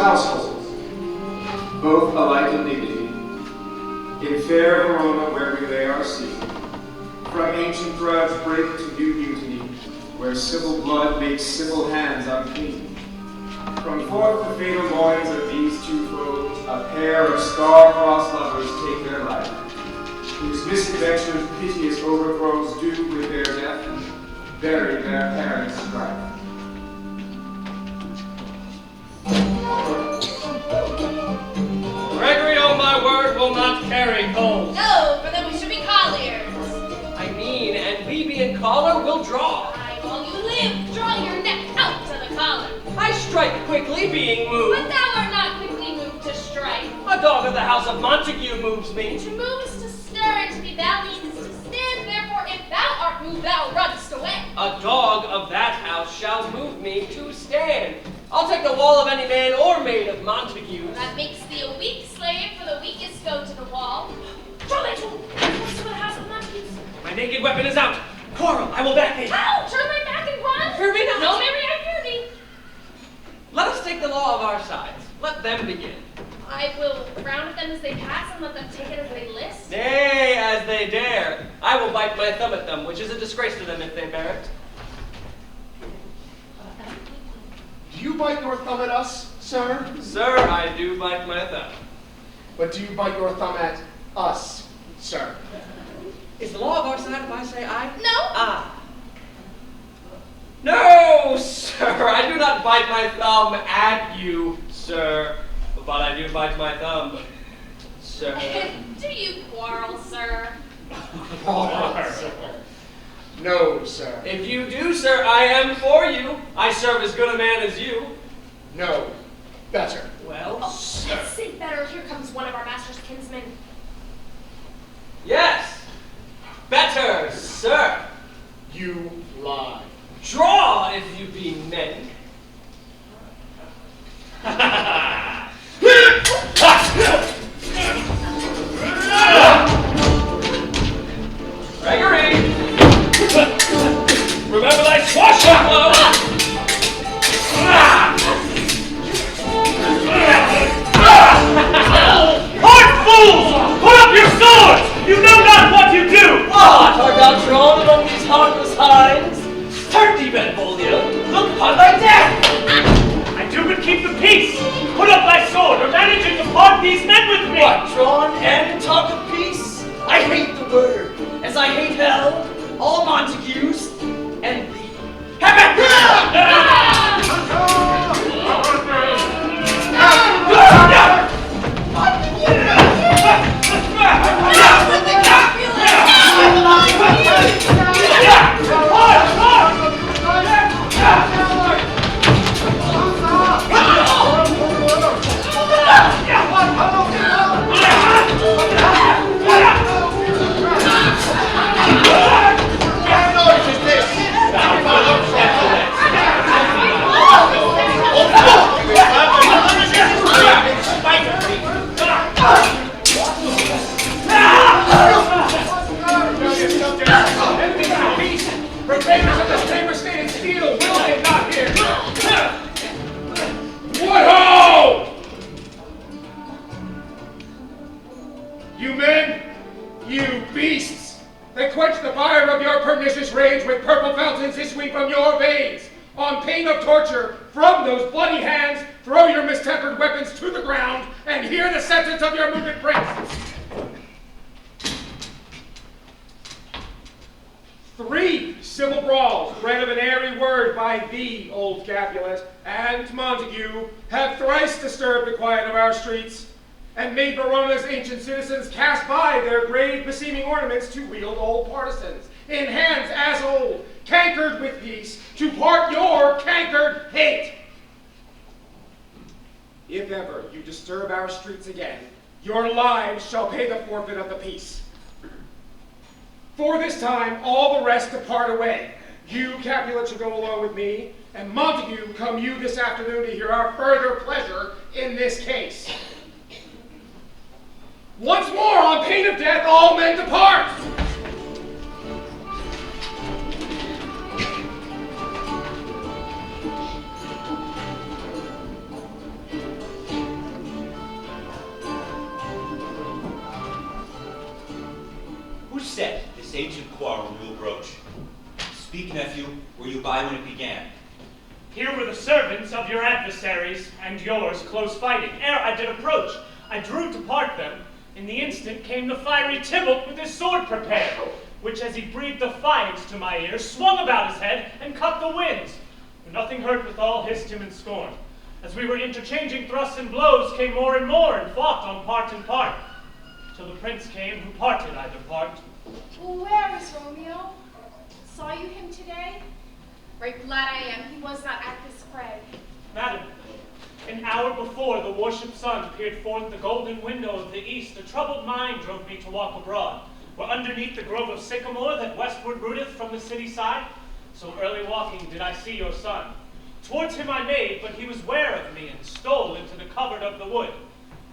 households, both alike in dignity. In fair Verona, where we lay our seed, from ancient threads break to new mutiny, where civil blood makes civil hands unclean. From forth the fatal loins of these two foes, a pair of star-crossed lovers take their life, whose misadventures, piteous overthrows do with their death bury their parents' strife. Gregory, oh my word, will not carry coals. No, for then we should be colliers. I mean, and we being collar will draw. Aye, while you live, draw your neck out to the collar. I strike quickly, being moved. But thou art not quickly moved to strike. A dog of the house of Montague moves me. To move is to stir, and to be valiant is to stand. Therefore, if thou art moved, thou runnest away. A dog of that house shall move me to stand. I'll take the wall of any man or maid of Montague. That makes thee a weak slave, for the weakest go to the wall. Draw thy tool, and to the house of Montagues. My naked weapon is out. Quarrel, I will back thee. How? Turn thy back and run? Fear me not. No, Mary, I fear thee. Let us take the law of our sides. Let them begin. I will frown at them as they pass and let them take it as they list. Nay, as they dare. I will bite my thumb at them, which is a disgrace to them if they bear it. Do you bite your thumb at us, sir? Sir, I do bite my thumb. But do you bite your thumb at us, sir? Is the law of our side if I say I? No. Ah. No, sir, I do not bite my thumb at you, sir. But I do bite my thumb, sir. Do you quarrel, sir? No, sir. If you do, sir, I am for you. I serve as good a man as you. No, better. Well, Oh, sir. let's say better. Here comes one of our master's kinsmen. Yes, better, sir. You lie. Draw if you be men. Gregory! Remember thy swashbuckler! Hard fools! Put up your swords! You know not what you do! What? Art thou drawn among these heartless hinds? Turn thee, Benvolio! Look upon thy death! I do but keep the peace! Put up thy sword, or manage it to part these men with me! What, drawn and talk of peace? I hate the word, as I hate hell, all Montagues, and thee. Have You men, you beasts, that quench the fire of your pernicious rage with purple fountains issuing from your veins, on pain of torture, from those bloody hands, throw your mistempered weapons to the ground, and hear the sentence of your movement prince. 3 civil brawls, bred of an airy word by thee, old Capulet, and Montague, have thrice disturbed the quiet of our streets, and made Verona's ancient citizens cast by their grave beseeming ornaments to wield old partisans, in hands as old, cankered with peace, to part your cankered hate. If ever you disturb our streets again, your lives shall pay the forfeit of the peace. For this time, all the rest depart away. You, Capulet, shall go along with me, and Montague, come you this afternoon to hear our further pleasure in this case. Once more, on pain of death, all men depart! ancient quarrel we will broach. Speak, nephew, were you by when it began? Here were the servants of your adversaries and yours close fighting. Ere I did approach, I drew to part them. In the instant came the fiery Tybalt with his sword prepared, which as he breathed defiance to my ears, swung about his head and cut the winds. For nothing hurt withal hissed him in scorn. As we were interchanging thrusts and blows, came more and more, and fought on part and part, till the prince came, who parted either part. Where is Romeo? Saw you him today? Right glad I am he was not at this fray. Madam, an hour before the worship sun peered forth the golden window of the east, a troubled mind drove me to walk abroad, where underneath the grove of sycamore that westward rooteth from the city side, so early walking did I see your son. Towards him I made, but he was ware of me, and stole into the covert of the wood.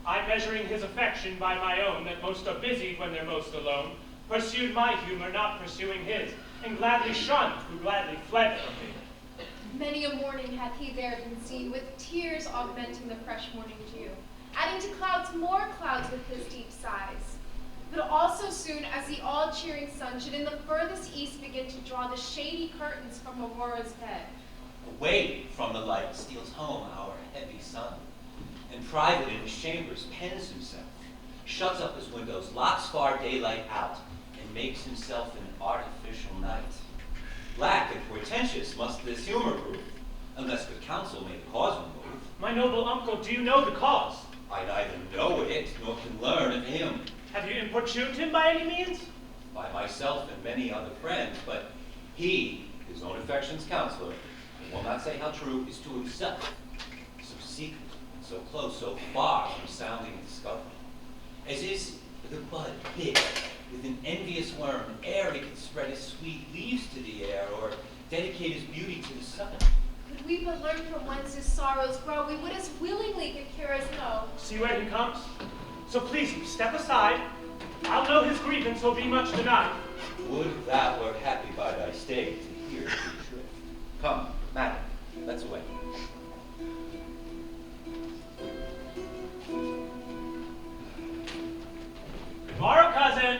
I, measuring his affection by my own, that most are busied when they're most alone, pursued my humor, not pursuing his, and gladly shunned, who gladly fled from me. Many a morning hath he there been seen, with tears augmenting the fresh morning dew, adding to clouds more clouds with his deep sighs. But also soon as the all-cheering sun should in the furthest east begin to draw the shady curtains from Aurora's bed. Away from the light steals home our heavy sun, and private in his chambers pens himself, shuts up his windows, locks far daylight out, and makes himself an artificial night. Black and portentous must this humor prove, unless good counsel may the cause remove. My noble uncle, do you know the cause? I neither know it, nor can learn of him. Have you importuned him by any means? By myself and many other friends, but he, his own affection's counselor, I will not say how true, is to himself, so secret, so close, so far from sounding discovery, as is the bud big with an envious worm, ere he can spread his sweet leaves to the air, or dedicate his beauty to the sun. Could we but learn from whence his sorrows grow, we would as willingly could cure as know. See where he comes? So please you, step aside. I'll know his grievance will be much denied. Would thou were happy by thy stay to hear thee shrift. Come, madam, let's away. Good morrow, cousin.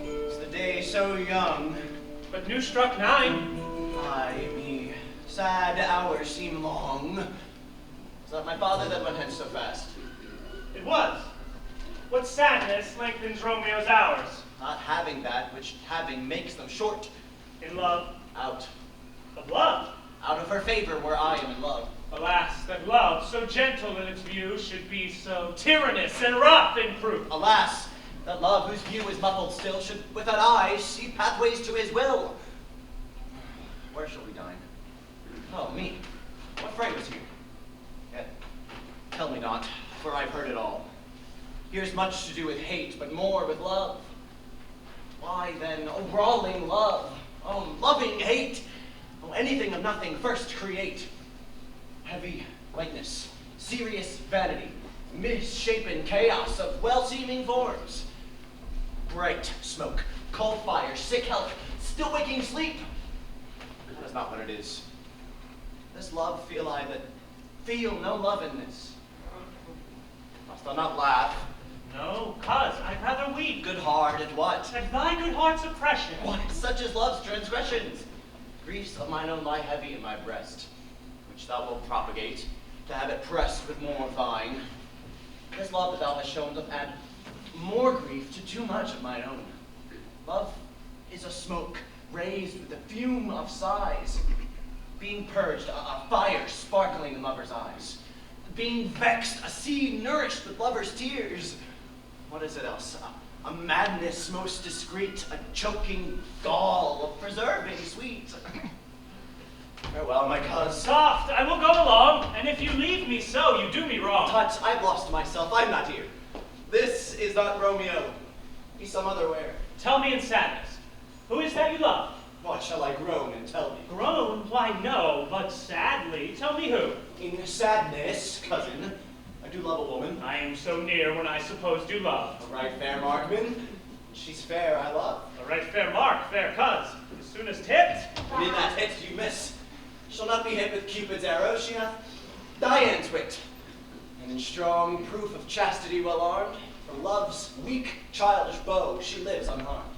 Is the day so young? But new struck 9. Ay, me sad hours seem long. Is that my father that went hence so fast? It was. What sadness lengthens Romeo's hours? Not having that which having makes them short. In love. Out. Of love. Out of her favor where I am in love. Alas, that love, so gentle in its view, should be so tyrannous and rough in proof. Alas, that love whose view is muffled still should without eyes see pathways to his will. Where shall we dine? Oh, me. What fray was here? Yet, tell me not, for I've heard it all. Here's much to do with hate, but more with love. Why then, oh brawling love, oh loving hate, oh anything of nothing first create. Heavy lightness, serious vanity, misshapen chaos of well-seeming forms. Bright smoke, cold fire, sick health, still waking sleep. That is not what it is. This love feel I that feel no love in this. Must thou not laugh? No, cuz, I'd rather weep. Good heart at what? At thy good heart's oppression. Why, such is love's transgressions. Griefs of mine own lie heavy in my breast, which thou wilt propagate, to have it pressed with more of thine. This love that thou hast shown doth add more grief to too much of mine own. Love is a smoke raised with the fume of sighs, being purged, a fire sparkling in lover's eyes, being vexed, a sea nourished with lover's tears. What is it else? A madness most discreet, a choking gall of preserving sweet. Farewell, my cuz. Soft, I will go along, and if you leave me so, you do me wrong. Tut, I've lost myself, I'm not here. This is not Romeo. He's some other where. Tell me in sadness, who is that you love? What shall I groan and tell thee? Groan? Why, no, but sadly. Tell me who. In sadness, cousin, I do love a woman. I am so near when I supposed you love. A right fair markman. She's fair, I love. A right fair mark, fair cuz. As soon as tipped. And in that hit you miss. Shall not be hit with Cupid's arrow, she hath Dian's wit. And in strong proof of chastity well armed, from love's weak, childish bow she lives unharmed.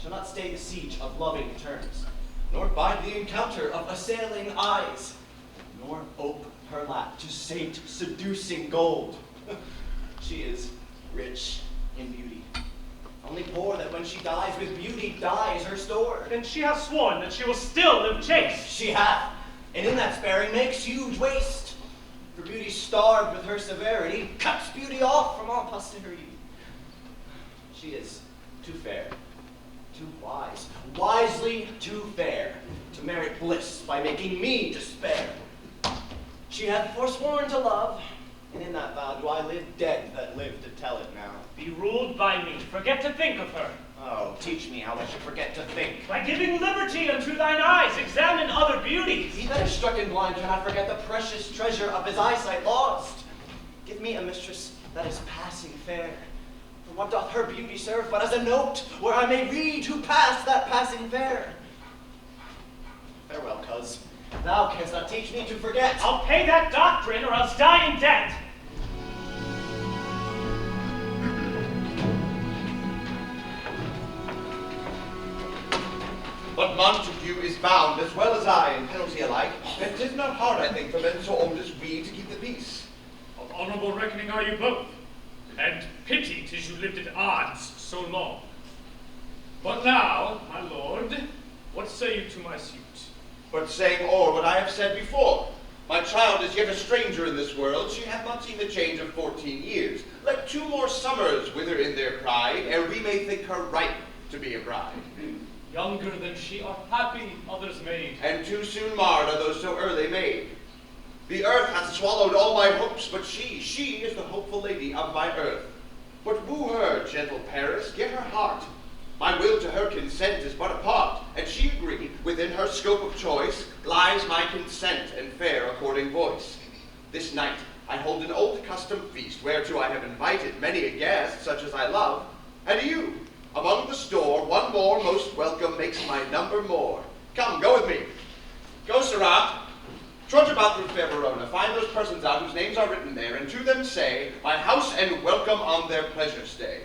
shall not stay the siege of loving terms, nor bide the encounter of assailing eyes, nor ope her lap to saint seducing gold. She is rich in beauty, only poor that when she dies with beauty dies her store. And she hath sworn that she will still live chaste. She hath, and in that sparing makes huge waste. For beauty starved with her severity cuts beauty off from all posterity. She is too fair, too wise, wisely too fair, to merit bliss by making me despair. She hath forsworn to love, and in that vow do I live dead that live to tell it now. Be ruled by me, forget to think of her. Oh, teach me how I should forget to think. By giving liberty unto thine eyes, examine other beauties. He that is struck in blind cannot forget the precious treasure of his eyesight lost. Give me a mistress that is passing fair. For what doth her beauty serve but as a note where I may read who passed that passing fair? Farewell, coz. Thou canst not teach me to forget. I'll pay that doctrine or else die in debt. But Montague is bound, as well as I, in penalty alike, and 'tis not hard, I think, for men so old as we to keep the peace. Of honorable reckoning are you both, and pity 'tis you lived at odds so long. But now, my lord, what say you to my suit? But saying o'er what I have said before, my child is yet a stranger in this world. She hath not seen the change of 14 years. Let 2 more summers wither in their pride, ere we may think her ripe to be a bride. Younger than she are happy, others made. And too soon marred are those so early made. The earth hath swallowed all my hopes, but she is the hopeful lady of my earth. But woo her, gentle Paris, get her heart. My will to her consent is but a part, and she agree, within her scope of choice, lies my consent and fair according voice. This night I hold an old custom feast, whereto I have invited many a guest, such as I love, and you, among the store, one more most welcome makes my number more. Come, go with me. Go, Sirrah. Trudge about through fair Verona, find those persons out whose names are written there, and to them say, my house and welcome on their pleasure stay.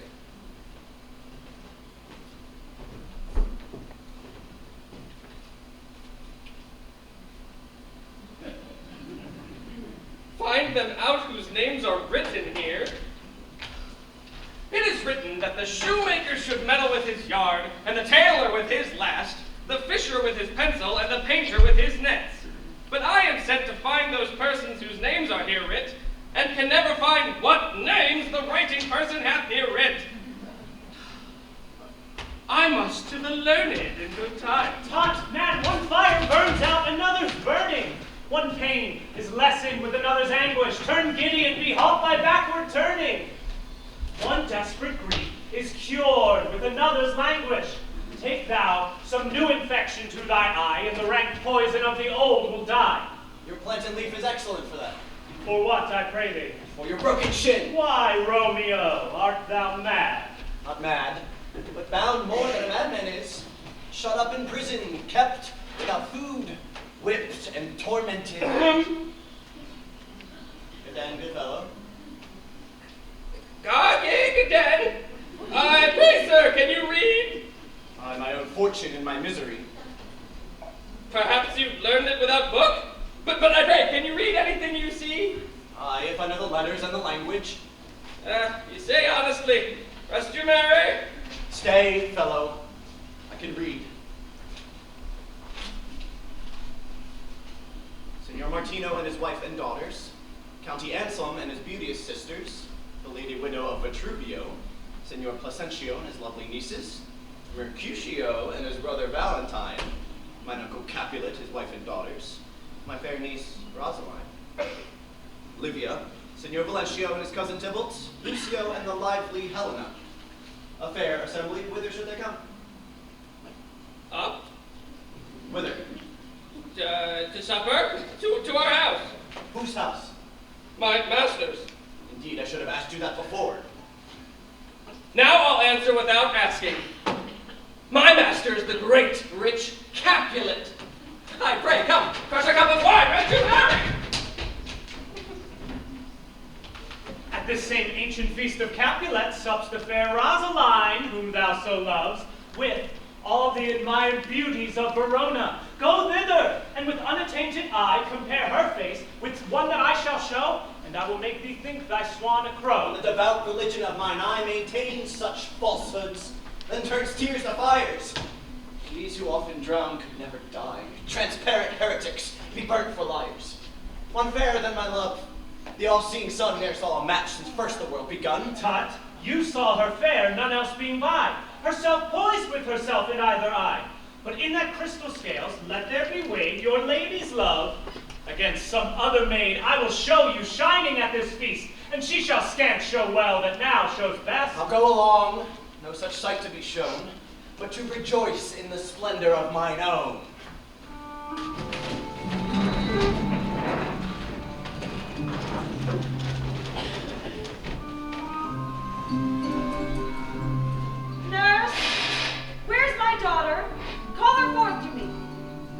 Find them out whose names are written here. It is written that the shoemaker should meddle with his yard, and the tailor with his last, the fisher with his pencil, and the painter with his nets. But I am sent to find those persons whose names are here writ, and can never find what names the writing person hath here writ. I must to the learned in good time. Tut, man, one fire burns out, another's burning. One pain is lessened with another's anguish. Turn giddy and be halt by backward turning. One desperate grief is cured with another's languish. Take thou some new infection to thine eye, and the rank poison of the old will die. Your plantain leaf is excellent for that. For what, I pray thee? For your broken shin. Why, Romeo, art thou mad? Not mad, but bound more than a madman is. Shut up in prison, kept without food, whipped and tormented. Good Dan, good fellow. God yea, Gaden. I pray, sir, can you read? My own fortune and my misery. Perhaps you've learned it without book? But I pray, can you read anything you see? If I know the letters and the language. You say honestly. Rest you merry. Stay, fellow. I can read. Signor Martino and his wife and daughters, County Anselm and his beauteous sisters, the lady widow of Vitruvio, Signor Placentio and his lovely nieces, Mercutio and his brother Valentine, mine uncle Capulet, his wife and daughters, my fair niece Rosaline, Livia, Signor Valentio and his cousin Tybalt, Lucio and the lively Helena. A fair assembly, whither should they come? Up. Whither? To supper? To our house. Whose house? My master's. Indeed, I should have asked you that before. Now I'll answer without asking. My master is the great, rich Capulet. I pray, come, crush a cup of wine, rest you merry. At this same ancient feast of Capulet sups the fair Rosaline, whom thou so loves, with all the admired beauties of Verona. Go thither, and with unattainted eye compare her face with one that I shall show, and I will make thee think thy swan a crow. The devout religion of mine eye maintains such falsehoods, then turns tears to fires. These who often drown could never die. Transparent heretics, be burnt for liars. One fairer than my love, the all-seeing sun ne'er saw a match since first the world begun. Tut, you saw her fair, none else being by, herself poised with herself in either eye. But in that crystal scales, let there be weighed your lady's love against some other maid. I will show you shining at this feast, and she shall scant show well that now shows best. I'll go along, no such sight to be shown, but to rejoice in the splendor of mine own. Nurse, where's my daughter? Call her forth to me.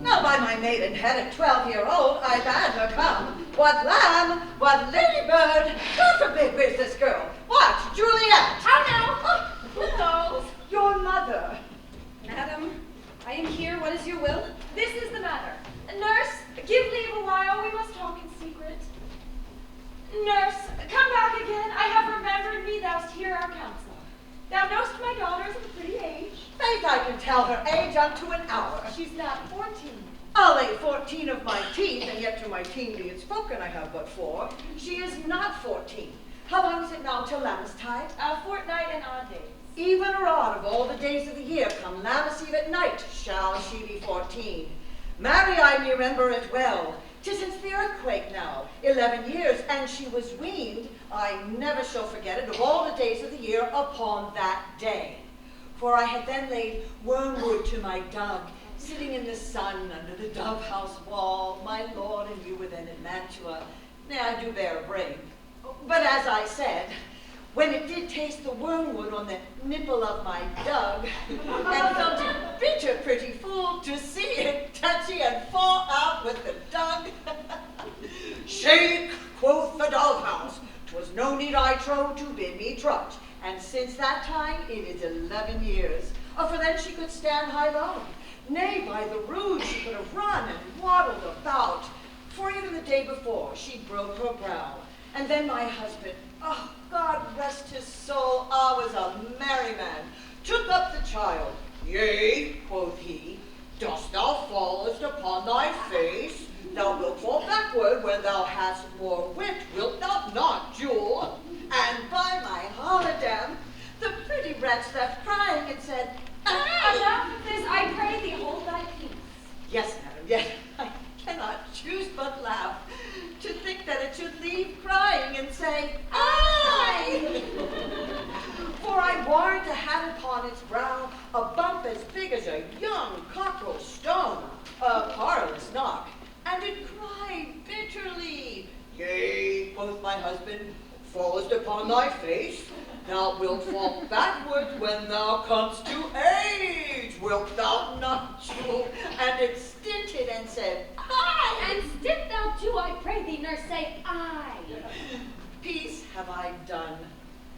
Now by my maidenhead at 12-year-old, I bade her come. What lamb, what ladybird, God forbid, where's this girl? What, Juliet? How now? Who knows? Your mother. Madam, I am here. What is your will? This is the matter. Nurse, give leave a while. We must talk in secret. Nurse, come back again. I have remembered me. Thou'st hear our counsel. Thou know'st my daughter is of a pretty age. Faith, I can tell her age unto an hour. She's not 14. I'll lay 14 of my teeth, and yet to my teen be it spoken, I have but 4. She is not 14. How long is it now till Lammastide? A fortnight and odd days. Even or odd of all the days of the year, come Lammas Eve at night, shall she be 14. Marry, I me remember it well. 'Tis since the earthquake now, 11 years, and she was weaned, I never shall forget it, of all the days of the year upon that day. For I had then laid wormwood to my dove, sitting in the sun under the dove house wall, my lord and you were then in Mantua. Nay, I do bear a brave. But as I said, when it did taste the wormwood on the nipple of my dug, and felt it bitter pretty fool to see it touchy and fall out with the dug. Shake, quoth the dove house, 'twas no need I trow to bid me trot, and since that time it is 11 years. For then she could stand high low. Nay, by the rood she could have run and waddled about. For even the day before she broke her brow. And then my husband, oh, God rest his soul, I was a merry man, took up the child. Yea, quoth he, dost thou fallest upon thy face? Thou wilt fall backward when thou hast more wit, wilt thou not, Jewel? And by my holidam, the pretty wretch left crying and said, Enough of this, I pray thee, hold thy peace. Yes, madam, yes, I cannot choose but laugh, to think that it should leave crying and say, aye! For I warrant to have upon its brow a bump as big as a young cockerel stone, a parlous knock, and it cried bitterly. Yea, quoth my husband, fallest upon thy face, thou wilt fall backward when thou comest to age, wilt thou not, Jewel? And it stinted and said, aye! And stint thou too, I pray thee, nurse, say aye. Peace have I done.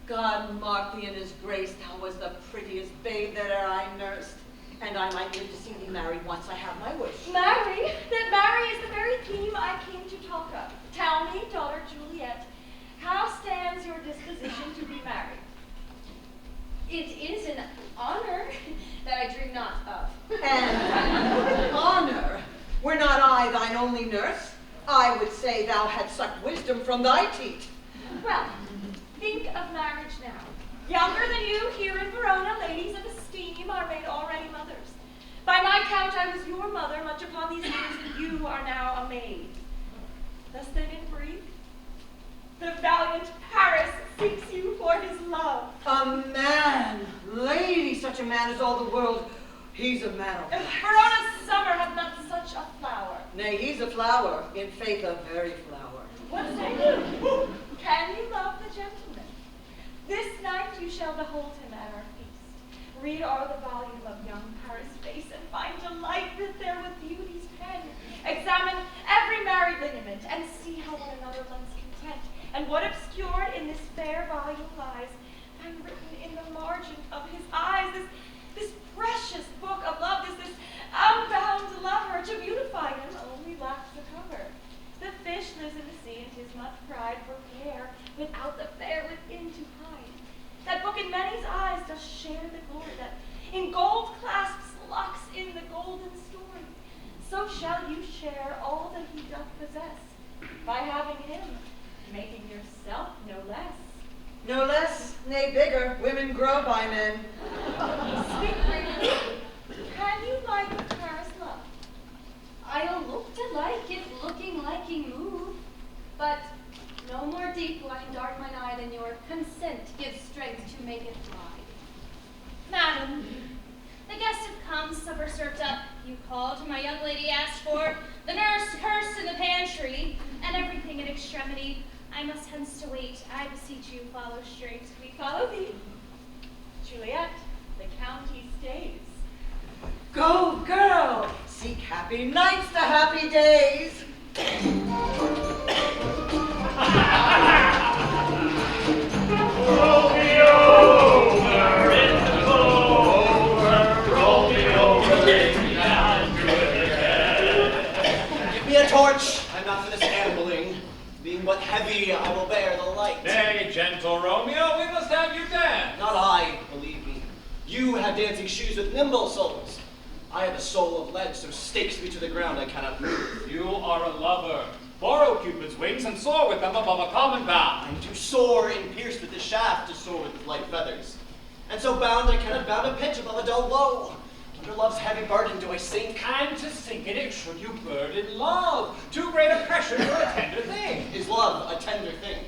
God mark thee in his grace, thou was the prettiest babe that e'er I nursed. And I might live to see thee married once I have my wish. Marry? That marry is the very theme I came to talk of. Tell me, daughter Juliet, how stands your disposition to be married? It is an honor that I dream not of. And honor, were not I thine only nurse, I would say thou hadst sucked wisdom from thy teat. Well, think of marriage now. Younger than you here in Verona, ladies of esteem are made already mothers. By my count, I was your mother much upon these years, and you are now a maid. Thus then in brief, the valiant Paris seeks you for his love. A man, lady, such a man as all the world, he's a man of Verona's summer hath not such a flower. Nay, he's a flower, in faith a very flower. What say you? Can you love the gentleman? This night you shall behold him at our feast. Read o'er the volume of young Paris' face, and find delight writ there with beauty's pen. Examine every married lineament, and see how one another lends content. And what obscured in this fair volume lies, find written in the margin of his eyes, this precious book share the glory that in gold clasps locks in the golden story. So shall you share all that he doth possess, by having him, making yourself no less. No less, nay bigger, women grow by men. Speak freely. Can you like a Paris love? I'll look to like if looking liking move, but no more deep line dark mine eye than your consent gives strength to make it ride. Madam, the guests have come, supper served up. You called, my young lady asked for, the nurse cursed in the pantry, and everything in extremity. I must hence to wait. I beseech you, follow straight. We follow thee. Juliet, the county stays. Go, girl! Seek happy nights to happy days. Give me a torch. I'm not for this gambling. Being but heavy, I will bear the light. Nay, gentle Romeo, we must have you dance. Not I, believe me. You have dancing shoes with nimble soles. I have a soul of lead, so stakes me to the ground I cannot move. You are a lover. Borrow Cupid's wings and soar with them above a common bound. I'm to soar and pierce with the shaft to soar with light feathers. And so bound I cannot bound a pitch above a dull low. Under love's heavy burden do I sink. And to sink in it should you burden love. Too great a pressure for a tender thing. Is love a tender thing?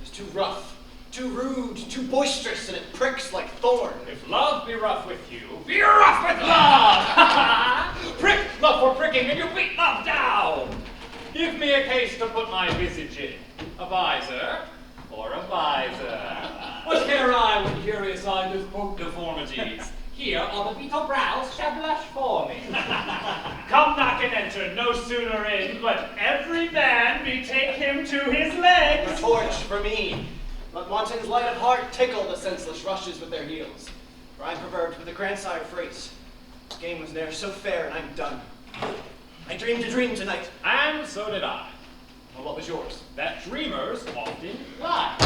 It's too rough, too rude, too boisterous, and it pricks like thorn. If love be rough with you, be rough with love! Prick love for pricking, and you beat love down! Give me a case to put my visage in. A visor or a visor. What care I when curious eye does poke deformities? Here are the beetle brows shall blush for me. Come knock and enter, no sooner in, but every man betake him to his legs. A torch for me. Let wantons light of heart tickle the senseless rushes with their heels. For I'm proverbed with a grandsire phrase. Game was ne'er so fair, and I'm done. I dreamed a dream tonight. And so did I. Well, what was yours? That dreamers often lie.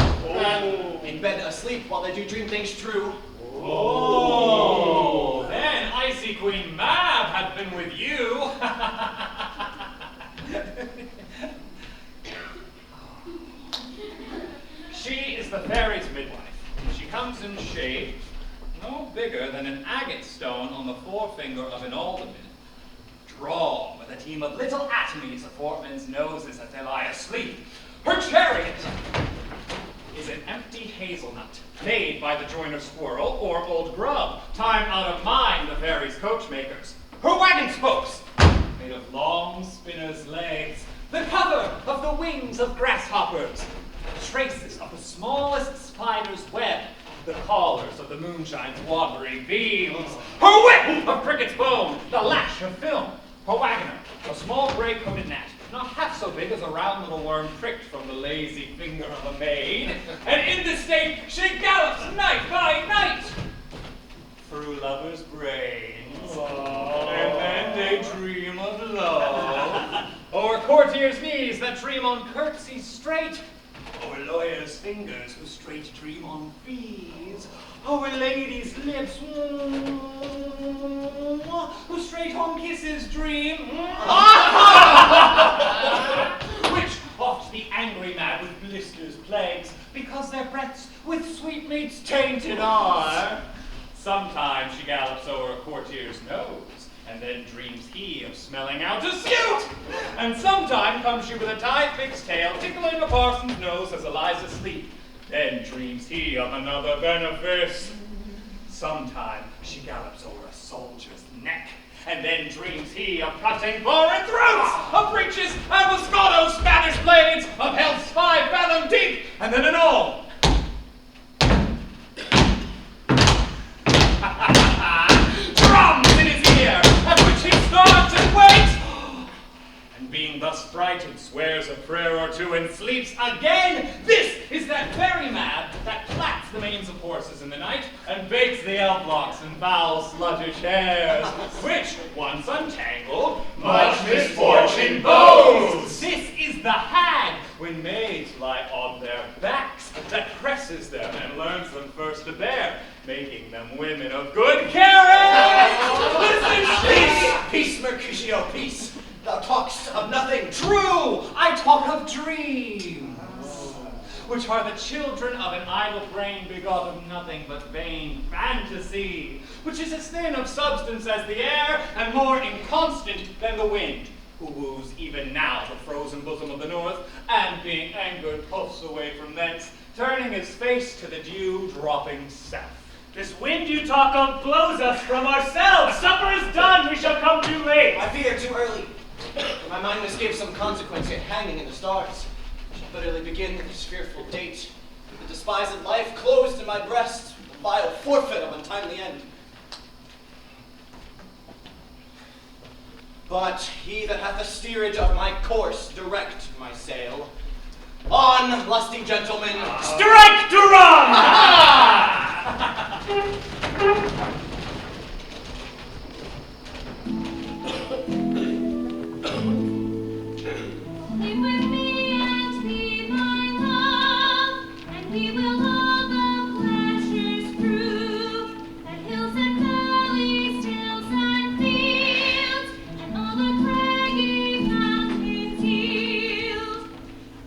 In bed asleep while they do dream things true. Oh, then Icy Queen Mab had been with you. She is the fairy's midwife. She comes in shape no bigger than an agate stone on the forefinger of an alderman, drawn with a team of little atomies athwart men's noses as they lie asleep. Her chariot is an empty hazelnut, made by the joiner squirrel or old grub, time out of mind the fairy's coachmakers. Her wagon spokes, made of long spinner's legs, the cover of the wings of grasshoppers, traces of the smallest spider's web, the collars of the moonshine's watery beams, her whip of cricket's bone, the lash of film, her wagoner, a small gray-coated gnat, not half so big as a round little worm pricked from the lazy finger of a maid, and in this state she gallops night by night through lovers' brains, and then they dream of love, o'er courtiers' knees that dream on curtsies straight, o'er lawyers' fingers who straight dream on fees, o'er ladies' lips who straight on kisses dream, which oft be angry mad with blisters plagues, because their breaths with sweetmeats tainted are. Sometimes she gallops o'er a courtier's nose, and then dreams he of smelling out a suit. And sometime comes she with a tie-fixed tail, tickling a parson's nose as lies asleep. Then dreams he of another benefice. Sometime she gallops over a soldier's neck, and then dreams he of cutting foreign throats, of breeches and Moscato Spanish blades, of hell's 5 fathom deep, and then in all. Drums in his ear, at which he starts and waits, and being thus frightened, swears a prayer or two and sleeps again. This is that very mad that plats the manes of horses in the night and bakes the elf locks and foul sluttish hairs, which, once untangled, much misfortune boasts. This is the hag, when maids lie on their backs, that presses them and learns them first to bear, making them women of good character. Peace, Mercutio, peace. Thou talkst of nothing. True, I talk of dreams. Which are the children of an idle brain begot of nothing but vain fantasy, which is as thin of substance as the air, and more inconstant than the wind, who woos even now the frozen bosom of the north, and being angered puffs away from thence, turning his face to the dew-dropping south. This wind you talk of blows us from ourselves. Supper is done, we shall come too late. I fear too early. My mind must give some consequence yet hanging in the stars. I shall bitterly begin this fearful date. The despised life closed in my breast, the vile forfeit of untimely end. But he that hath the steerage of my course direct my sail. On, lusty gentlemen. Strike to run! Live with me and be my love, and we will all the pleasures prove, and hills and valleys, hills and fields, and all the craggy mountains yield.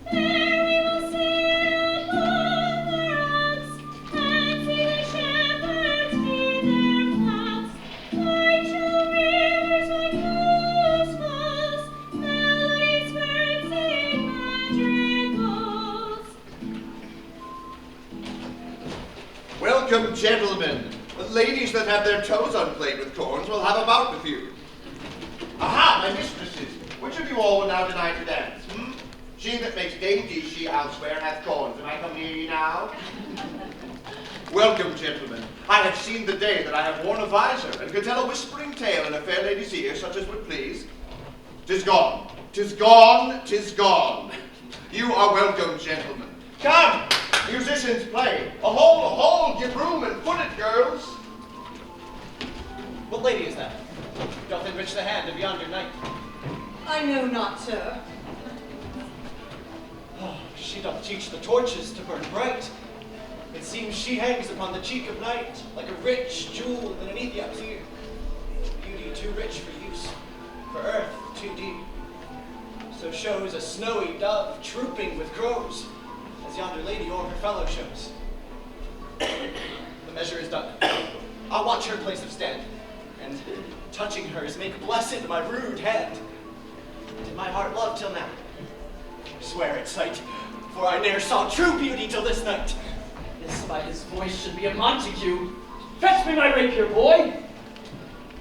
There we will sit upon the rocks, and see the shepherds feed their flocks, by true rivers like those falls, melodies birds sing madrigals. Welcome, gentlemen. The ladies that have their toes unplayed with corns will have a bout with you. Aha, my mistresses! Which of you all will now deny to dance? She that makes dainties, she elsewhere hath corns. Am I come near ye now? Welcome, gentlemen. I have seen the day that I have worn a visor, and could tell a whispering tale in a fair lady's ear, such as would please. 'Tis gone. 'Tis gone. 'Tis gone. You are welcome, gentlemen. Come, musicians, play. A hole, give room and foot it, girls. What lady is that? Doth enrich the hand of yonder knight. I know not, sir. Oh, she doth teach the torches to burn bright. It seems she hangs upon the cheek of night, like a rich jewel in an Ethiop's ear. Beauty too rich for use, for earth too deep. So shows a snowy dove trooping with crows, as yonder lady o'er her fellow shows. The measure is done. I'll watch her place of stand, and touching hers make blessed my rude hand. Did my heart love till now? I swear at sight, for I ne'er saw true beauty till this night. This by his voice should be a Montague. Fetch me my rapier, boy.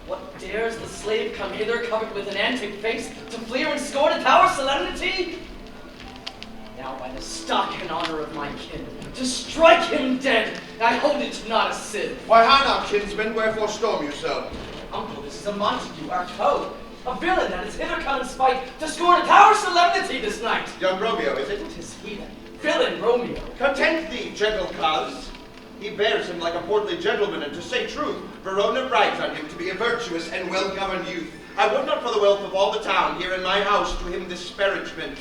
What dares the slave come hither covered with an antic face to fleer and scorn at our solemnity? Now by the stock and honor of my kin, to strike him dead, I hold it not a sin. Why, how now, kinsmen, wherefore storm you so? Uncle, this is a Montague, our foe. A villain that is hither come in spite to scorn at our solemnity this night. Young Romeo, is it? 'Tis he then, villain Romeo. Content thee, gentle coz. He bears him like a portly gentleman, and to say truth, Verona rides on him to be a virtuous and well-governed youth. I would not for the wealth of all the town here in my house do him disparagement.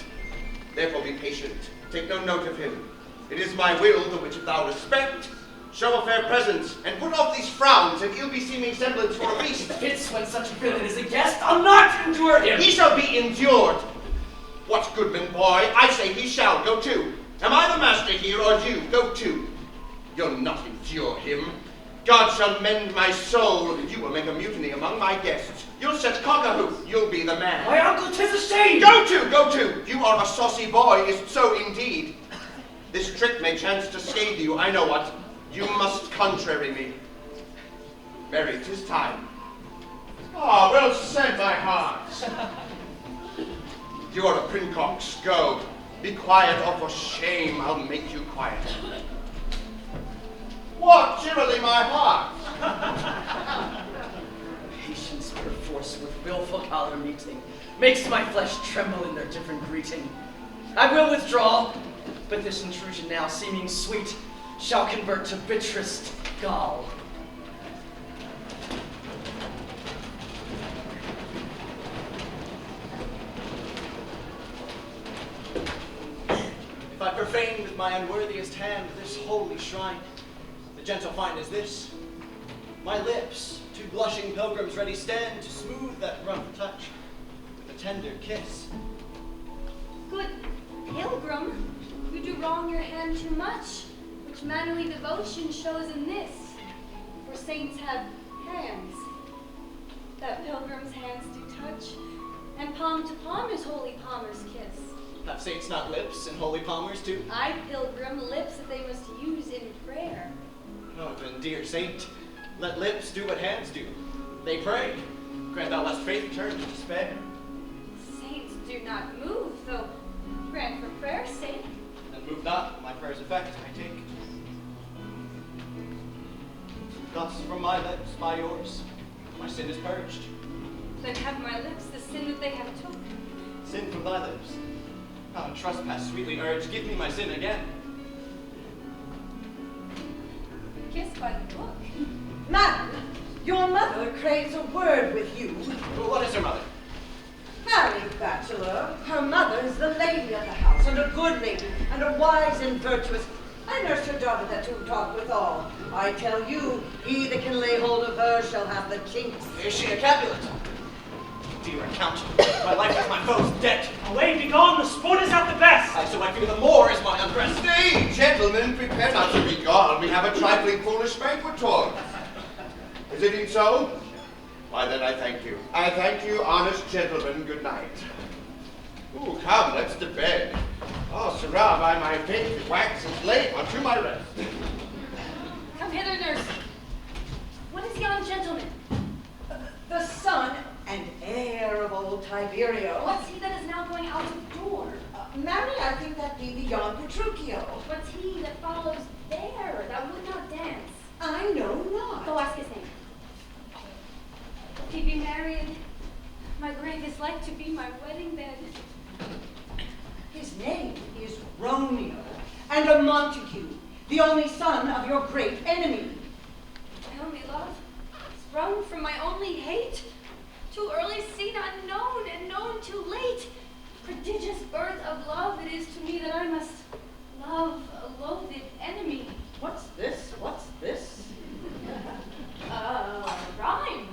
Therefore be patient, take no note of him. It is my will, the which if thou respect, show a fair presence, and put off these frowns and ill-beseeming semblance for a feast. Fits when such a villain is a guest, I'll not endure him. He shall be endured. What, goodman boy? I say he shall. Go to. Am I the master here, or you? Go to. You'll not endure him. God shall mend my soul. You will make a mutiny among my guests. You'll set cock-a-hoop. You'll be the man. My uncle, 'tis a shame. Go to, go to. You are a saucy boy, is so indeed. This trick may chance to scathe you. I know what. You must contrary me. Marry, 'tis time. Ah, well said, my heart. You are a princox. Go. Be quiet, or for shame I'll make you quiet. What, cheerily, my heart? Patience perforce with willful color meeting makes my flesh tremble in their different greeting. I will withdraw, but this intrusion now seeming sweet shall convert to bitterest gall. If I profane with my unworthiest hand this holy shrine. The gentle fine is this. My lips, two blushing pilgrims ready stand to smooth that rough touch with a tender kiss. Good pilgrim, you do wrong your hand too much, which manly devotion shows in this. For saints have hands, that pilgrim's hands do touch, and palm to palm is holy palmer's kiss. Have saints not lips and holy palmers too? I, pilgrim, lips that they must use in prayer. Oh, then, dear saint, let lips do what hands do. They pray. Grant thou lest faith turn to despair. Saints do not move, though grant for prayer's sake. And move not, my prayer's effect I take. Thus from my lips, by yours, my sin is purged. Then have my lips the sin that they have took. Sin from thy lips. Ah, trespass sweetly urged, give me my sin again. Kissed by the book. Madam, your mother craves a word with you. Well, what is her mother? Married bachelor, her mother is the lady of the house, and a good lady, and a wise and virtuous. I nursed her daughter that you talk withal. I tell you, he that can lay hold of her shall have the chinks. Is she a Capulet? Dear account, my life is my foe's debt. Away, be gone, the sport is at the best. I so I fear the more is my unrest. Stay, gentlemen, prepare not to be gone. We have a trifling foolish banquet toward. Is it even so? Why then I thank you. I thank you, honest gentlemen, good night. Ooh, come, let's to bed. Oh, sirrah, by my faith, it waxes late, unto my rest. Come hither, nurse. What is yon gentleman? The son and heir of old Tiberio. What's he that is now going out of door? Marry, I think that be the yon Petruchio. What's he that follows there, that would not dance? I know not. Go ask his name. If he be married, my grave is like to be my wedding bed. His name is Romeo, and a Montague, the only son of your great enemy. My only love, sprung from my only hate, too early seen unknown, and known too late. Prodigious birth of love it is to me that I must love a loathed enemy. What's this? What's this? Rhyme.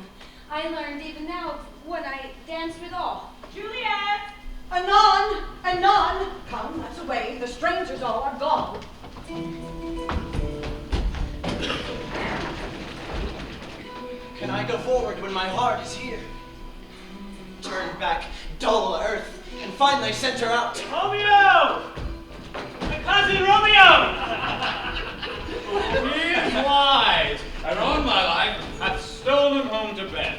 I learned even now when I danced with all. Juliet! Anon! Anon! Come, let's away. The strangers all are gone. Can I go forward when my heart is here? Turn back, dull earth, and find thy center out. Romeo! My cousin Romeo! He is wise, and on my life hath stolen home to bed.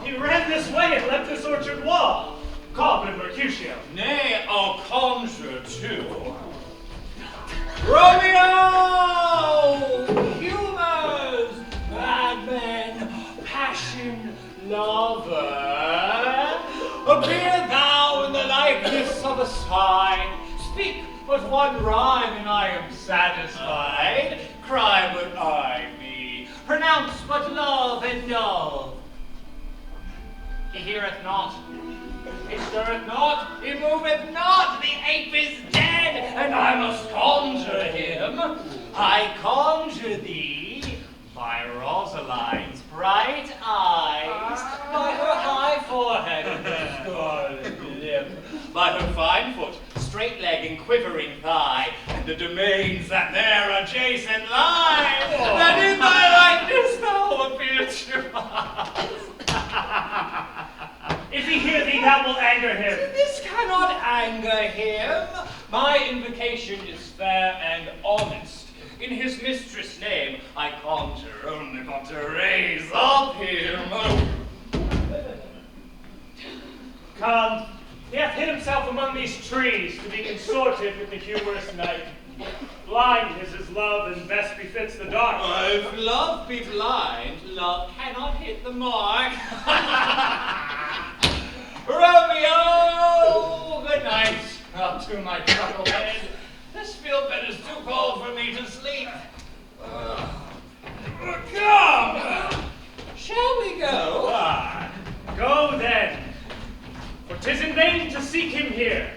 He ran this way and left this orchard wall. Cobbler Mercutio. Nay, I'll conjure too. Romeo! Humors, madman, passion, lover, appear thou in the likeness of a sign. Speak but one rhyme, and I am satisfied. Cry but I me, pronounce but love and dove. He heareth not, he stirreth not, he moveth not, the ape is dead, and I must conjure him. I conjure thee by Rosaline's bright eyes, by her high forehead and her scarlet lip, by her fine foot, straight leg and quivering thigh, and the domains that there adjacent lie, that in thy likeness thou appear to us. If he hear thee, that will anger him. This cannot anger him. My invocation is fair and honest. In his mistress' name, I conjure only but to raise up him. Come, he hath hid himself among these trees to be consorted with the humorous night. Blind is his love, and best befits the dark. If love be blind, love cannot hit the mark. Romeo, good night. Up to my truckle bed. This field bed is too cold for me to sleep. Come, shall we go? Go then, for 'tis in vain to seek him here.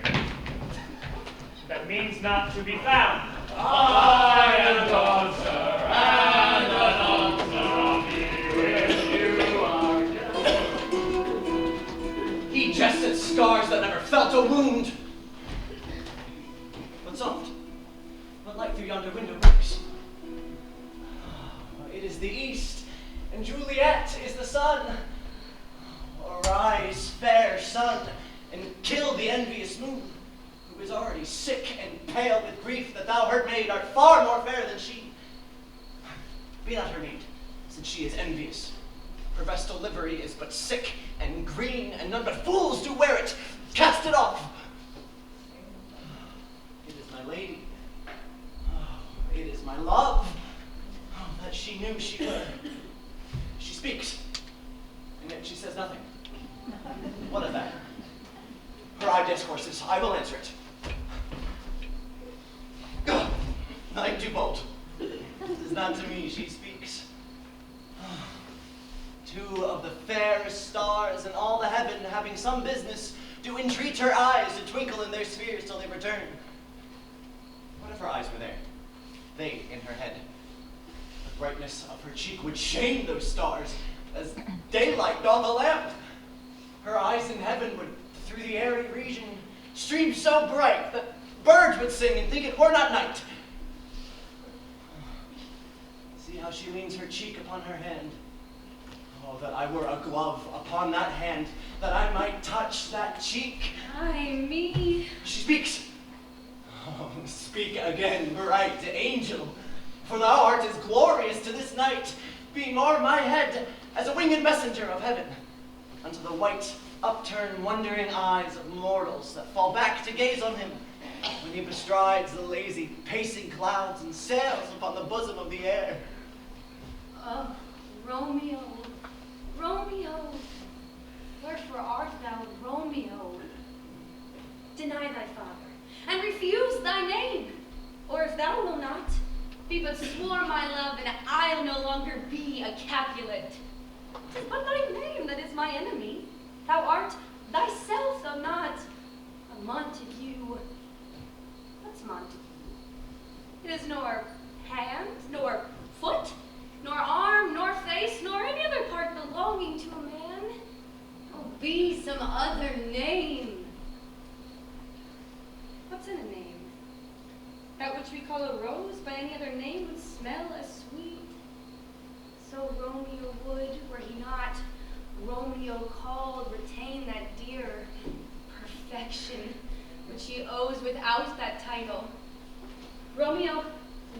That means not to be found. I am dancer, and a dancer I'll be with you again. He jests at scars that never felt a wound. But soft, what light through yonder window breaks? It is the east, and Juliet is the sun. Arise, fair sun, and kill the envious moon, who is already sick and pale with grief that thou, her maid, art far more fair than she. Be not her maid, since she is envious. Her vestal livery is but sick and green, and none but fools do wear it. Cast it off. It is my lady. Oh, it is my love. Oh, that she knew she would. She speaks, and yet she says nothing. What of that? Her eye discourses, I will answer it. I am too bold. It is not to me she speaks. Two of the fairest stars in all the heaven, having some business, do entreat her eyes to twinkle in their spheres till they return. What if her eyes were there? They in her head. The brightness of her cheek would shame those stars, as daylight doth a lamp. Her eyes in heaven would, through the airy region, stream so bright that birds would sing and think it were not night. See how she leans her cheek upon her hand. Oh, that I were a glove upon that hand, that I might touch that cheek. Ay, me. She speaks. Oh, speak again, bright angel, for thou art as glorious to this night, being o'er my head as a winged messenger of heaven, unto the white, upturned, wondering eyes of mortals that fall back to gaze on him, when he bestrides the lazy, pacing clouds and sails upon the bosom of the air. Oh, Romeo, Romeo, wherefore art thou Romeo? Deny thy father, and refuse thy name, or if thou wilt not, be but swore my love, and I'll no longer be a Capulet. 'Tis but thy name that is my enemy. Thou art thyself, though not a Montague. What's Montague? It is nor hand, nor foot, nor arm, nor face, nor any other part belonging to a man. Oh, be some other name. What's in a name? That which we call a rose by any other name would smell as sweet. So Romeo would, were he not Romeo called, retain that dear perfection which he owes without that title. Romeo,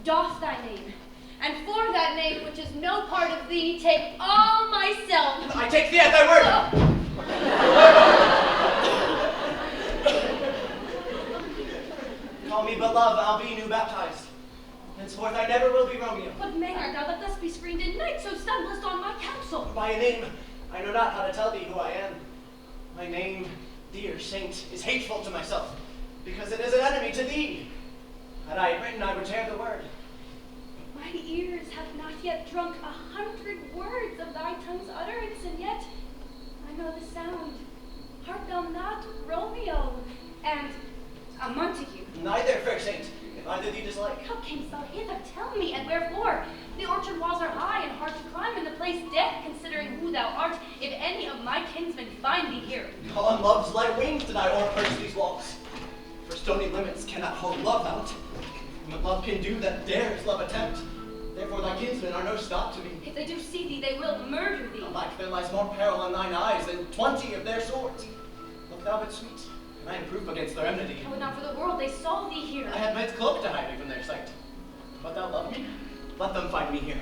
doff thy name, and for that name which is no part of thee, take all myself. I take thee at thy word. Call me beloved, I'll be new baptized. Henceforth I never will be Romeo. But may art thou that thus be screened in night, so stumblest on my counsel? By a name, I know not how to tell thee who I am. My name, dear saint, is hateful to myself, because it is an enemy to thee. Had I written, I would tear the word. My ears have not yet drunk 100 words of thy tongue's utterance, and yet I know the sound. Art thou not Romeo, and a Montague? Neither, fair saint, if either thee dislike. How camest thou hither? Tell me, and wherefore? The orchard walls are high and hard to climb, and the place dead, considering who thou art, if any of my kinsmen find thee here. On love's light wings did I o'erperch these walls. For stony limits cannot hold love out. What love can do that dares love attempt. Therefore thy kinsmen are no stop to me. If they do see thee, they will murder thee. Alack, there lies more peril in thine eyes than 20 of their swords. Look thou but sweet, and I am proof against their enmity. I would not for the world they saw thee here. I had men's cloak to hide me from their sight. But thou love me? Let them find me here.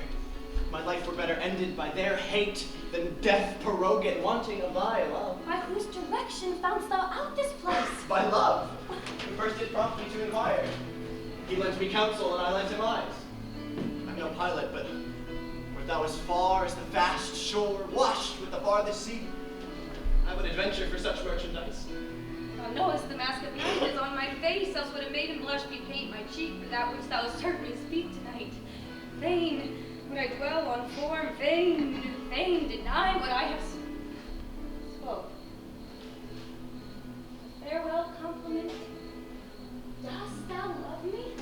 My life were better ended by their hate than death prorogued wanting of thy love. By whose direction foundst thou out this place? By love, who first did prompt me to inquire. He lent me counsel, and I lent him eyes. I'm no pilot, but wert thou as far as the vast shore, washed with the farthest sea, I would adventure for such merchandise. Thou knowest the mask of night is on my face, else would have made him blush bepaint my cheek for that which thou hast heard me speak tonight. Vain would I dwell on form, vain deny what I have spoke. A farewell compliment. Dost thou love me?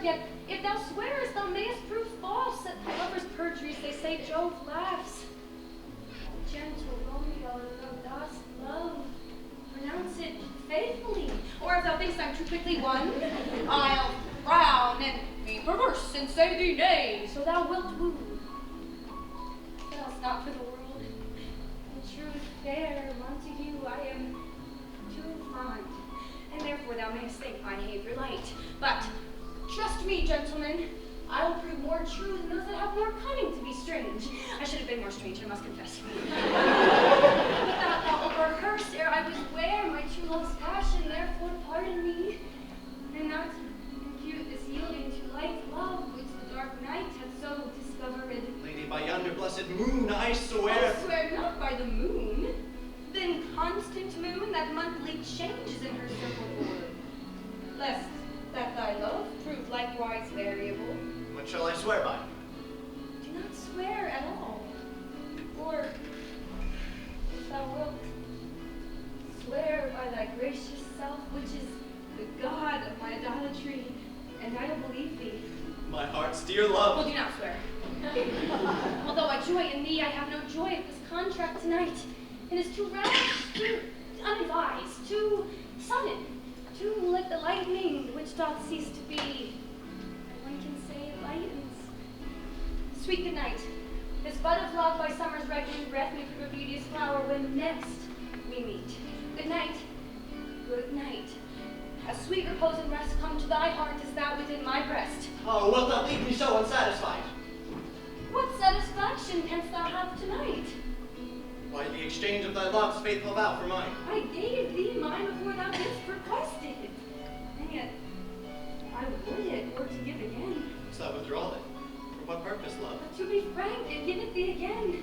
yet if thou swearest, thou mayest prove false at thy lover's perjuries. They say Jove laughs. Gentle Romeo, thou dost love. Pronounce it faithfully, or if thou thinkst I'm too quickly won, I'll frown and be perverse and say thee nay, so thou wilt woo. But else not for the world. In truth, fair Montague, I am too inclined, and therefore thou mayest think my behavior light. But trust me, gentlemen, I will prove more true than those that have more cunning to be strange. I should have been more strange, I must confess. Without thou overhearsed ere I was ware my true love's passion, therefore pardon me, and not impute this yielding to light love which the dark night hath so discovered. Lady, by yonder blessed moon, I swear. I swear not by the moon, then constant moon that monthly changes in her circle orb, lest that thy love prove likewise variable. What shall I swear by? Do not swear at all, or if thou wilt, swear by thy gracious self, which is the God of my idolatry, and I will believe thee. My heart's dear love. Well, do not swear. Although I joy in thee, I have no joy at this contract tonight. It is too rash, too unadvised, too sudden, too like the lightning which doth cease to be. One can say it lightens. Sweet good night. This bud of love by summer's ripening breath may prove a beauteous flower when next we meet. Good night. Good night. A sweet repose and rest come to thy heart as thou within my breast. Oh, wilt thou leave me so unsatisfied? What satisfaction canst thou have tonight? Why, the exchange of thy love's faithful vow for mine. I gave thee mine before thou didst request it. And yet, I would it were to give again. Wouldst thou withdraw it? For what purpose, love? But to be frank, and give it thee again.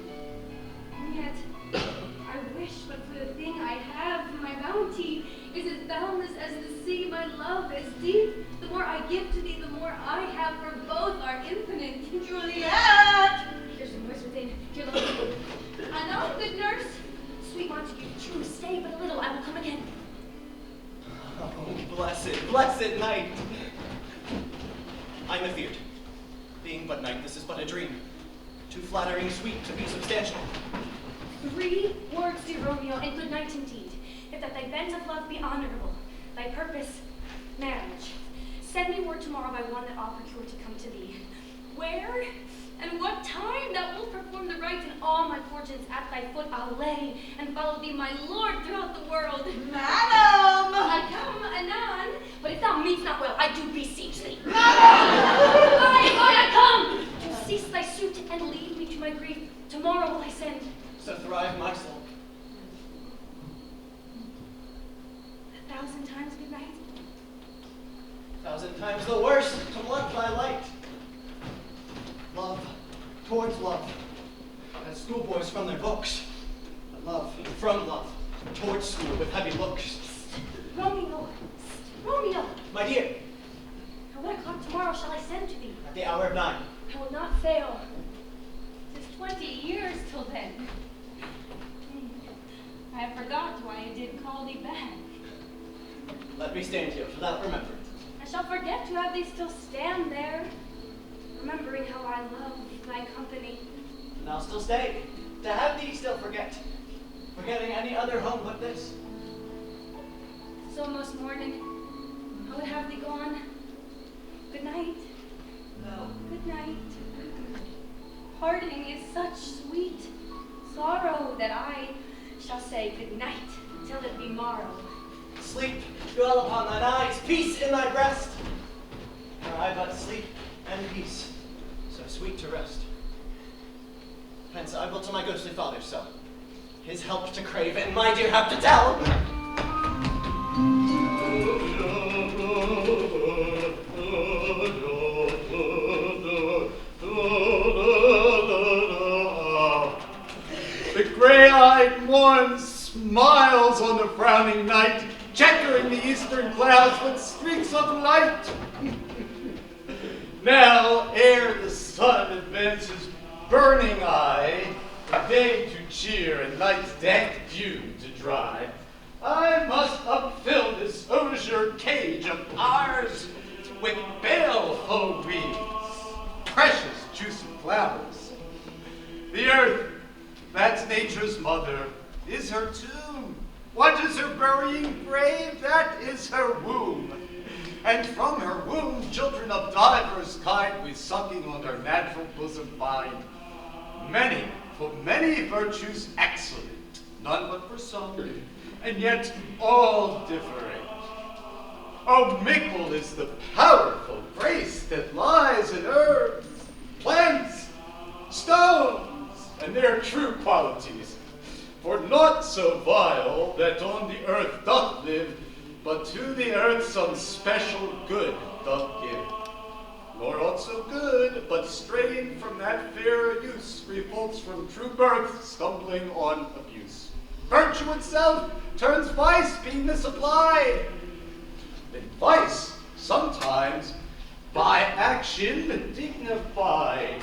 And yet, I wish but for the thing I have, my bounty is as boundless as the sea, my love as deep. The more I give to thee, the more I have, for both are infinite. Juliet! Here's some voice within. Dear love. Anon, good nurse. Sweet Montague, true, stay but a little, I will come again. Oh, blessed night. I'm afeard. Being but night, this is but a dream. Too flattering sweet to be substantial. 3 words, dear Romeo, and good night indeed. If that thy bent of love be honorable, thy purpose, marriage. Send me word tomorrow by one that I'll procure to come to thee. Where and what time thou wilt perform the rite, and all my fortunes at thy foot I'll lay, and follow thee, my lord, throughout the world. Madam! I come anon, but if thou mean'st not well, I do beseech thee. Madam! I come to cease thy suit and lead me to my grief. Tomorrow will I send. So thrive my soul. 1,000 times good night. 1,000 times the worse to blunt thy light. Love towards love, as schoolboys from their books, but love from love, towards school with heavy looks. Romeo, Romeo, My dear, at what o'clock tomorrow shall I send to thee? at the hour of 9. I will not fail. 'Tis 20 years till then. I have forgot why I did call thee back. Let me stand here without remembering. I shall forget to have thee still stand there, remembering how I love thy company. And I'll still stay, to have thee still forget, forgetting any other home but this. So most morning, I would have thee gone. Good night. No. Good night. Parting is such sweet sorrow that I shall say good night till it be morrow. Sleep, dwell upon thine eyes, peace in thy breast. For I but sleep and peace, so sweet to rest. Hence I will to my ghostly father so, his help to crave, and my dear have to tell. The gray-eyed morn smiles on the frowning night, checkering the eastern clouds with streaks of light. Now, ere the sun advances burning eye, the day to cheer and night's dank dew to dry, I must upfill this osier cage of ours with baleful weeds, precious juicy flowers. The earth, that's nature's mother, is her tomb. What is her burying grave? That is her womb. And from her womb, children of divers kind, we sucking on her natural bosom find. Many, for many virtues excellent, none but for some, and yet all differing. Oh, mickle is the powerful grace that lies in herbs, plants, stones, and their true qualities. For naught so vile that on the earth doth live, but to the earth some special good doth give. Nor aught so good, but straying from that fair use, revolts from true birth, stumbling on abuse. Virtue itself turns vice, being misapplied. Then vice, sometimes, by action dignified,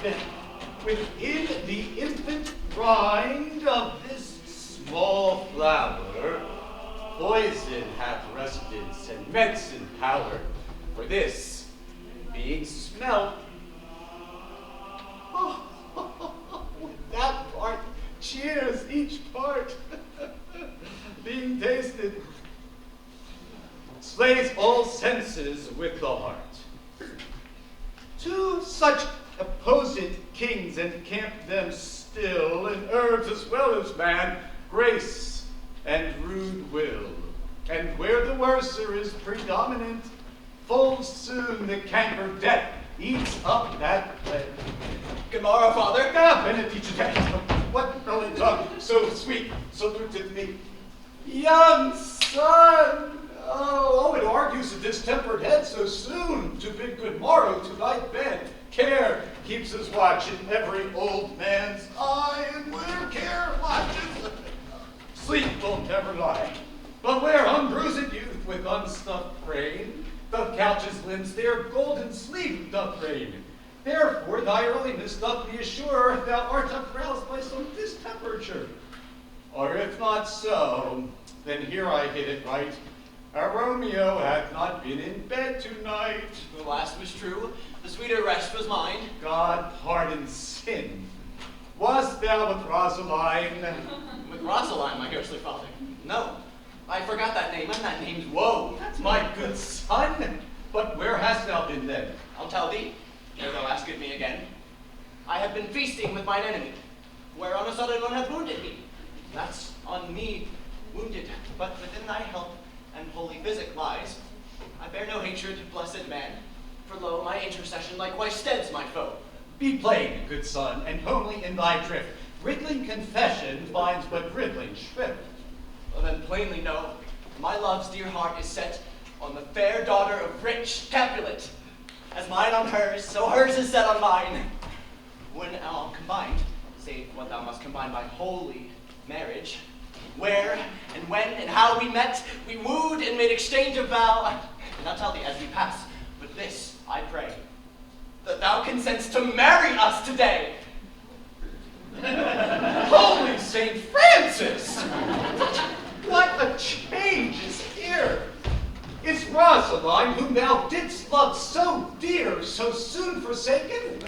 within the infant rind of this small flower, poison hath residence and medicine power. For this, being smelt, with that part, cheers each part. Being tasted, slays all senses with the heart. Two such opposed kings encamp them still, in herbs as well as man, grace and rude will. And where the worser is predominant, full soon the canker death eats up that blade. Good morrow, Father. Ah, benedicite. What early tongue, so sweet, so rooted me. Young son! Oh, it argues a distempered head so soon to bid good morrow to thy bed. Care keeps his watch in every old man's eye, and where care watches, sleep will never lie. But where unbruised youth with unstuffed frame, doth couch his limbs, there golden sleep doth reign. Therefore thy earliness doth me assure thou art uproused by some distemperature. Or if not so, then here I hit it right. Our Romeo hath not been in bed tonight. The last was true, the sweeter rest was mine. God pardon sin. Wast thou with Rosaline? With Rosaline, my ghostly father? No, I forgot that name, and that name's woe. That's my good son. But where hast thou been then? I'll tell thee, ere thou askest me again. I have been feasting with mine enemy, where on a sudden one hath wounded me. That's on me wounded, but within thy help and holy physic lies. I bear no hatred, blessed man, for lo, my intercession likewise steads my foe. Be plain, good son, and homely in thy drift. Riddling confession finds but riddling shrift. Well, then plainly know, my love's dear heart is set on the fair daughter of rich Capulet. As mine on hers, so hers is set on mine. When all combined, save what thou must combine by holy marriage, where and when and how we met, we wooed and made exchange of vow. And I'll tell thee as we pass, but this I pray, that thou consents to marry us today. Holy St. Francis! What a change is here! Is Rosaline, whom thou didst love so dear, so soon forsaken?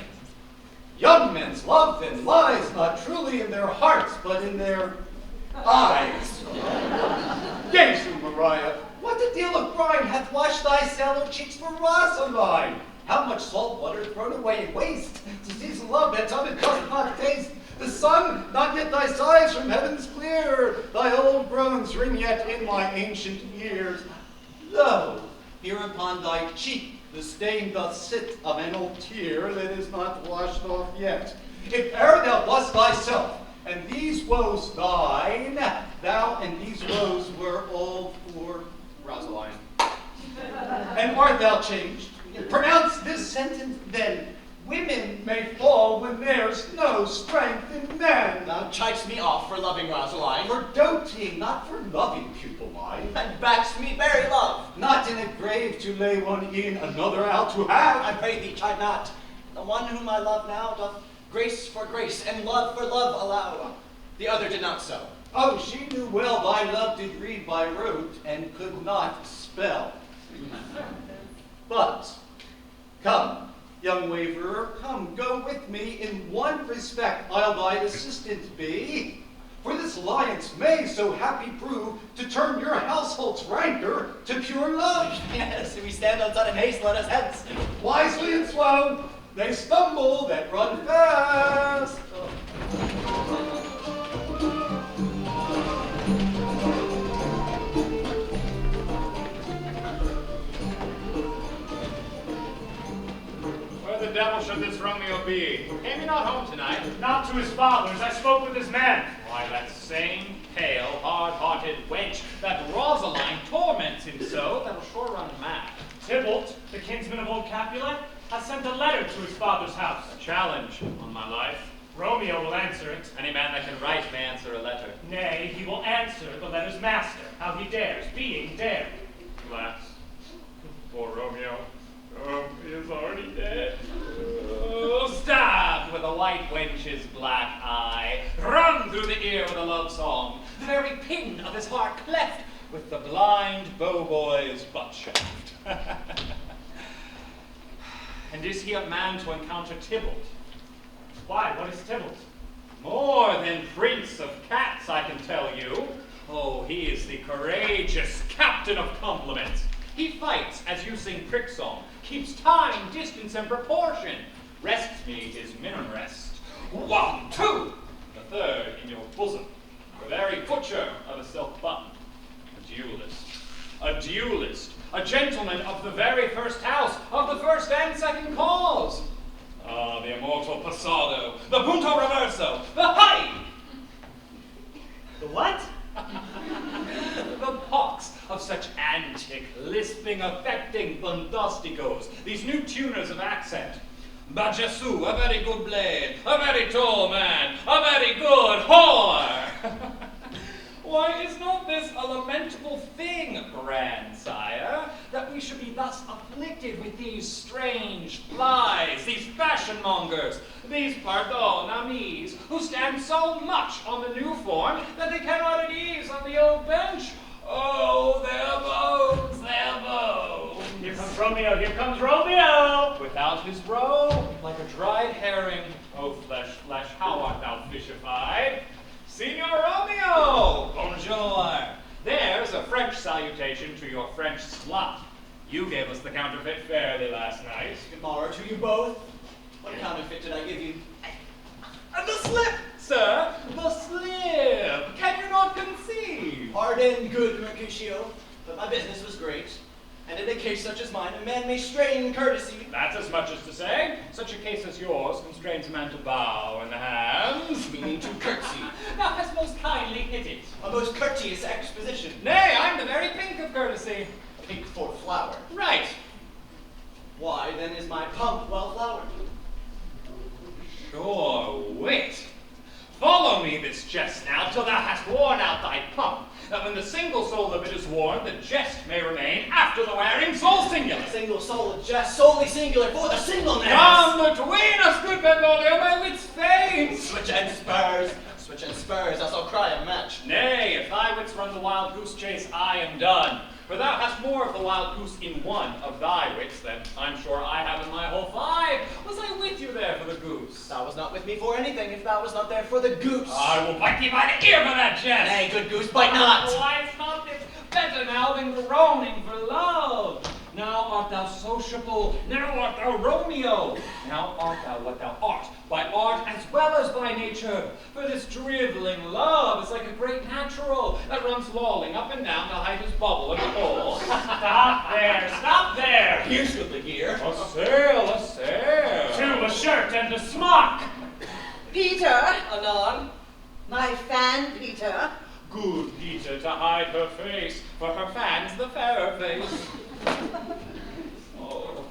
Young men's love then lies not truly in their hearts, but in their eyes. Jesu Maria, what a deal of brine hath washed thy sallow cheeks for Rosaline? How much salt water thrown away in waste to season love that of it doth not taste? The sun, not yet thy sighs from heavens clear, thy old groans ring yet in my ancient ears. Lo, here upon thy cheek the stain doth sit of an old tear that is not washed off yet. If e'er thou wast thyself, and these woes thine, thou and these woes were all for Rosaline. And art thou changed? Pronounce this sentence then. Women may fall when there's no strength in men. Thou chidest me off for loving Rosaline. For doting, not for loving, pupil mine. And backst me very love. Not in a grave to lay one in, another out to have. I pray thee, chide not. The one whom I love now doth grace for grace and love for love allow. The other did not so. Oh, she knew well thy love did read by rote and could not spell. But Come, young waverer, come, go with me. In one respect I'll thy assistant be. For this alliance may so happy prove to turn your household's rancor to pure love. Yes, if we stand on sudden haste, let us hence. Wisely and slow, they stumble that run fast. Where the devil should this Romeo be? Came he not home tonight? Not to his father's. I spoke with his men. Why, that same pale, hard-hearted wench, that Rosaline torments him so, that'll sure run him mad. Tybalt, the kinsman of old Capulet, has sent a letter to his father's house. A challenge on my life. Romeo will answer it. Any man that can write may answer a letter. Nay, he will answer the letter's master, how he dares, being dared. Alas, poor Romeo. Oh, he is already dead. Oh, stabbed with a white wench's black eye, run through the ear with a love song, the very pin of his heart cleft with the blind bow-boy's butt shaft. And is he a man to encounter Tybalt? Why, what is Tybalt? More than prince of cats, I can tell you. Oh, he is the courageous captain of compliments. He fights as you sing prick song, keeps time, distance, and proportion. Rests me his minimum rest. 1, 2, the third in your bosom, the very butcher of a silk button. A duelist, a gentleman of the very first house, of the first and second cause. Ah, the immortal passado, the punto reverso, the high. The what? The pox of such antic, lisping, affecting fantasticos, these new tuners of accent. But Jesu, a very good blade, a very tall man, a very good whore. Why, is not this a lamentable thing, grandsire, that we should be thus afflicted with these strange flies, these fashion-mongers, these pardon amis, who stand so much on the new form that they cannot at ease on the old bench? Oh, their bones, their bones. Here comes Romeo, here comes Romeo! Without his roe, like a dried herring, oh flesh, flesh, how art thou fishified? Signor Romeo! Bonjour! There's a French salutation to your French slut. You gave us the counterfeit fairly last night. Good morrow to you both. What counterfeit did I give you? The slip, sir! The slip! Can you not conceive? Pardon, good Mercutio, but my business was great. And in a case such as mine, a man may strain courtesy. That's as much as to say, such a case as yours constrains a man to bow in the hands. Meaning to curtsy. Thou hast most kindly hit it. A most courteous exposition. Nay, I'm the very pink of courtesy. Pink for flower. Right. Why, then is my pump well flowered? Sure wit. Follow me this jest now, till thou hast worn out thy pump, that when the single soul of it is worn, the jest may remain after the wearing sole singular. Single soul of jest, solely singular for the singleness. Come between us, good Benvolio, my wits faint. Switch and spurs, else I'll cry a match. Nay, if thy wits run the wild goose chase, I am done. For thou hast more of the wild goose in one of thy wits than I'm sure I have in my whole 5. Was I with you there for the goose? Thou was not with me for anything if thou was not there for the goose. I will bite thee by the ear for that jest. Nay, good goose, bite not. Why, it's not this better now than groaning for love. Now art thou sociable, now art thou Romeo. Now art thou what thou art, by art as well as by nature. For this driveling love is like a great natural that runs lolling up and down to hide his bubble in the hole. Stop there! Here's goodly gear. A sail, a sail. To a shirt and a smock. Peter, Anon. my fan, Peter. Good Peter to hide her face, for her fan's the fairer face. Oh.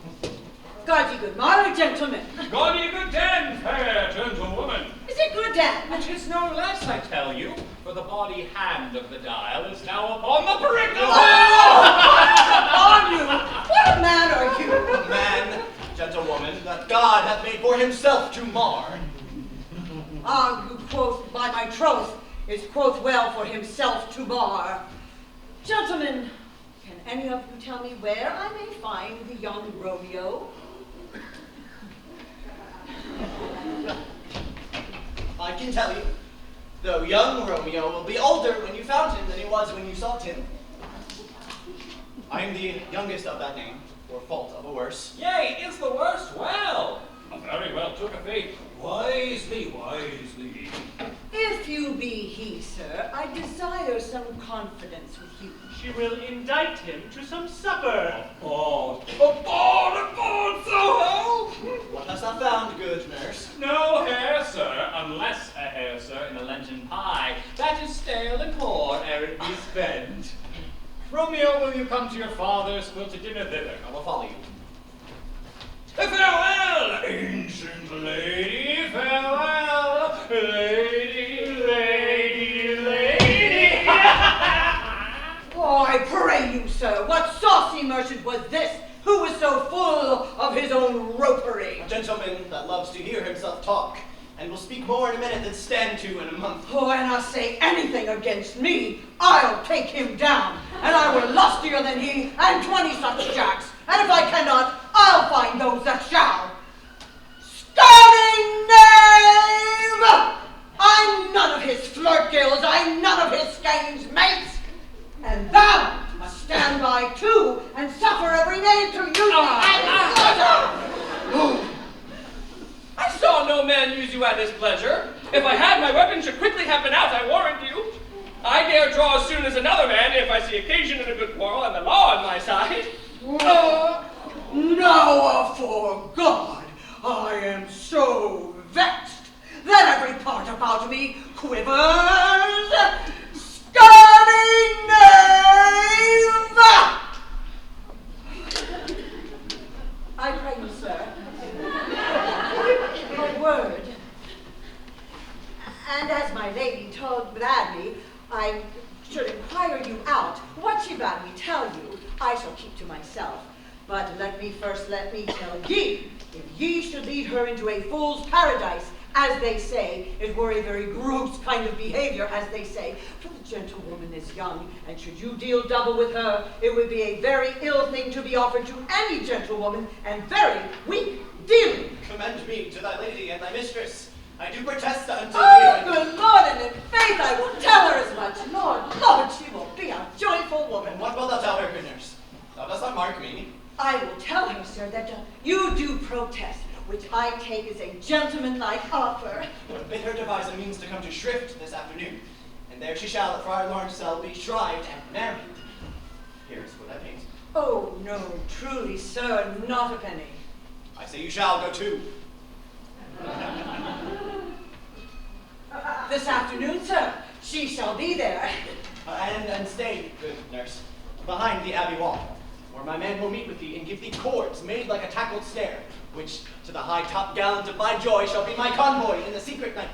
God ye good morrow, gentlemen. God ye good den, fair gentlewoman. Is it good, Dan? Which is no less, I tell you, for the body hand of the dial is now upon the pericles. On you! What a man are you? A man, gentlewoman, that God hath made for himself to mar. Ah, who quoth by my troth is quoth well for himself to bar. Gentlemen, can any of you tell me where I may find the young Romeo? can tell you. Though young Romeo will be older when you found him than he was when you sought him. I am the youngest of that name, for fault of a worse. Yea, is the worst well? Very well took a fate. Wisely, wisely. If you be he, sir, I desire some confidence with you. She will indict him to some supper. Aboard, Soho! What hast thou found, good nurse? No hare, sir, unless a hare, sir, in a Lenten pie. That is stale and poor ere it be spent. Romeo, will you come to your father's? We'll to dinner thither. I will follow you. Farewell, ancient lady, farewell, lady, lady, lady. Oh, I pray you, sir, what saucy merchant was this, who was so full of his own ropery? A gentleman that loves to hear himself talk, and will speak more in a minute than stand to in a month. Oh, and I'll say anything against me, I'll take him down, and I were lustier than he, and 20 such jacks, and if I cannot, I'll find those that shall. Starring knave! I'm none of his flirt gills, I'm none of his skeins, mates, and thou must stand by too, and suffer every knave to use me as slaughter. I saw no man use you at his pleasure. If I had, my weapon should quickly have been out, I warrant you. I dare draw as soon as another man, if I see occasion in a good quarrel, and the law on my side. Now, afore God, I am so vexed that every part about me quivers. Starring knave! I pray you, sir, a word. And as my lady told Bradley, I should inquire you out. What she bade me tell you, I shall keep to myself. But let me tell ye, if ye should lead her into a fool's paradise, as they say, it were a very gross kind of behavior, as they say, for the gentlewoman is young, and should you deal double with her, it would be a very ill thing to be offered to any gentlewoman, and very weak dealing. Commend me to thy lady and thy mistress. I do protest unto Oh, thee. good Lord, and in faith I will tell her as much. Lord, she will be a joyful woman. And what wilt thou tell her, good nurse? Thou dost not mark me. I will tell her, sir, that you do protest, which I take as a gentlemanlike offer. But bid her devise a means to come to Shrift this afternoon, and there she shall at Friar Lawrence cell be shrived and married. Here is what I paint. Oh, no, truly, sir, not a penny. I say you shall go too. This afternoon, sir, she shall be there. And stay, good nurse, behind the abbey wall, where my man will meet with thee and give thee cords made like a tackled stair, which to the high top gallant of my joy shall be my convoy in the secret night.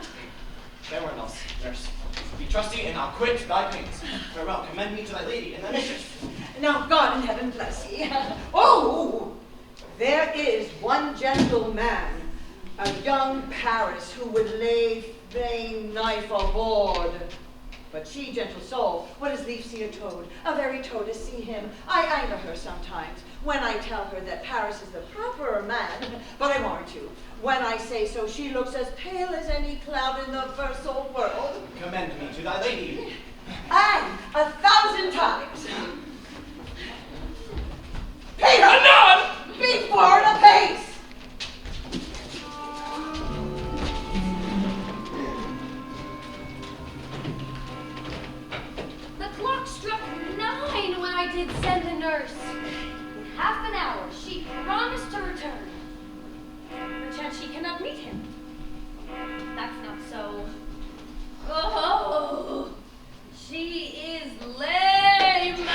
Farewell else, nurse. Be trusty, and I'll quit thy pains. Farewell, commend me to thy lady and thy mistress. Now, God in heaven bless ye. Oh, there is one gentleman, a young Paris, who would lay vain knife aboard. But she, gentle soul, what is lief see a toad, a very toad to see him. I anger her sometimes when I tell her that Paris is the proper man, but I warrant you, when I say so, she looks as pale as any cloud in the first old world. Commend me to thy lady. And 1,000 times. Peter! Anon! Be forward apace! The clock struck 9 when I did send the nurse. In half an hour, she promised to return. Perchance she cannot meet him. That's not so. Oh, she is lame.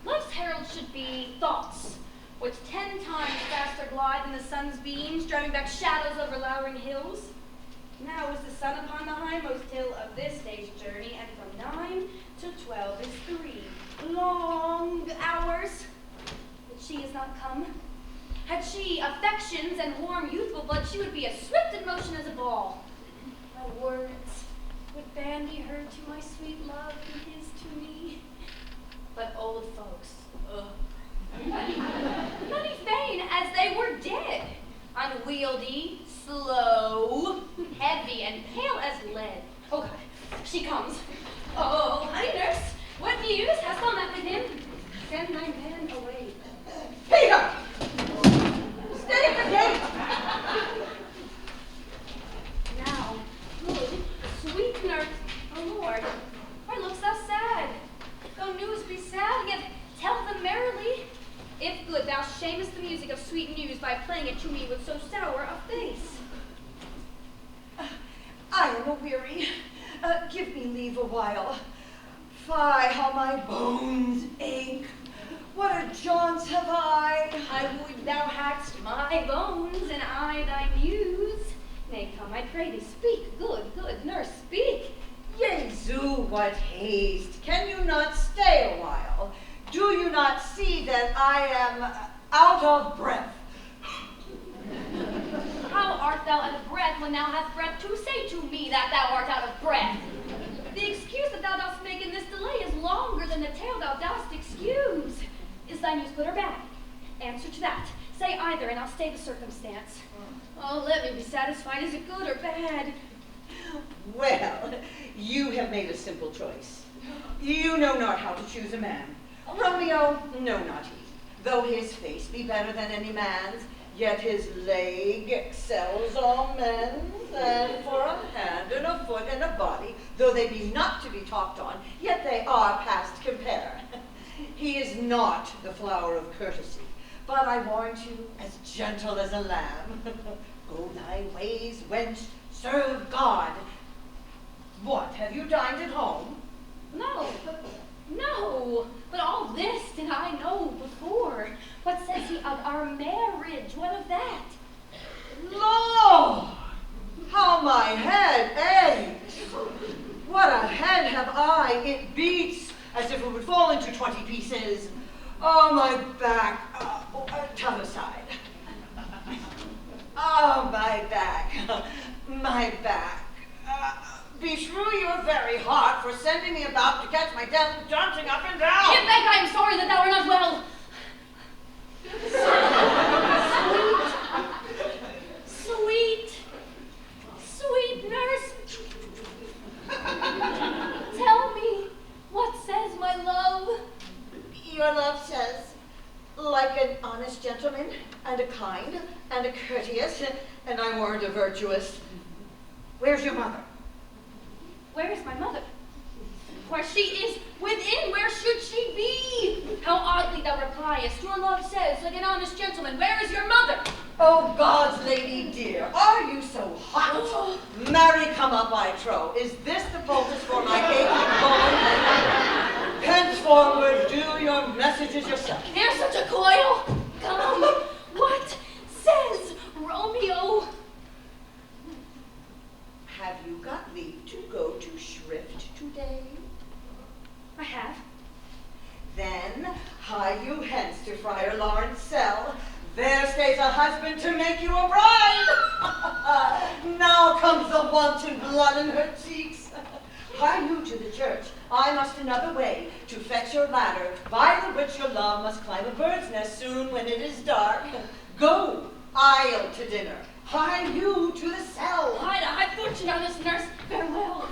Life's herald should be thoughts, which 10 times faster glide than the sun's beams, driving back shadows over lowering hills. Now is the sun upon the hindmost hill of this day's journey, and from 9 to 12 is 3 long hours. But she is not come. Had she affections and warm youthful blood, she would be as swift in motion as a ball. My words would bandy her to my sweet love and his to me. But old folks, many fain as they were dead, unwieldy, slow, and pale as lead. Oh, God, she comes. Oh, honey nurse, what news? Hast thou met with him? Send my man away. Peter! Stay at the gate! Now, good, sweet nurse, oh Lord, why look'st thou sad? Though news be sad, yet tell them merrily. If good, thou shamest the music of sweet news by playing it to me with so sour a face. I am a-weary. Give me leave a while. Fie, how my bones ache. What a jaunts have I! I would thou hadst my bones, and I thy muse. Nay, come, I pray thee, speak, good nurse, speak. Jesu, what haste! Can you not stay a while? Do you not see that I am out of breath? How art thou out of breath when thou hast breath to say to me that thou art out of breath? The excuse that thou dost make in this delay is longer than the tale thou dost excuse. Is thy news good or bad? Answer to that. Say either, and I'll stay the circumstance. Oh, let me be satisfied. Is it good or bad? Well, you have made a simple choice. You know not how to choose a man. Romeo, no, not he. Though his face be better than any man's, yet his leg excels all men's, and for a hand and a foot and a body, though they be not to be talked on, yet they are past compare. He is not the flower of courtesy, but I warrant you, as gentle as a lamb. Go thy ways, wench, serve God. What, have you dined at home? No, but all this did I know before. What says he of our marriage? What of that? Lord, how my head aches. What a head have I, it beats as if it would fall into 20 pieces. Oh, my back, t'other side. Oh, my back. Beshrew your very heart for sending me about to catch my death dancing up and down. Give back, I am sorry that thou art not well. Sweet nurse. Tell me, what says my love? Your love says, like an honest gentleman, and a kind, and a courteous, and I warrant a virtuous. Where's your mother? Where is my mother? Where she is within, where should she be? How oddly thou repliest. Your love says, like an honest gentleman, where is your mother? Oh, God's lady dear, are you so hot? Marry, come up, I trow. Is this the poultice for my aching bone? Henceforward, do your messages yourself. Here's such a coil. Come, what says Romeo? Have you got leave to go to shrift today? I have. Then hie you hence to Friar Lawrence' cell. There stays a husband to make you a bride. Now comes the wanton blood in her cheeks. Hie you to the church. I must another way to fetch your ladder, by the which your love must climb a bird's nest soon when it is dark. Go, I'll to dinner. Hie you to the cell. Hide fortune on this nurse. Farewell.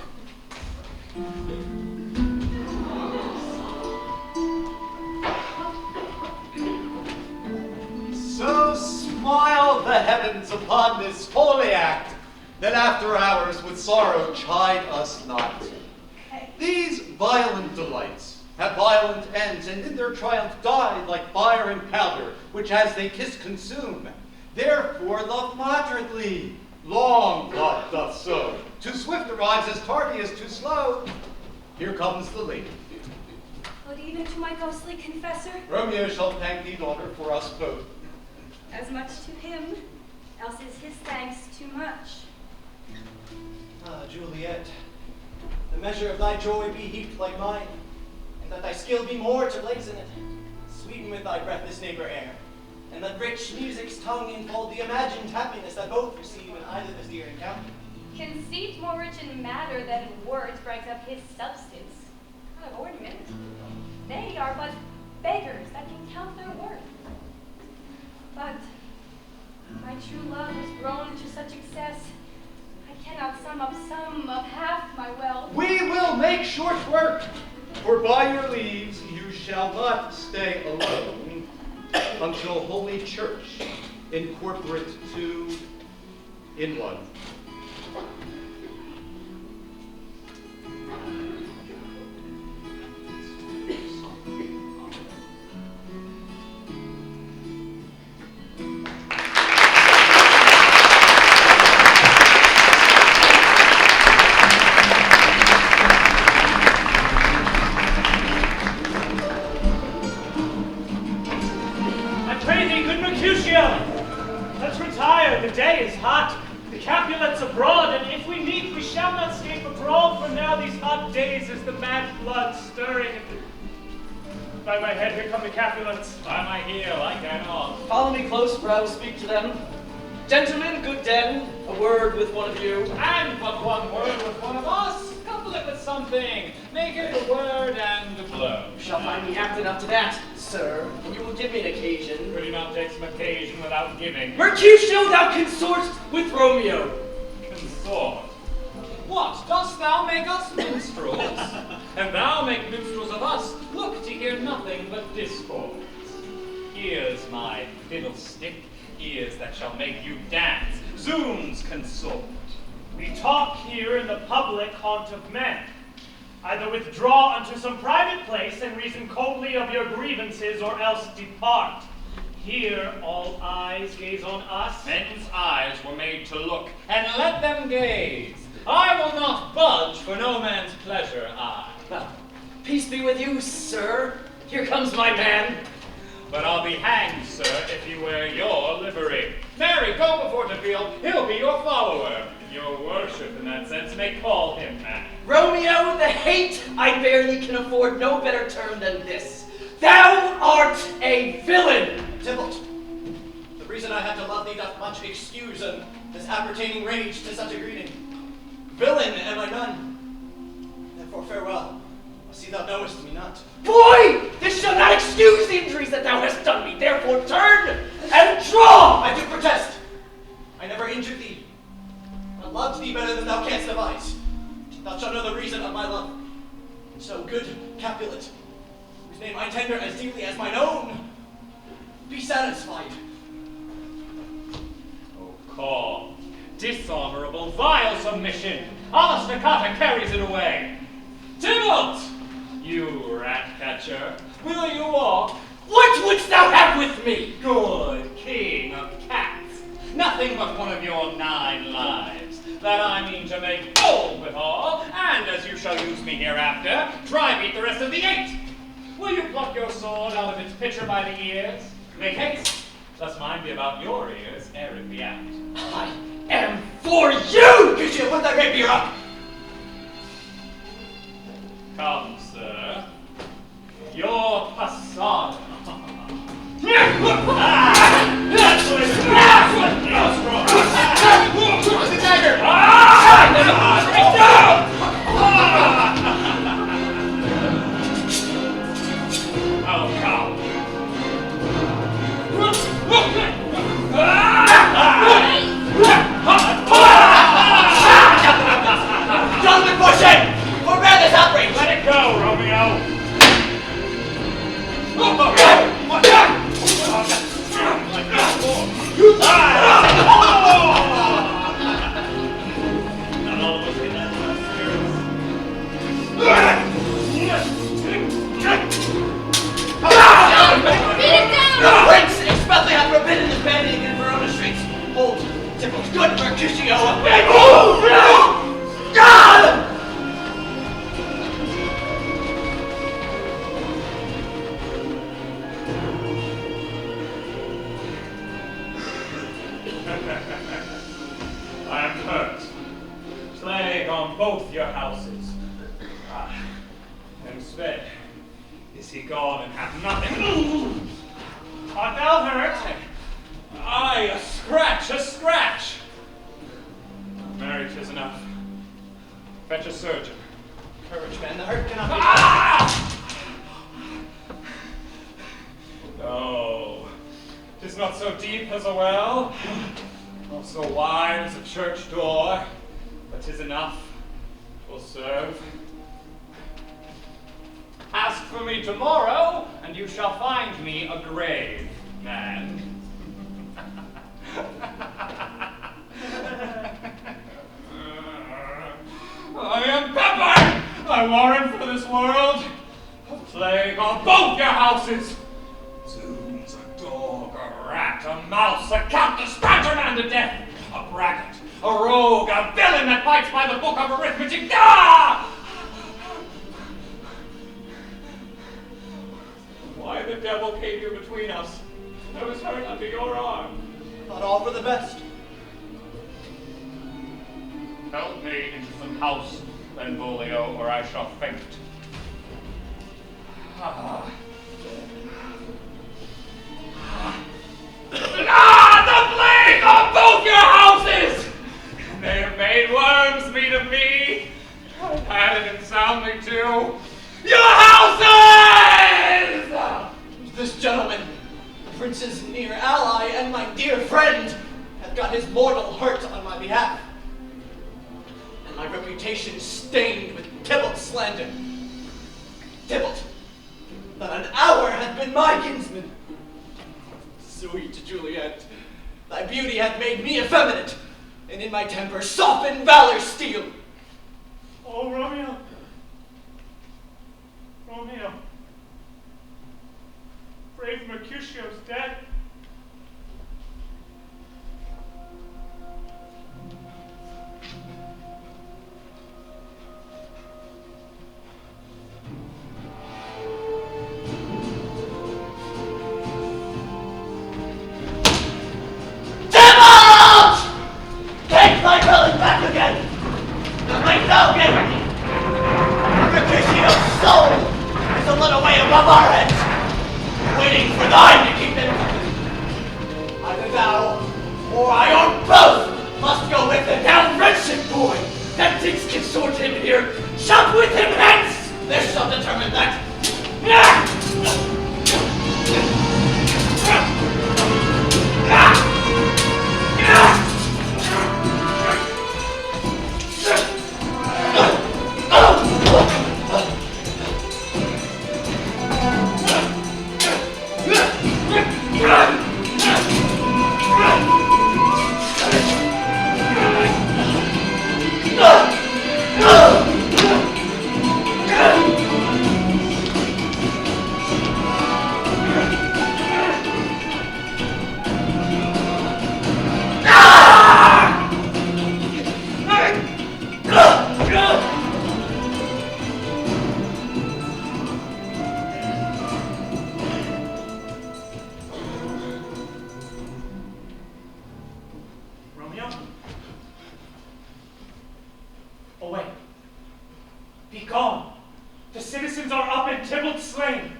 So smile the heavens upon this holy act, that after hours with sorrow chide us not. These violent delights have violent ends, and in their triumph die like fire and powder, which as they kiss consume. Therefore love moderately. Long love doth so. Too swift arrives as tardy as too slow. Here comes the lady. Good even to my ghostly confessor. Romeo shall thank thee, daughter, for us both. As much to him, else is his thanks too much. Ah, Juliet, the measure of thy joy be heaped like mine, and that thy skill be more to blazon it. Sweeten with thy breath this neighbor air, and let rich music's tongue enfold the imagined happiness that both receive in either this dear encounter. Conceit more rich in matter than in words brags up his substance. Not of ornament. They are but beggars that can count their worth. But my true love has grown to such excess, I I cannot sum up some of half my wealth. We will make short work, for by your leaves you shall not stay alone until Holy Church incorporate two in one. Let's retire. The day is hot. The Capulets abroad, and if we meet, we shall not escape a brawl. For now, these hot days is the mad blood stirring. By my head, here come the Capulets. By my heel, I cannot. Follow me close, for I will speak to them. Gentlemen, good den, a word with one of you. And but one word with one of us. Couple it with something. Make it a word and a blow. You shall find me apt enough to that, sir, and you will give me an occasion. Could you not take some occasion without giving? Mercutio, thou consortst with Romeo. Consort? What, dost thou make us minstrels? And thou make minstrels of us? Look to hear nothing but discords. Here's my fiddlestick, ears that shall make you dance. Zounds, consort. We talk here in the public haunt of men. Either withdraw unto some private place and reason coldly of your grievances, or else depart. Here all eyes gaze on us. Men's eyes were made to look, and let them gaze. I will not budge for no man's pleasure, I. Well, peace be with you, sir. Here comes my man. But I'll be hanged, sir, if you wear your livery. Marry, go before the field. He'll be your follower. Your worship, in that sense, may call him man. Romeo, the hate I bear thee can afford no better term than this. Thou art a villain! Tybalt, the reason I had to love thee doth much excuse and this appertaining rage to such a greeting. Villain am I none. Therefore farewell. I see thou knowest me not. Boy, this shall not excuse the injuries that thou hast done me. Therefore turn and draw! I do protest. I never injured thee. I loved thee better than thou canst devise. Thou shalt know the reason of my love. So good Capulet, whose name I tender as dearly as mine own, be satisfied. Oh, calm, dishonorable, vile submission. Alastakata carries it away. Tybalt, you rat catcher, will you walk? What wouldst thou have with me? Good king of cats. Nothing but one of your 9 lives, that I mean to make bold withal, and as you shall use me hereafter, try beat the rest of the 8. Will you pluck your sword out of its pitcher by the ears? Make haste, lest mine be about your ears ere it be out. I am for you! Mercutio, put thy rapier up! Come, sir. Your passado. That's what it is. On the dagger! Oh, come. Gentlemen, for shame! Forbear this outrage! Let it go, Romeo. The prince expressly hath forbidden this banding in Verona streets. Hold, Tybalt, good Mercutio. God! I am hurt. Plague on both your houses. And sped. Is he gone and hath nothing? Art thou hurt? Aye, a scratch, a scratch. Marry, 'tis enough. Fetch a surgeon. Courage, man, the hurt cannot be... No, 'tis not so deep as a well, not so wide as a church door. 'tis enough. 'Twill serve. Ask for me tomorrow, and you shall find me a grave man. I am pepper! I warrant for this world. A plague on both your houses. Zoons, a dog, a rat, a mouse, a cat, a scratcher man to death, a braggart, a rogue, a villain that fights by the book of arithmetic. Ah! Why the devil came here between us? I was hurt under your arm. Not all for the best. Help me into some house, Benvolio, or I shall faint. Ah, the plague on both your houses! They have made worms meat of me. I've had it and soundly too. Your houses! This gentleman, the prince's near ally and my dear friend, hath got his mortal hurt on my behalf, and my reputation stained with Tybalt's slander. Tybalt, that an hour hath been my kinsman. Sweet Juliet, thy beauty hath made me effeminate, and in my temper softened valor's steel. Oh, Romeo. Romeo. Brave Mercutio's dead. Tybalt! Take thy relic back again! The ring thou gave me! Mercutio's soul is a little way above our heads, waiting for thine to keep them company. Either thou, or I, or both, must go with the down-wretched boy that thinks consort him here, shut with him hence! This shall determine that. Romeo? Away. Be gone. The citizens are up and Tybalt slain.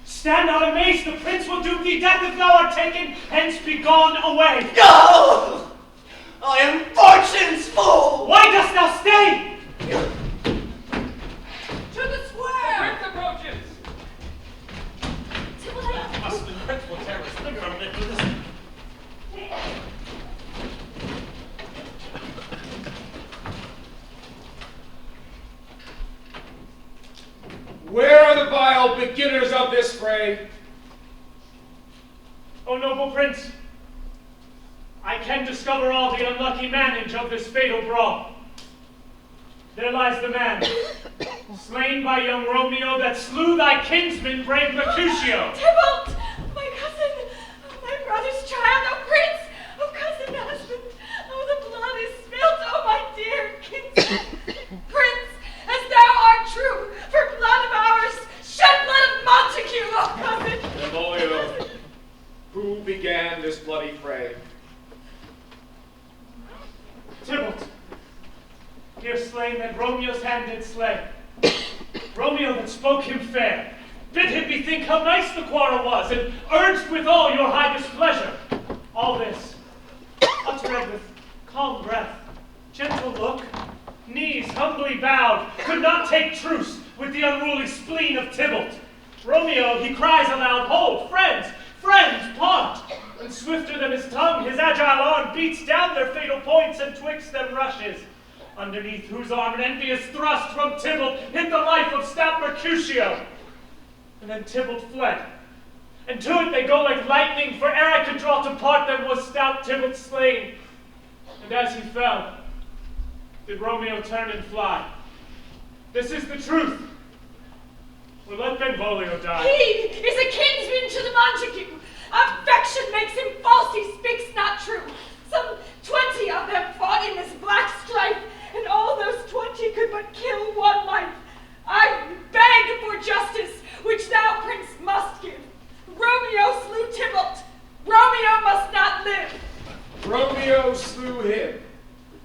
Stand not amazed, the prince will do thee death if thou art taken. Hence be gone away. No! I am fortune's fool! Why dost thou stay? To the square! The prince approaches! Must the prince will tear his liver from it with this. Where are the vile beginners of this fray? O noble prince, I can discover all the unlucky manage of this fatal brawl. There lies the man, slain by young Romeo that slew thy kinsman, brave Mercutio. Tybalt! My cousin! My brother's child! Oh, prince! Oh, cousin husband! Oh, the blood is spilt! Oh, my dear kinsman! Prince, as thou art true, for blood of ours, shed blood of Montague! Oh, cousin! Benvolio, who began this bloody fray? Tybalt, here slain that Romeo's hand did slay. Romeo that spoke him fair, bid him bethink how nice the quarrel was, and urged withal your high displeasure. All this, uttered with calm breath, gentle look, knees humbly bowed, could not take truce with the unruly spleen of Tybalt. Romeo, he cries aloud, hold, friends, friends, part! And swifter than his tongue, his agile arm beats down their fatal points, and twixt them rushes, underneath whose arm an envious thrust from Tybalt hit the life of stout Mercutio. And then Tybalt fled, and to it they go like lightning, for ere I could draw to part them was stout Tybalt slain. And as he fell, did Romeo turn and fly. This is the truth. Or let Benvolio die. He is a kinsman to the Montague. Affection makes him false, he speaks not true. Some 20 of them fought in this black strife, and all those 20 could but kill one life. I beg for justice, which thou, prince, must give. Romeo slew Tybalt. Romeo must not live. Romeo slew him.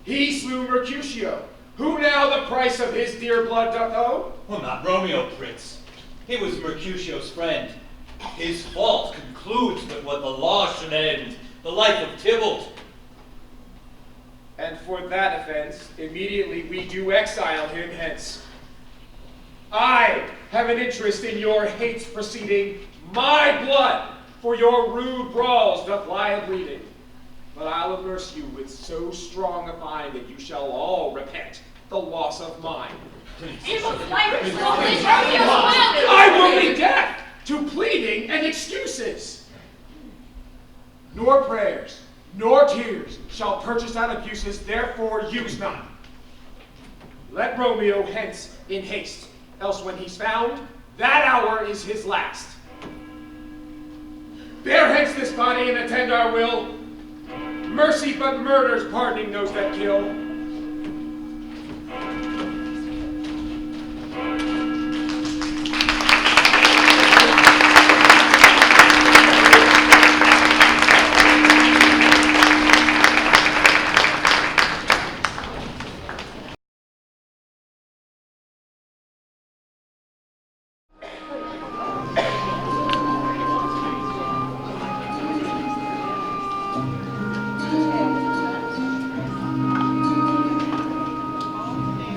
He slew Mercutio. Who now the price of his dear blood doth owe? Well, not Romeo, Prince. He was Mercutio's friend. His fault concludes but what the law should end, the life of Tybalt. And for that offense, immediately we do exile him hence. I have an interest in your hates proceeding. My blood for your rude brawls doth lie a-bleeding. But I'll averse you with so strong a fine that you shall all repent the loss of mine. I will be deaf to pleading and excuses. Nor prayers, nor tears shall purchase out abuses, therefore use not. Let Romeo hence in haste, else when he's found, that hour is his last. Bear hence this body and attend our will. Mercy but murders, pardoning those that kill.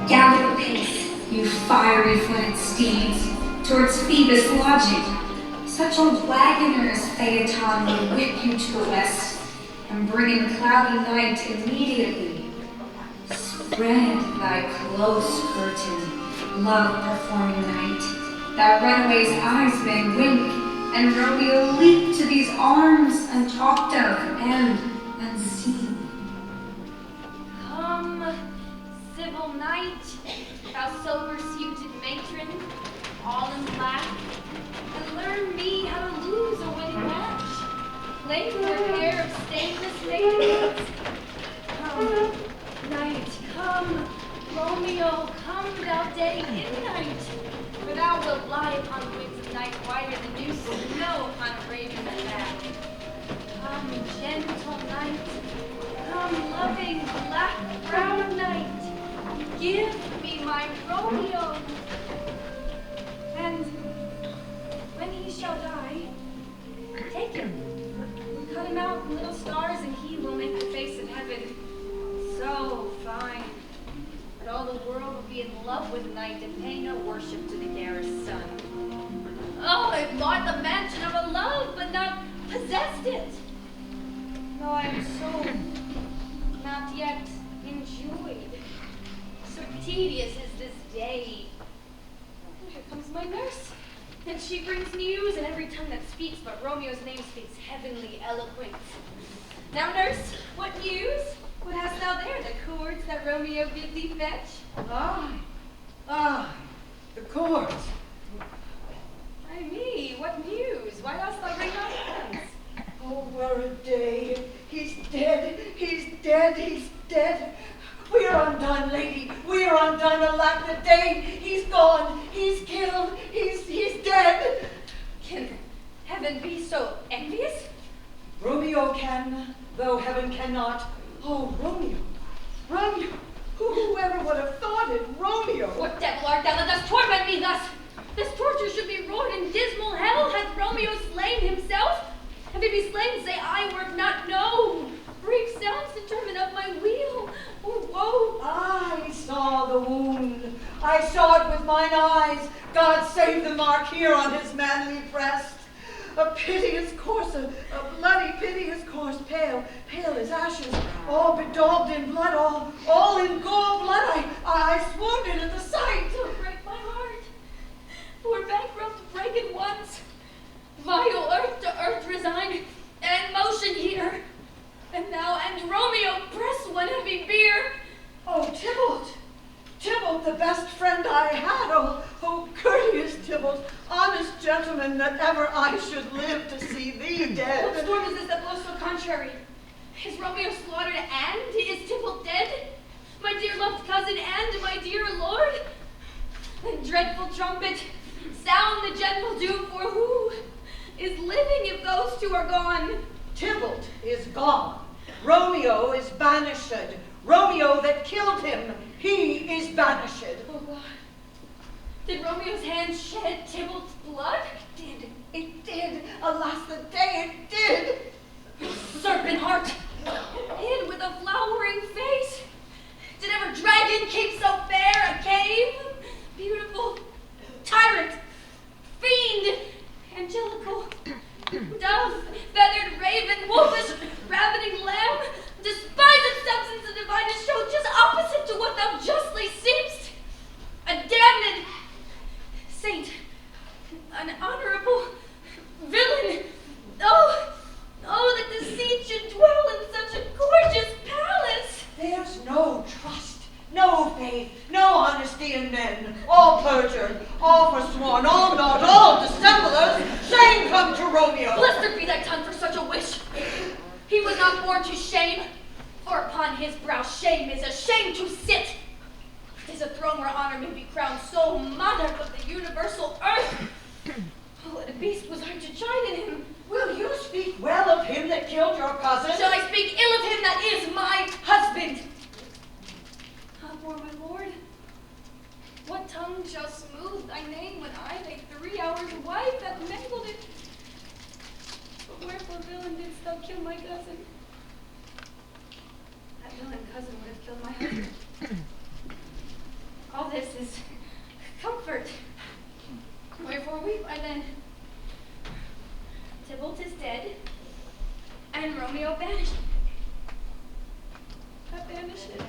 Gallop apace, you fiery-footed steeds, towards Phoebus' lodging. Such a wagoner's phaeton will whip you to the west, and bring in cloudy night immediately. Spread thy close curtain, love-performing night, that runaway's eyes may wink, and Romeo leap to these arms untalked of and unseen. Come, civil knight, thou sober-suited matron, all in black, and learn me how to lose a winning match. Play with your pair of stainless maidens. Come, knight, come, Romeo, come thou day in night, for thou wilt lie upon wings of night whiter than new snow upon a raven back. Come, gentle knight, come, loving black-brown knight, give me my Romeo. And when he shall die, take him. Cut him out in little stars, and he will make the face of heaven so fine that all the world will be in love with night and pay no worship to the garish sun. Oh, I've bought the mansion of a love, but not possessed it. Though I am so not yet enjoyed. So tedious is this day. Oh, here comes my nurse, and she brings news, and every tongue that speaks but Romeo's name speaks heavenly eloquence. Now, nurse, what news? What hast thou there, the cords that Romeo bid thee fetch? The cords. Ay me, what news? Why dost thou wring thy hands? Oh, were a day. He's dead, he's dead, he's dead. We are undone, lady. We are undone. Alack the day. He's gone. He's killed. He's dead. Can heaven be so envious? Romeo can, though heaven cannot. Oh, Romeo. Romeo. Whoever would have thought it? Romeo. What devil art thou that dost torment me thus? This torture should be roared in dismal hell. Hath Romeo slain himself? If he be slain, say I were not known. Brief sounds determine of my weal. Oh, woe. I saw the wound. I saw it with mine eyes. God save the mark here on his manly breast. A piteous course, a bloody pity see his corse pale, pale as ashes, all bedaubed in blood, all in gore blood. I swooned in at the sight. Don't break my heart. Poor bankrupt, break it once. Vile earth to earth resign, and motion here. And thou and Romeo press one heavy bier. Oh, Tybalt, the best friend I had. Oh, courteous Tybalt, honest gentleman, that ever I should live to see thee dead. What storm is this that blows so contrary? Is Romeo slaughtered and is Tybalt dead? My dear loved cousin and my dear lord? Then dreadful trumpet, sound the general doom, for who is living if those two are gone? Tybalt is gone. Romeo is banished. Romeo that killed him, he is banished. Oh God. Did Romeo's hand shed Tybalt's blood? It did. Alas, the day it did. Serpent heart, hid with a flowering face. Did ever dragon keep so fair a cave? Beautiful, tyrant, fiend, angelical, dove, feathered raven, wolfish, ravening lamb, despised substance and divinest show, just opposite to what thou justly seemst. A damned saint, an honorable villain. Oh, that deceit should dwell in such a gorgeous palace. There's no trust, no faith, no honesty in men. All perjured, all forsworn, all not, all dissemblers. Shame come to Romeo. Blessed be thy tongue for such a wish. He was not born to shame, for upon his brow shame is a shame to sit. 'Tis a throne where honor may be crowned, sole monarch of the universal earth. Oh, what a beast was I to chide in him. Will you speak well of him that killed your cousin? Shall I speak ill of him that is my husband? Ah, poor my lord, what tongue shall smooth thy name when I, thy 3 hours wife, hath mangled it? But wherefore, villain, didst thou kill my cousin? That villain cousin would have killed my husband. All this is comfort. Wherefore weep I then? Tybalt is dead, and Romeo banished. I banished it.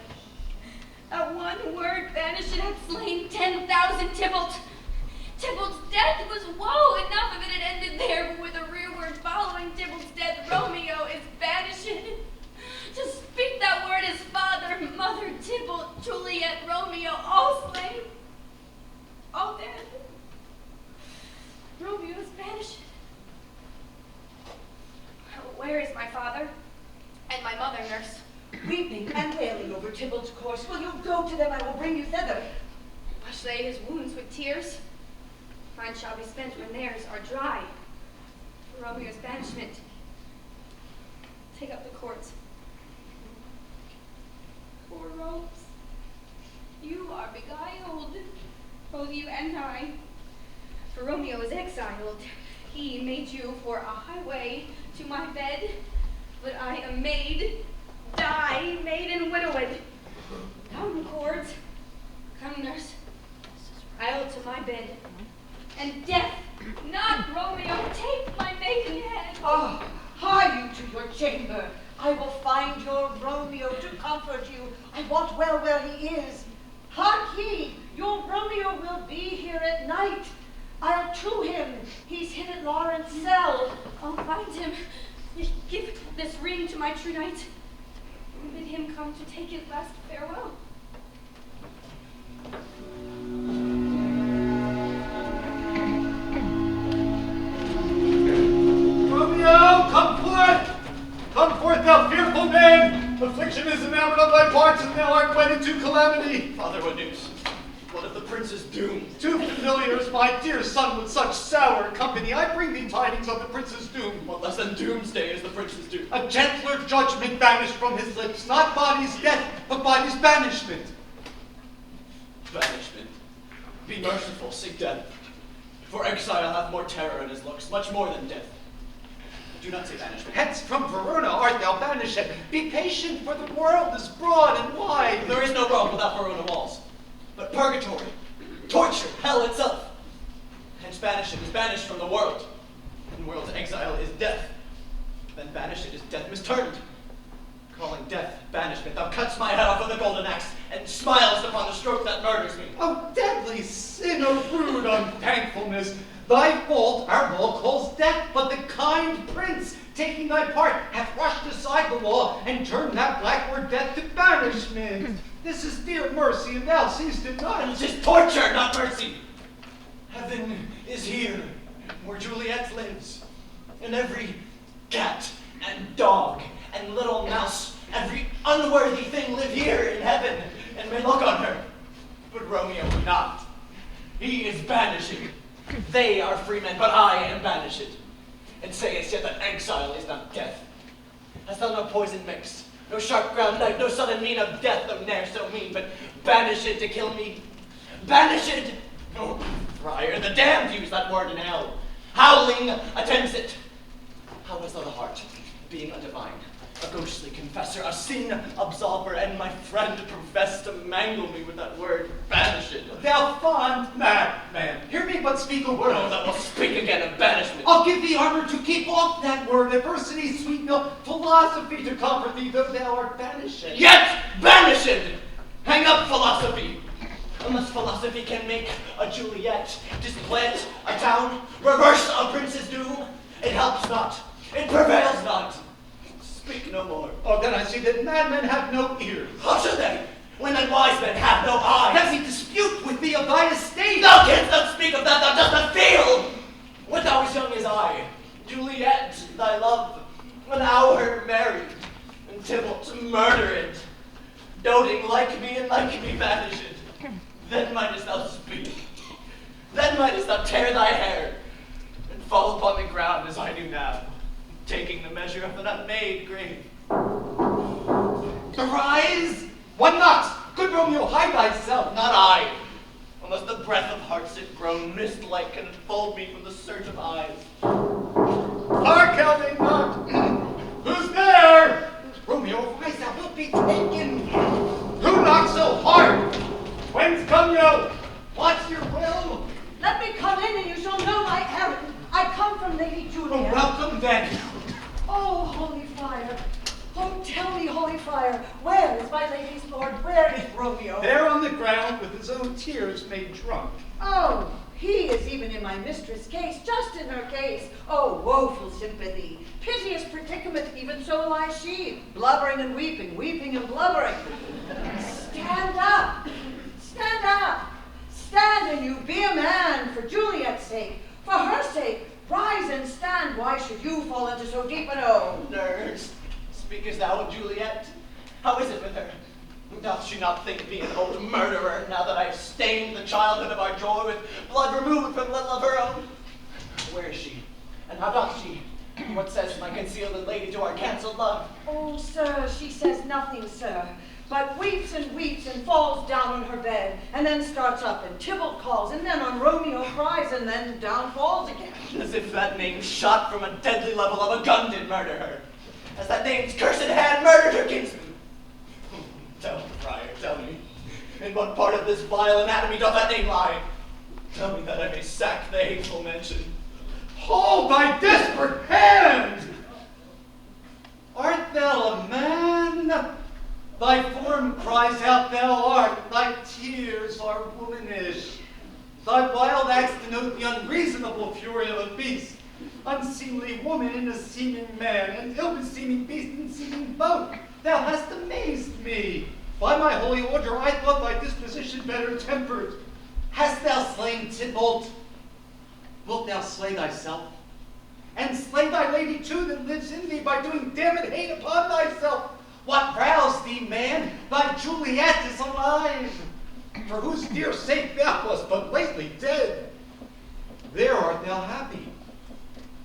At one word, banished it had slain 10,000 Tybalt. Tybalt's death was woe. Enough of it had ended there, but with a rearward following Tybalt's death, Romeo is banished. To speak that word is father, mother, Tybalt, Juliet, Romeo, all slain, all dead. Romeo is banished. Where is my father and my mother, nurse? Weeping and wailing over Tybalt's corse. Will you go to them? I will bring you thither. Wash they his wounds with tears. Mine shall be spent when theirs are dry. For Romeo's banishment, take up the cords. Poor Rose, you are beguiled, both you and I. For Romeo is exiled. He made you for a highway to my bed, but I am maid, die, maid and widowed. Come, cords, come, nurse, I'll to my bed. And death, not Romeo, take my maiden head. Oh, hie you to your chamber. I will find your Romeo to comfort you. I wot well where he is. Hark ye, your Romeo will be here at night. I'll to him. He's hid at Lauren's cell. I'll find him. Give this ring to my true knight. And bid him come to take his last farewell. Romeo, come forth! Come forth, thou fearful man! Affliction is enamored of thy parts, and thou art wedded to calamity. Father, what news? What of the prince's doom? Too familiar is my dear son with such sour company. I bring thee tidings of the prince's doom. What less than doomsday is the prince's doom? A gentler judgment banished from his lips, not body's death, but body's banishment. Banishment. Be merciful, seek death. For exile hath more terror in his looks, much more than death. Do not say banishment. Hence from Verona art thou banished. Be patient, for the world is broad and wide. There is no world without Verona walls, but purgatory, torture, hell itself. Hence banishment is banished from the world, and world's exile is death. then banish it as death misturned. Calling death banishment, thou cuts my head off with a golden axe, and smilest upon the stroke that murders me. O deadly sin, O rude unthankfulness! Thy fault our law calls death, but the kind prince, taking thy part, hath rushed aside the law, and turned that black word death to banishment. This is dear mercy, and thou seest it not. It is torture, not mercy. Heaven is here, where Juliet lives, and every cat and dog and little mouse, every unworthy thing live here in heaven, and may look on her. But Romeo will not. He is banishing. They are free men, but I am banished. And sayest yet that exile is not death. Hast thou no poison mixed, no sharp ground knife, no sudden mean of death, though ne'er so mean, but banished to kill me? Banished? Oh, friar, the damned use that word in hell. Howling attends it. How was thou the heart, being undivine, a ghostly confessor, a sin absolver, and my friend professed to mangle me with that word, banished? Thou fond madman, hear me but speak a word. Oh, thou wilt speak again of banishment. I'll give thee armor to keep off that word, adversity, sweet milk, philosophy to comfort thee, though thou art banished. Yet banished! Hang up philosophy! Unless philosophy can make a Juliet, displant a town, reverse a prince's doom, it helps not, it prevails not. Speak no more. Oh, then I see that madmen have no ears. How should they, when that wise men have no eyes? Does he dispute with thee of thy estate? Thou canst not speak of that, thou dost not feel! When thou as young as I, Juliet, thy love, an hour married, and Tybalt murdered, doting like me and like me vanished. Then mightest thou speak. Then mightest thou tear thy hair, and fall upon the ground as I do now, taking the measure of an unmade grave. Arise! What not? Good Romeo, hide thyself. Not I, unless the breath of hearts it grown mist-like can enfold me from the search of eyes. Hark how they knock. Who's there? Romeo, rise, thou wilt be taken. Who knocks so hard? Whence come you? What's your will? Let me come in and you shall know my errand. I come from Lady Juliet. Oh, welcome then. Oh, holy friar. Oh, tell me, holy friar, where is my lady's lord? Where is Romeo? There on the ground with his own tears made drunk. Oh, he is even in my mistress' case, just in her case. Oh, woeful sympathy, piteous predicament, even so lies she, blubbering and weeping, weeping and blubbering. Stand up, stand up, stand and you be a man for Juliet's sake, for her sake. Rise and stand, why should you fall into so deep an O? Nurse, speakest thou of Juliet? How is it with her? Doth she not think me an old murderer, now that I have stained the childhood of our joy with blood removed from little of her own? Where is she? And how doth she? What says my concealed lady to our cancelled love? Oh, sir, she says nothing, sir, but weeps and falls down on her bed, and then starts up, and Tybalt calls, and then on Romeo cries, and then down falls again. As if that name shot from a deadly level of a gun did murder her. As that name's cursed hand murdered her kinsman. Tell me, friar, tell me, in what part of this vile anatomy doth that name lie? Tell me that I may sack the hateful mention. Hold thy desperate hand! Art thou a man? Thy form cries out thou art, thy tears are womanish. Thy wild acts denote the unreasonable fury of a beast, unseemly woman in a seeming man, and ill-beseeming beast in seeming both. Thou hast amazed me. By my holy order, I thought thy disposition better tempered. Hast thou slain Tybalt? Wilt thou slay thyself? And slay thy lady too that lives in thee by doing damned hate upon thyself? What roused thee, man? Thy Juliet is alive, for whose dear sake thou wast but lately dead. There art thou happy.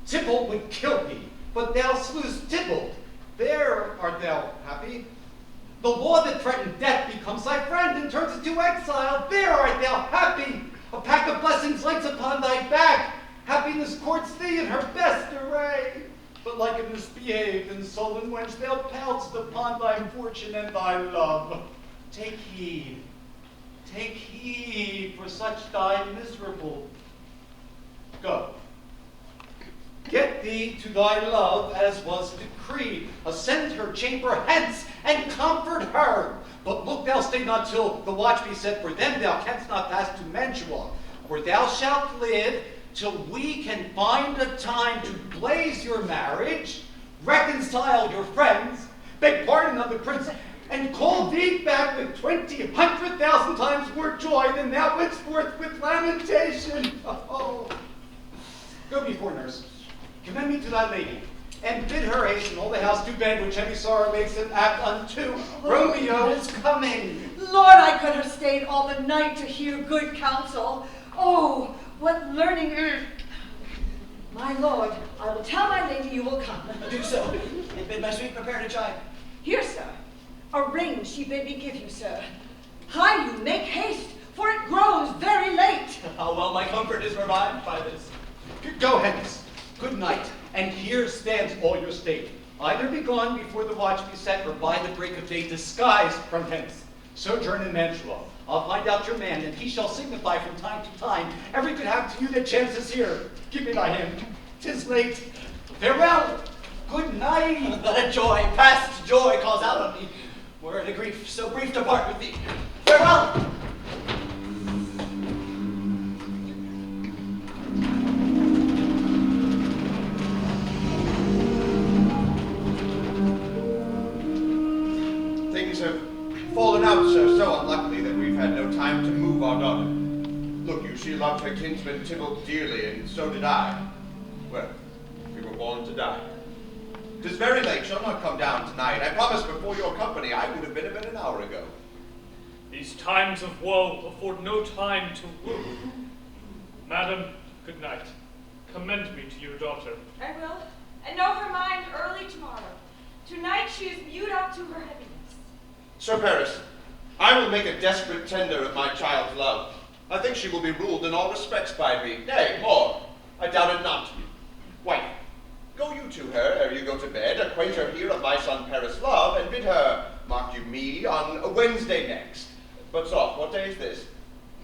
Tybalt would kill thee, but thou slewest Tybalt. There art thou happy. The law that threatened death becomes thy friend and turns it to exile. There art thou happy. A pack of blessings lights upon thy back. Happiness courts thee in her best array. But like a misbehaved and sullen wench, thou pounced upon thy fortune and thy love. Take heed, for such die miserable. Go. Get thee to thy love as was decreed. Ascend her chamber hence and comfort her. But look thou stay not till the watch be set for them. Thou canst not pass to Mantua, where thou shalt live till we can find a time to blaze your marriage, reconcile your friends, beg pardon of the prince, and call thee back with 100,000 times more joy than thou wentst forth with lamentation. Oh. Go before, nurse. Commend me to thy lady, and bid her hasten all the house to bed, which heavy sorrow makes an act unto. Romeo is coming. Lord, I could have stayed all the night to hear good counsel. Oh, what learning is. My lord, I will tell my lady you will come. Do so, and bid my sweet prepare to chide. Here, sir, a ring she bid me give you, sir. Hie you, make haste, for it grows very late. How well my comfort is revived by this. Go hence. Good night, and here stands all your state. Either be gone before the watch be set, or by the break of day disguised from hence. Sojourn in Mantua. I'll find out your man, and he shall signify from time to time every good hap to you that chances here. Give me thy hand. 'Tis late. Farewell. Good night. That a joy, past joy, calls out on me. Were it a grief so brief to part with thee. Farewell. Things have fallen out, sir, so unluckily that we've had no time to move our daughter. Look you, she loved her kinsman Tybalt dearly, and so did I. Well, we were born to die. 'Tis very late, shall not come down tonight. I promised before your company I would have been about an hour ago. These times of woe afford no time to woo. Madam, good night. Commend me to your daughter. I will, and know her mind early tomorrow. Tonight she is mewed up to her heaviness. Sir Paris, I will make a desperate tender of my child's love. I think she will be ruled in all respects by me. Nay, more, I doubt it not. Wife, go you to her ere you go to bed, acquaint her here of my son Paris' love, and bid her, mark you me, on a Wednesday next. But soft, what day is this?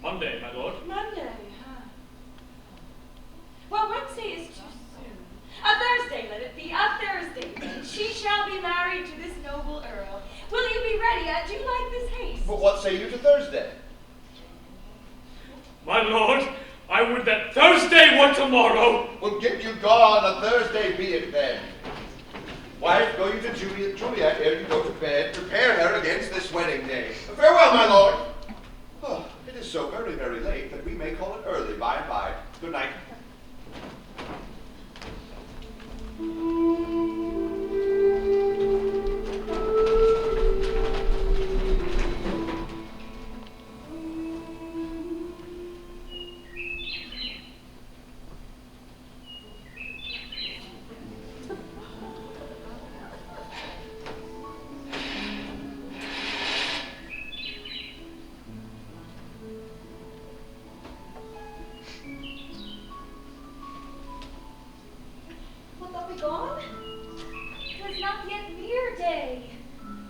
Monday, my lord. Monday, huh? Well, Wednesday is too soon. A Thursday let it be, a Thursday then. She shall be married to this noble earl. Will you be ready? Do you like this haste? But what say you to Thursday? My lord, I would that Thursday were tomorrow. Well, get you gone, a Thursday be it then. Wife, go you to Juliet ere you go to bed. Prepare her against this wedding day. Farewell, my lord. Oh, it is so very, very late that we may call it early by and by. Good night. Gone? It was not yet Beer Day.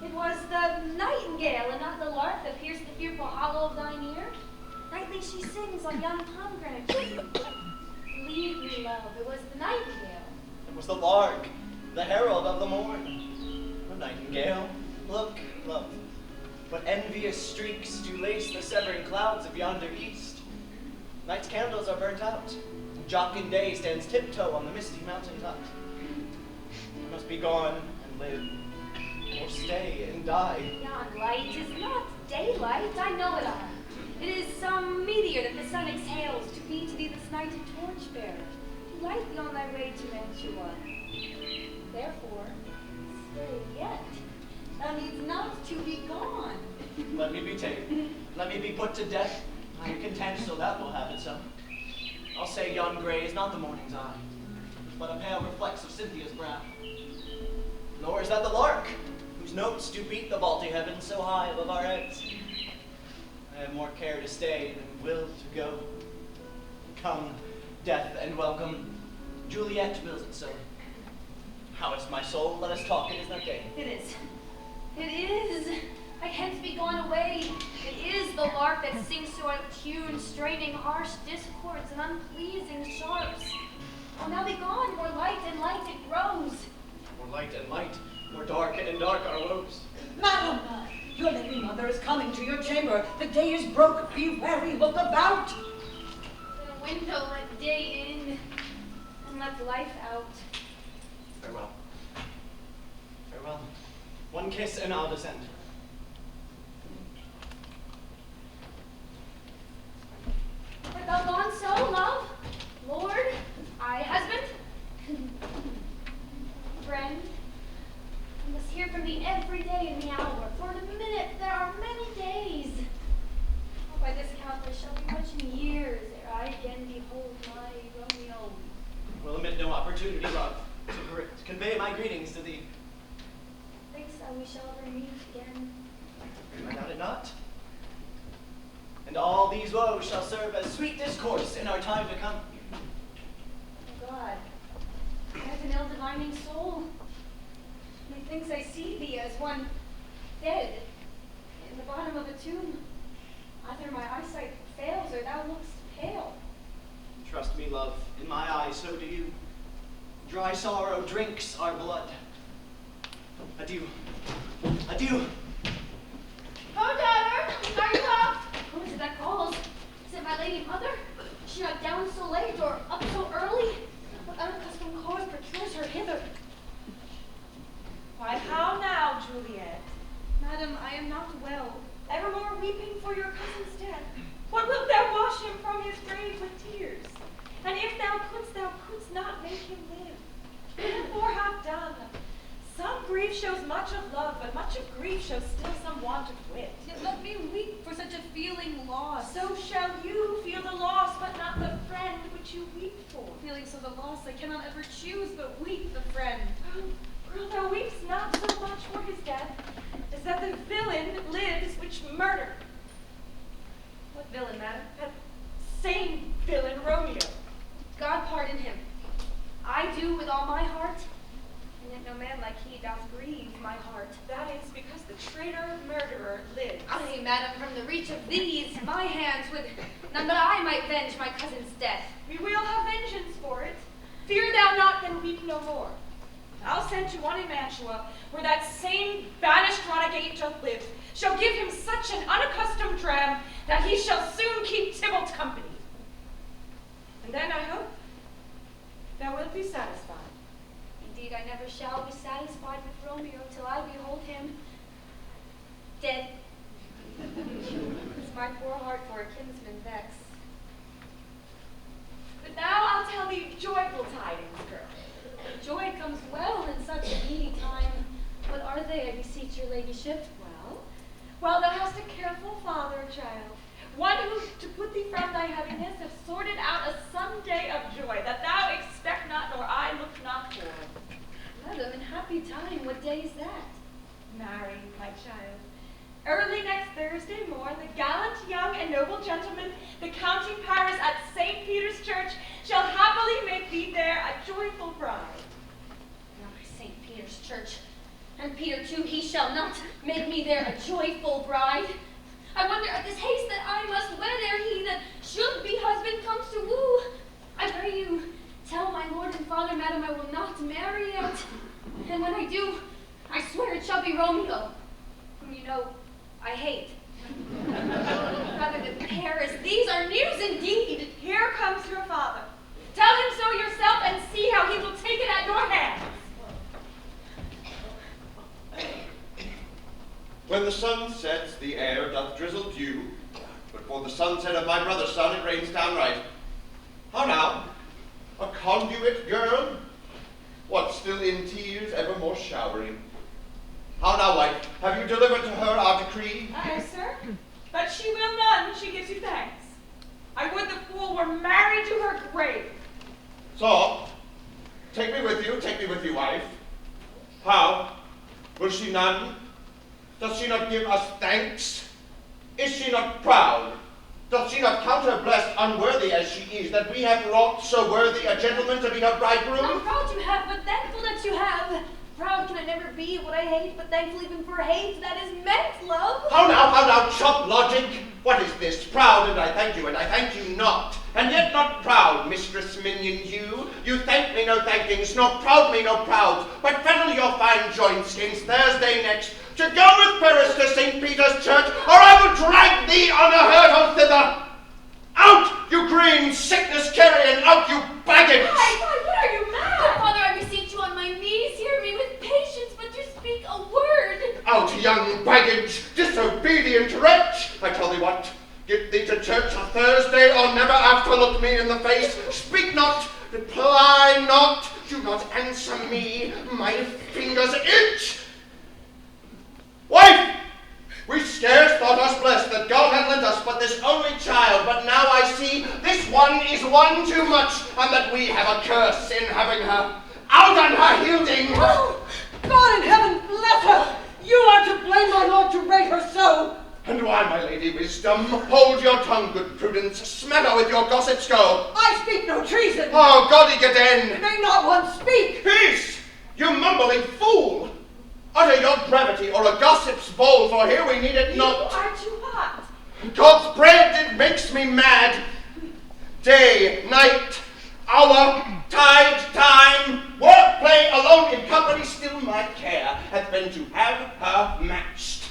It was the nightingale and not the lark that pierced the fearful hollow of thine ear. Nightly she sings on young pomegranate tree. Leave me, love, it was the nightingale. It was the lark, the herald of the morn. The nightingale, look, love, what envious streaks do lace the severing clouds of yonder east. Night's candles are burnt out, and jocund day stands tiptoe on the misty mountain top. I must be gone and live, or stay and die. Yon light is not daylight, I know it all. It is some meteor that the sun exhales to be to thee this night a torchbearer, to light thee on thy way to Mantua. Therefore, stay yet. Thou needs not to be gone. Let me be taken. Let me be put to death. I am content, so that will have it so. I'll say yon gray is not the morning's eye, but a pale reflex of Cynthia's brow. Nor is that the lark, whose notes do beat the vaulty heavens so high above our heads. I have more care to stay than will to go. Come, death and welcome. Juliet wills it so. How is my soul? Let us talk. It is not day. It is. It is. I can't be gone away. It is the lark that sings so out of tune, straining harsh discords and unpleasing sharps. Oh, now be gone. More light and light it grows. More light and light, more dark and dark our woes. Madam, your lady mother is coming to your chamber. The day is broke. Be wary, look about. The window let day in and let life out. Farewell. Farewell. One kiss and I'll descend. Art thou gone so, love? Lord? I, husband? Friend? I must hear from thee every day in the hour. For in a minute there are many days. Oh, by this count there shall be much in years ere I again behold my Romeo. Will omit no opportunity, love, to convey my greetings to thee. Thinkst thou we shall ever meet again? I doubt it not. And all these woes shall serve as sweet discourse in our time to come. Oh God, I have an ill-divining soul. Methinks I see thee as one dead in the bottom of a tomb. Either my eyesight fails or thou lookst pale. Trust me, love, in my eyes so do you. Dry sorrow drinks our blood. Adieu. Adieu. Oh, daughter, are you up? Who is it that calls? Is it my lady mother? Is she not down so late or up so early? What unaccustomed cause procures her hither? Why, how now, Juliet? Madam, I am not well. Evermore weeping for your cousin's death. What wilt thou wash him from his grave with tears? And if thou couldst not make him live. Therefore have done. Some grief shows much of love, but much of grief shows still some want of wit. Yet let me weep for such a feeling lost. So shall you feel the loss, but not the friend which you weep for. Feelings of the loss, I cannot ever choose but weep the friend. Girl, thou weepst not so much for his death, as that the villain lives which murdered. What villain, madam? That same villain, Romeo. God pardon him. I do with all my heart, and yet no man like he doth grieve my heart. That is because the traitor murderer lives. Ay, madam, from the reach of these, my hands would none but I might venge my cousin's death. We will have vengeance for it. Fear thou not, then weep no more. I'll send to one in Mantua, where that same banished renegade doth live, shall give him such an unaccustomed dram, that he shall soon keep Tybalt company. And then I hope thou wilt be satisfied. Indeed, I never shall be satisfied with Romeo till I behold him dead. It's my poor heart for a kinsman vex. But now I'll tell thee joyful tidings, girl. Joy comes well in such a needy time. What are they, I beseech your ladyship? Well, thou hast a careful father, child. One who, to put thee from thy heaviness, have sorted out a Sunday of joy, that thou expect not, nor I look not for. Madam, in happy time, what day is that? Marry, my child. Early next Thursday morn, the gallant young and noble gentleman, the County Paris at St. Peter's Church, shall happily make thee there a joyful bride. Now, St. Peter's Church, and Peter too, he shall not make me there a joyful bride. I wonder at this haste that I must wed ere he that should be husband comes to woo. I pray you, tell my lord and father, madam, I will not marry yet. And when I do, I swear it shall be Romeo, whom you know I hate. Rather than Paris, these are news indeed. Here comes your father. Tell him so yourself and see how he will take it at your hands. When the sun sets, the air doth drizzle dew, but for the sunset of my brother's son, it rains downright. How now? A conduit girl? What, still in tears, evermore showering? How now, wife? Have you delivered to her our decree? Aye, sir. But she will none, she gives you thanks. I would the fool were married to her grave. So, take me with you, wife. How? Will she none? Does she not give us thanks? Is she not proud? Doth she not count her blessed, unworthy as she is, that we have wrought so worthy a gentleman to be her bridegroom? Not proud you have, but thankful that you have. Proud can I never be what I hate, but thankful even for hate that is meant, love. How now, chop logic? What is this? Proud, and I thank you not. and yet not proud, Mistress Minion you. You thank me no thankings, nor proud me no proud, but fettle your fine joints against Thursday next, to go with Paris to St. Peter's Church, or I will drag thee on a hurdle thither. Out, you green sickness carrion, out, you baggage! Why, what are you mad? Father, I beseech you on my knees, hear me with patience, but you speak a word. Out, young baggage, disobedient wretch! I tell thee what, get thee to church on Thursday, or never after look me in the face. Speak not, reply not, do not answer me, my fingers itch. Wife! We scarce thought us blessed that God had lent us but this only child, but now I see this one is one too much, and that we have a curse in having her. Out on her hilding! Oh, God in heaven bless her! You are to blame, my lord, to rate her so. And why, my lady Wisdom? Hold your tongue, good Prudence. Smatter with your gossip's go. I speak no treason. Oh, Goddy Gaden! May not one speak. Peace! You mumbling fool! Utter your brevity, or a gossip's bowl, for here we need it not. You are too hot. God's bread, it makes me mad. Day, night, hour, tide, time, work, play, alone, in company, still my care hath been to have her matched.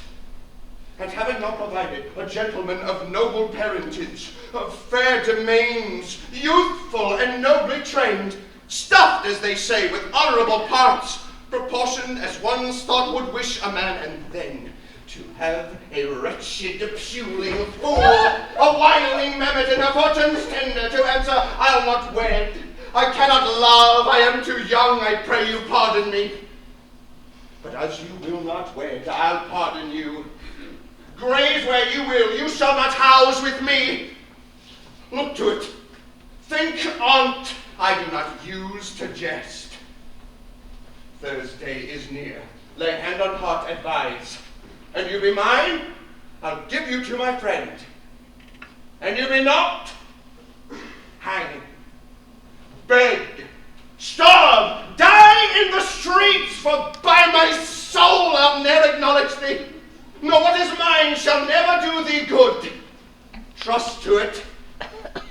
And having now provided a gentleman of noble parentage, of fair domains, youthful and nobly trained, stuffed, as they say, with honorable parts, proportioned as one's thought would wish a man, and then to have a wretched, puling fool, a whining mammet in her fortune's tender, to answer, I'll not wed, I cannot love, I am too young, I pray you pardon me. But as you will not wed, I'll pardon you. Graze where you will, you shall not house with me. Look to it. Think on't, I do not use to jest. Thursday is near. Lay hand on heart, advise. And you be mine, I'll give you to my friend. And you be not, hang, beg, starve, die in the streets, for by my soul I'll ne'er acknowledge thee. Nor what is mine shall never do thee good. Trust to it.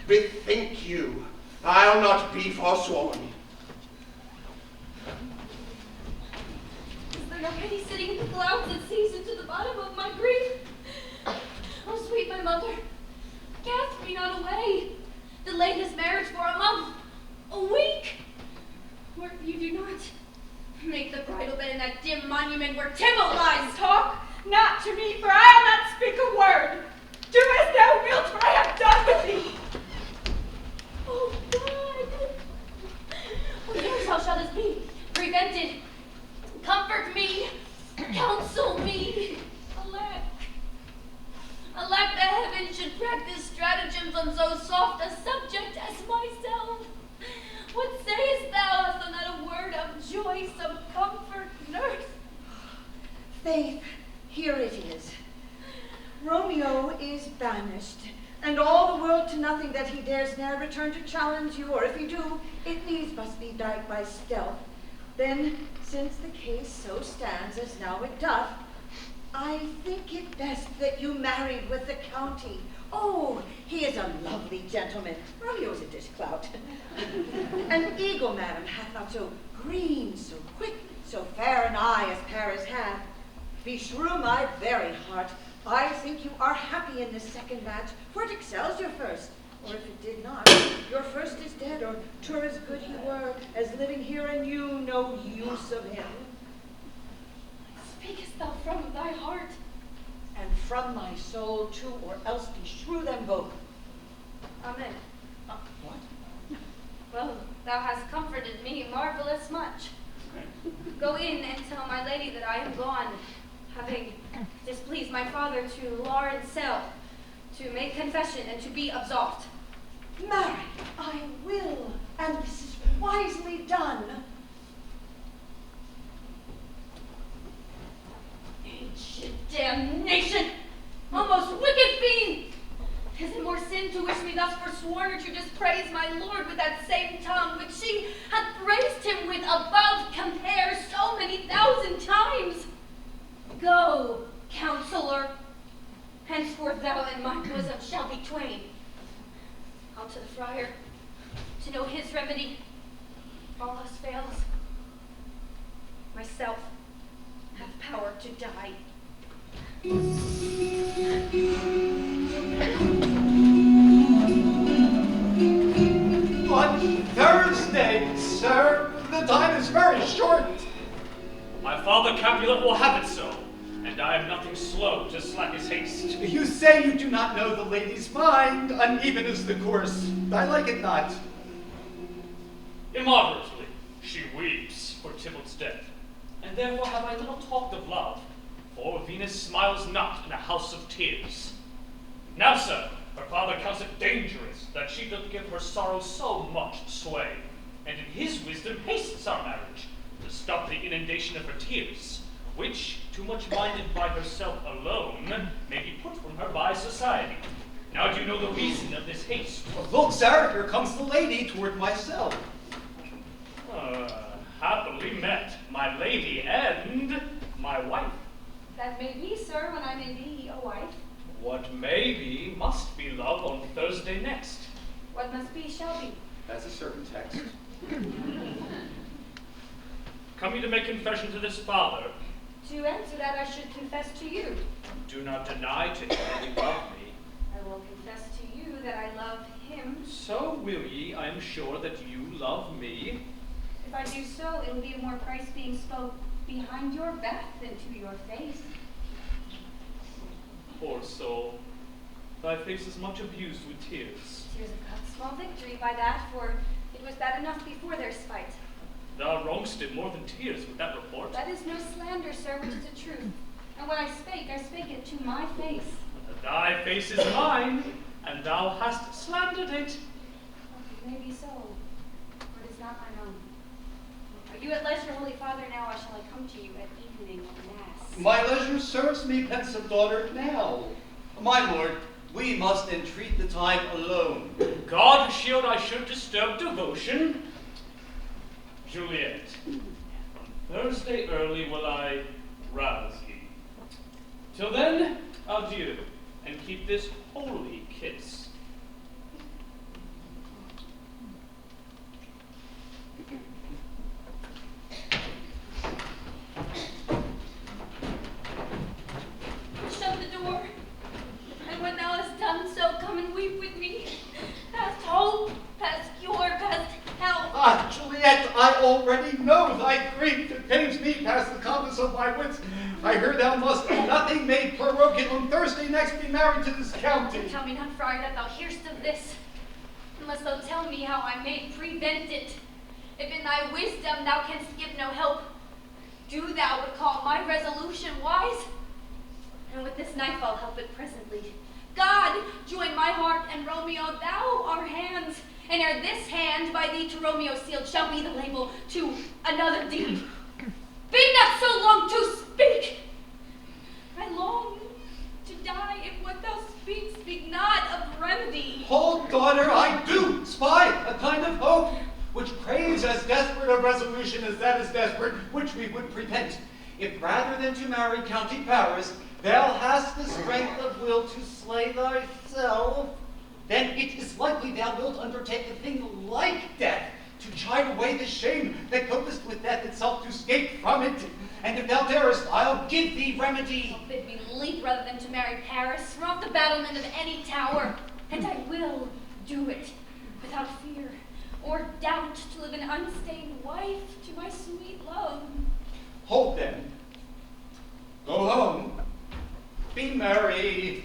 Bethink you, I'll not be forsworn. Is there no pity sitting in the clouds that sees into the bottom of my grief? Oh, sweet my mother, cast me not away. Delay this marriage for a month, a week. Or if you do not, make the bridal bed in that dim monument where Tybalt lies. Talk not to me, for I'll not speak a word. Do as thou wilt, for I have done with thee. Oh, God. Oh, dear, how shall this be? Prevented. Comfort me. Counsel me. Alack. Alack, the heavens should practice stratagems on so soft a subject as myself. What sayest thou, hast thou not a word of joy, some comfort, nurse? Faith, here it is. Romeo is banished, and all the world to nothing that he dares ne'er return to challenge you, or if he do, it needs must be dight by stealth. Then, since the case so stands as now it doth, I think it best that you married with the county. Oh, he is a lovely gentleman. Romeo's a dishclout. An eagle, madam, hath not so green, so quick, so fair an eye as Paris hath. Beshrew my very heart, I think you are happy in this second match, for it excels your first. Or if it did not, your first is dead, or 'twere as good he were, as living here and you no use of him. Speakest thou from thy heart? And from my soul too, or else beshrew them both. Amen. What? Well, thou hast comforted me marvelous much. Go in and tell my lady that I am gone, having displeased my father to Lawrence cell, to make confession and to be absolved. Marry, I will, and this is wisely done. Ancient damnation! Almost wicked fiend! Is it more sin to wish me thus forsworn, or to dispraise my lord with that same tongue which she hath praised him with above compare so many thousand times? Go, counselor. Henceforth thou and my bosom shall be twain. Out to the friar, to know his remedy. If all else fails, myself have power to die. On Thursday, sir. The time is very short. My father Capulet will have it so, and I am nothing slow to slack his haste. You say you do not know the lady's mind. Uneven is the course. I like it not. Immoderately, she weeps for Tybalt's death, and therefore have I little talked of love, for Venus smiles not in a house of tears. Now, sir, her father counts it dangerous that she doth give her sorrow so much sway, and in his wisdom hastens our marriage, to stop the inundation of her tears, which, too much minded by herself alone, may be put from her by society. Now do you know the reason of this haste? Look, sir, here comes the lady toward myself. Happily met, my lady and my wife. That may be, sir, when I may be a wife. What may be must be, love, on Thursday next. What must be shall be. That's a certain text. Come you to make confession to this father? To answer that, I should confess to you. Do not deny to him that you love me. I will confess to you that I love him. So will ye, I am sure, that you love me. If I do so, it will be more price being spoke behind your back than to your face. Poor soul, thy face is much abused with tears. Tears of God's small victory by that, for it was bad enough before their spite. Thou wrong'st it more than tears with that report. That is no slander, sir, which is the truth. And when I spake it to my face. Thy face is mine, and thou hast slandered it. It may be so, but it is not mine own. Are you at leisure, Holy Father, now, or shall I come to you at evening or mass? My leisure serves me, pensive daughter, now. My lord, we must entreat the time alone. God shield I should disturb devotion. Juliet, on Thursday early will I rouse ye. Till then, adieu, and keep this holy kiss. Shut the door, and when thou hast done so, come and weep with me. Past hope, past cure, past help. Ah, Juliet, I already know thy grief. It pains me past the compass of my wits. I hear thou must be nothing made prorogued on Thursday next be married to this county. Tell me not, friar, that thou hear'st of this, unless thou tell me how I may prevent it. If in thy wisdom thou canst give no help, do thou but call my resolution wise, and with this knife I'll help it presently. God, join my heart and Romeo, thou our hands, and ere this hand by thee to Romeo sealed shall be the label to another deed. Be not so long to speak. I long to die if what thou speak not of remedy. Hold, daughter, I do spy a kind of hope, which craves as desperate a resolution as that is desperate, which we would prevent. If rather than to marry County Paris, thou hast the strength of will to slay thyself, then it is likely thou wilt undertake a thing like death, to chide away the shame that copest with death itself to escape from it. And if thou darest, I'll give thee remedy. Oh, bid me leap rather than to marry Paris, from off the battlement of any tower, and I will do it without fear or doubt, to live an unstained wife to my sweet love. Hold then. Go home. Be merry.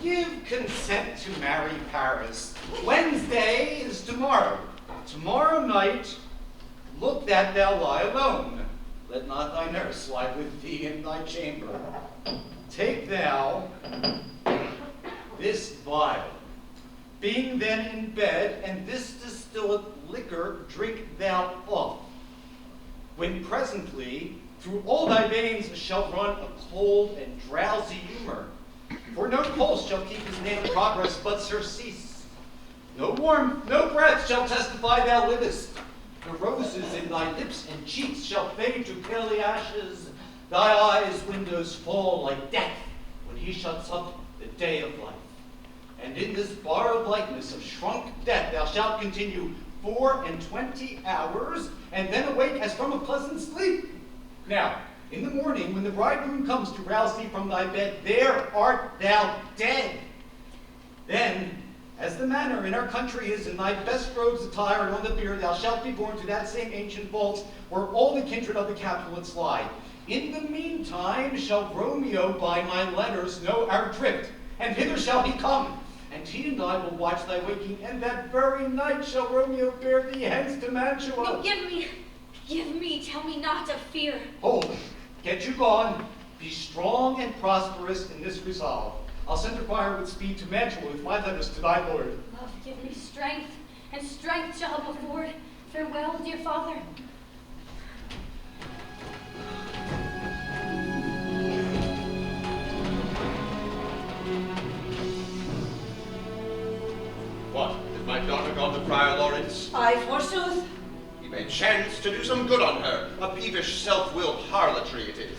Give consent to marry Paris. Wednesday is tomorrow. Tomorrow night, look that thou lie alone. Let not thy nurse lie with thee in thy chamber. Take thou this vial. Being then in bed, and this distilled liquor drink thou off. When presently through all thy veins shall run a cold and drowsy humor, for no pulse shall keep his natal progress but surcease. No warmth, no breath shall testify thou livest. The roses in thy lips and cheeks shall fade to paly ashes. Thy eyes' windows fall like death when he shuts up the day of life. And in this borrowed likeness of shrunk death thou shalt continue 24 hours, and then awake as from a pleasant sleep. Now, in the morning, when the bridegroom comes to rouse thee from thy bed, there art thou dead. Then, as the manner in our country is, in thy best robes attire and on the bier, thou shalt be borne to that same ancient vault where all the kindred of the Capulets lie. In the meantime shall Romeo by my letters know our drift, and hither shall he come, and he and I will watch thy waking, and that very night shall Romeo bear thee hence to Mantua. No, give me, tell me not of fear. Hold, get you gone. Be strong and prosperous in this resolve. I'll send a choir with speed to Mantua with my letters to thy lord. Love, give me strength, and strength shall help afford. Farewell, dear father. What, is my daughter gone to Friar Lawrence? Aye, forsooth. He may chance to do some good on her. A peevish, self-willed harlotry it is.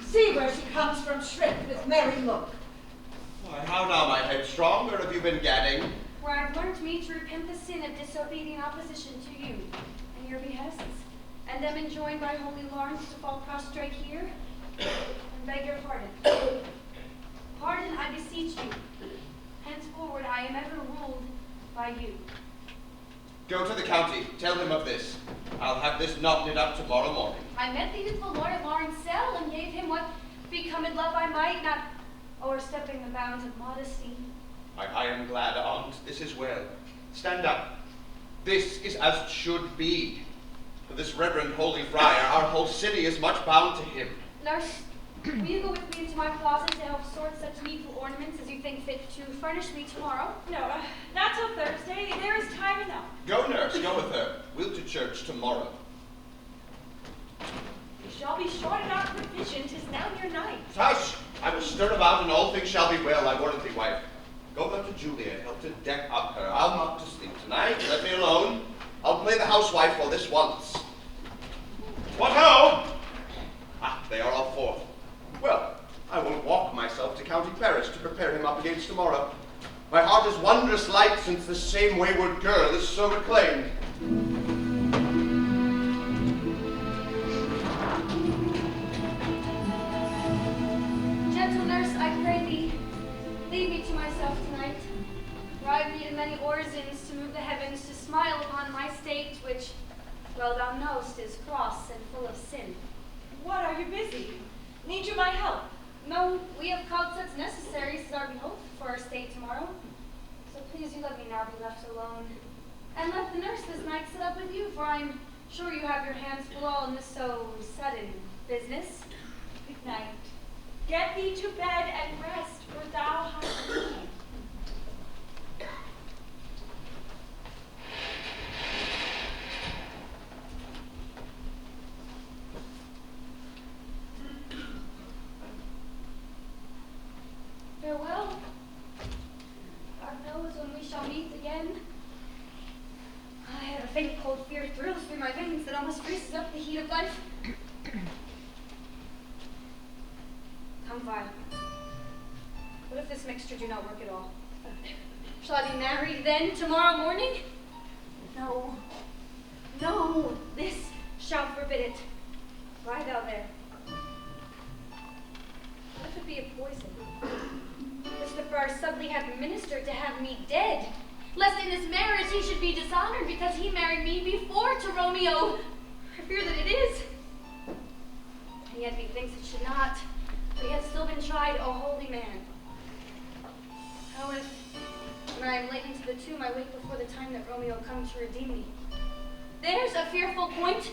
See where she comes from shrift with merry look. Why, how now, my headstrong, where have you been gadding? Where I've learned me to repent the sin of disobedient opposition to you and your behests, and am enjoined by holy Lawrence to fall prostrate here and beg your pardon. Pardon, I beseech you. Henceforward I am ever ruled by you. Go to the county, tell him of this. I'll have this knotted up tomorrow morning. I met the youthful lord at Lawrence' cell, and gave him what becoming love I might, not overstepping the bounds of modesty. I am glad, aunt. This is well. Stand up. This is as it should be. For this reverend holy friar, our whole city is much bound to him. Nurse, will you go with me into my closet to help sort such needful ornaments as you think fit to furnish me tomorrow? No, not till Thursday. There is time enough. Go, nurse, go with her. We'll to church tomorrow. We shall be short in our provision. 'Tis now near night. Hush! I will stir about, and all things shall be well, I warrant thee, wife. Go thou to Juliet, help to deck up her. I'll not to sleep tonight. Let me alone. I'll play the housewife for this once. What ho! Ah, they are all forth. Well, I will walk myself to County Paris to prepare him up against tomorrow. My heart is wondrous light since this same wayward girl is so reclaimed. Gentle nurse, I pray thee, leave me to myself tonight. Ride me to many orisons to move the heavens to smile upon my state, which, well thou know'st, is cross and full of sin. What, are you busy? Need you my help? No, we have called such necessaries as are behoved for our state tomorrow. So please you let me now be left alone. And let the nurse this night sit up with you, for I'm sure you have your hands full all in this so sudden business. Good night. Get thee to bed and rest, for thou hast need. Farewell. God knows when we shall meet again. I have a faint cold fear thrills through my veins that almost freezes up the heat of life. Come, Vi. What if this mixture do not work at all? Shall I be married then tomorrow morning? No. No, this shall forbid it. Lie thou there. What if it be a poison? Which the friar suddenly hath ministered to have me dead, lest in this marriage he should be dishonored because he married me before to Romeo. I fear that it is. And yet methinks it should not, but he hath still been tried, a holy man. How if, when I am laid into the tomb, I wake before the time that Romeo comes to redeem me? There's a fearful point.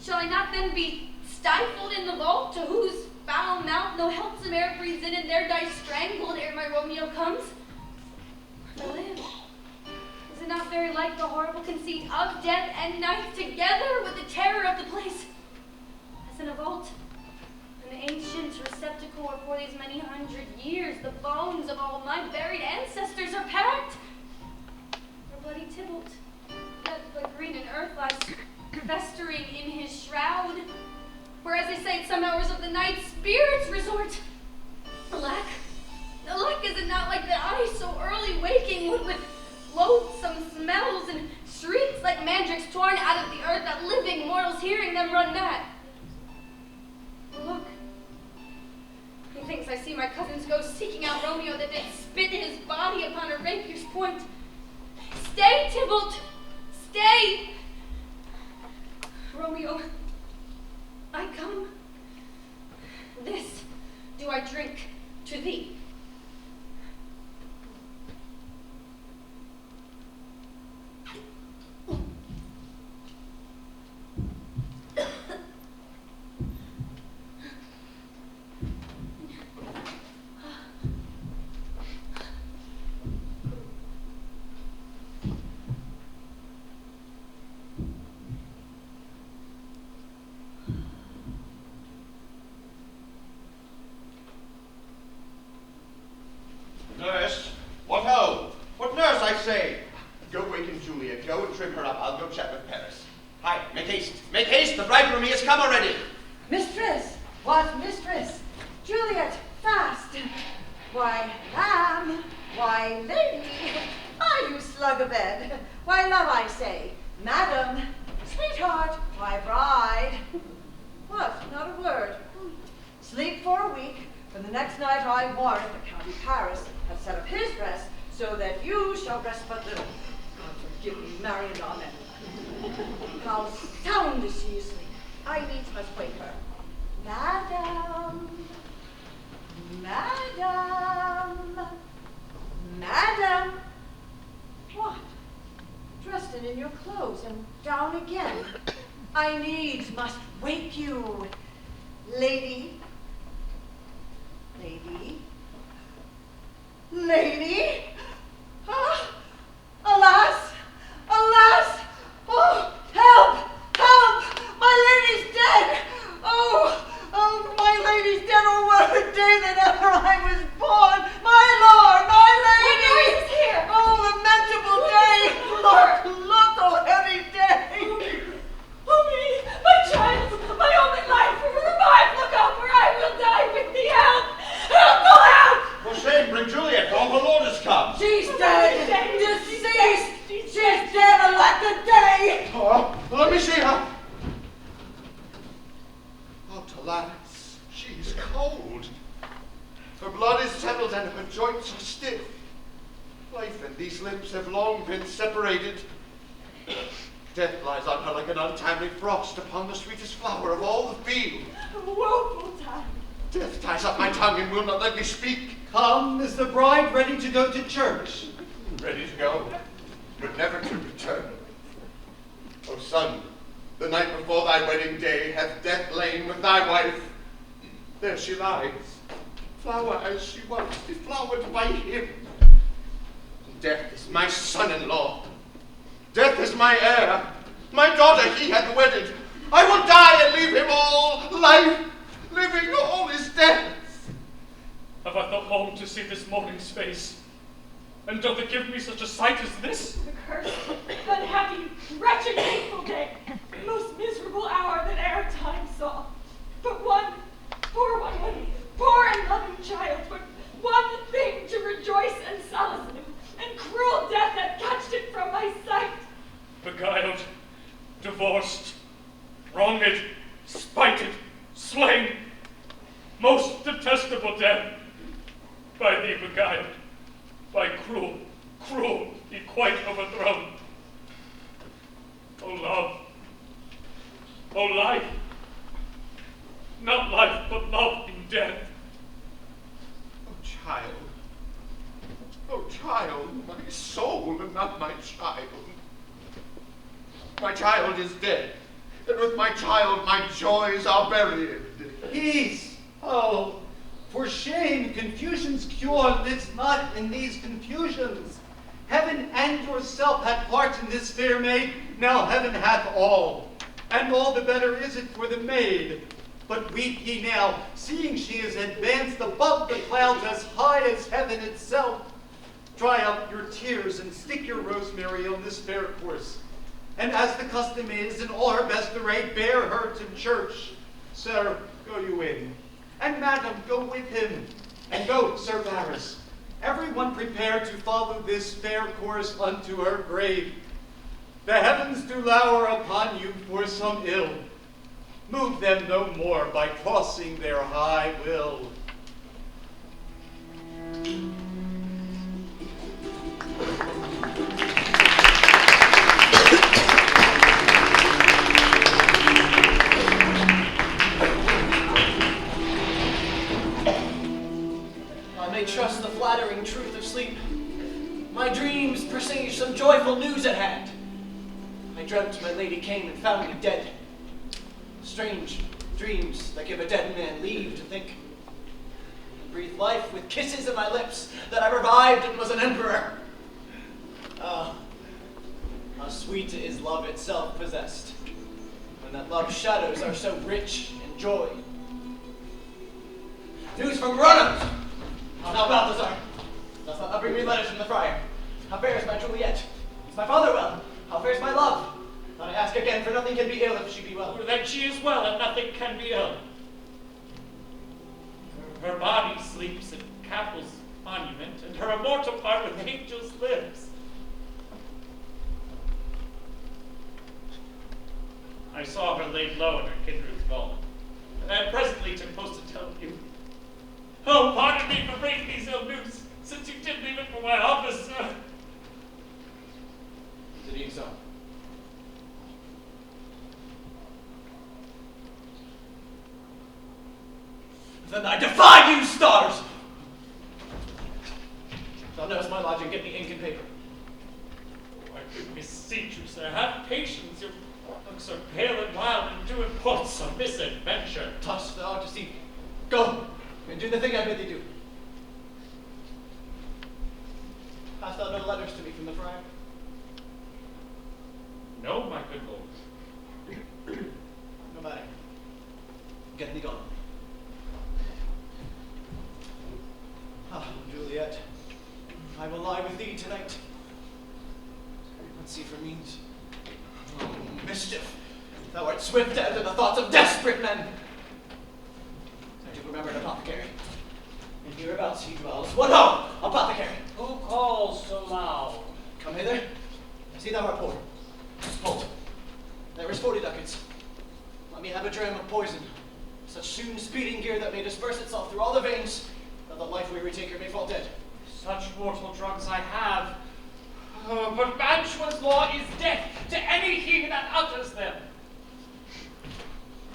Shall I not then be stifled in the vault, to whose foul mouth no healthsome air breathes in, and there die strangled ere my Romeo comes? Or to live? Is it not very like the horrible conceit of death and night, together with the terror of the place? As in a vault, an ancient receptacle where for these many hundred years the bones of all my buried ancestors are packed. For bloody Tybalt, that but green and earth lies festering in his shroud, where, as they say, at some hours of the night, spirits resort. Alack, is it not like that I so early my cousins go seeking out Romeo that did spit his body upon a rapier's point. Stay, Tybalt! Stay! Romeo, I come. This do I drink to thee. Nurse, what ho? What nurse, I say? Go waken Juliet. Go and trim her up. I'll go chat with Paris. Hi, make haste. Make haste. The bridegroom, he has come already. Mistress, what mistress? Juliet, fast. Why, lamb, why, lady, are you slug abed? Why, love, I say, madam, sweetheart, why, bride. What, not a word? Sleep for a week, and the next night I warrant the County Paris hath set up his rest, so that you shall rest but little. God forgive me, Marion, amen. How sound is she asleep? I needs must wake her. Madam, madam, madam. What? Dressed in your clothes and down again. I needs must wake you. Lady, lady, lady. Ah, alas, alas. Oh, help, help. My lady's dead. Oh, my lady's dead. Oh, what a day that ever I was born. My lord, my lady. What noise is here? Oh, lamentable day. Look, look, oh, heavy day. Oh me, my child, my only life, revive, look up, or I will die with thee. Help! Help, go out! For shame, bring Juliet, for the Lord has come. She's dead, deceased. She's dead, alack the day. Oh, let me see her. Oh, alas, she's cold. Her blood is settled and her joints are stiff. Life and these lips have long been separated. Death lies on her like an untimely frost upon the sweetest flower of all the field. Woeful time. Death ties up my tongue and will not let me speak. Come, is the bride ready to go to church? Ready to go, but never to return. O son, the night before thy wedding day hath death lain with thy wife. There she lies, flower as she was, deflowered by him. Death is my son-in-law. Death is my heir. My daughter he hath wedded. I will die and leave him all life. Living all his death. Have I thought home to see this morning's face? And doth it give me such a sight as this? The cursed, unhappy, wretched, hateful day, most miserable hour that e'er time saw. But one, poor and loving child, but one thing to rejoice and solace him, and cruel death hath catched it from my sight. Beguiled, divorced, wronged, spited, slain, most detestable death, by thee beguiled, by cruel, thee quite overthrown. O love, O life, not life, but love in death. Oh child, my soul and not my child. My child is dead, and with my child my joys are buried. Peace! Oh, for shame, confusion's cure lives not in these confusions. Heaven and yourself had part in this fair maid, now heaven hath all. And all the better is it for the maid. But weep ye now, seeing she is advanced above the clouds as high as heaven itself. Dry up your tears and stick your rosemary on this fair course. And as the custom is, in all her best array, bear her to church. Sir, go you in. And madam, go with him. And go, Sir Varus. Everyone prepare to follow this fair course unto her grave. The heavens do lower upon you for some ill. Move them no more by crossing their high will. I may trust the flattering truth of sleep. My dreams presage some joyful news at hand. I dreamt my lady came and found me dead. Strange dreams that give a dead man leave to think. And breathe life with kisses in my lips that I revived and was an emperor. Ah, how sweet is love itself possessed, when that love's shadows are so rich in joy. News from Romeo! Oh, now, Balthazar, dost thou bring me letters from the friar? How fares my Juliet? Is my father well? How fares my love? Not I ask again, for nothing can be ill if she be well. Then she is well, and nothing can be ill. Her body sleeps in Capel's monument, and her immortal part with angels lives. I saw her laid low in her kindred's vault, and presently took post to tell you. Oh, pardon me for bringing these ill news, since you did leave it for my office, sir. Is it even so? Then I defy you, stars! Thou knowest my lodging, get me ink and paper. Oh, I do beseech you, sir, have patience. Your looks are pale and wild, and do import some misadventure. Toss thou to see. Go, and do the thing I bid thee do. Hast thou no letters to me from the friar? No, my good lord. No matter. Get thee gone. Ah, Juliet, I will lie with thee tonight. Let's see for means. Oh, mischief! Thou art swift after the thoughts of desperate men. I do remember an apothecary. And hereabouts he dwells. What ho! Apothecary! Who calls so loud? Come hither. I see thou art poor. Hold. There is 40 ducats. Let me have a dram of poison. Such soon speeding gear that may disperse itself through all the veins, that the life-weary taker may fall dead. Such mortal drugs I have. But Mantua's law is death to any he that utters them.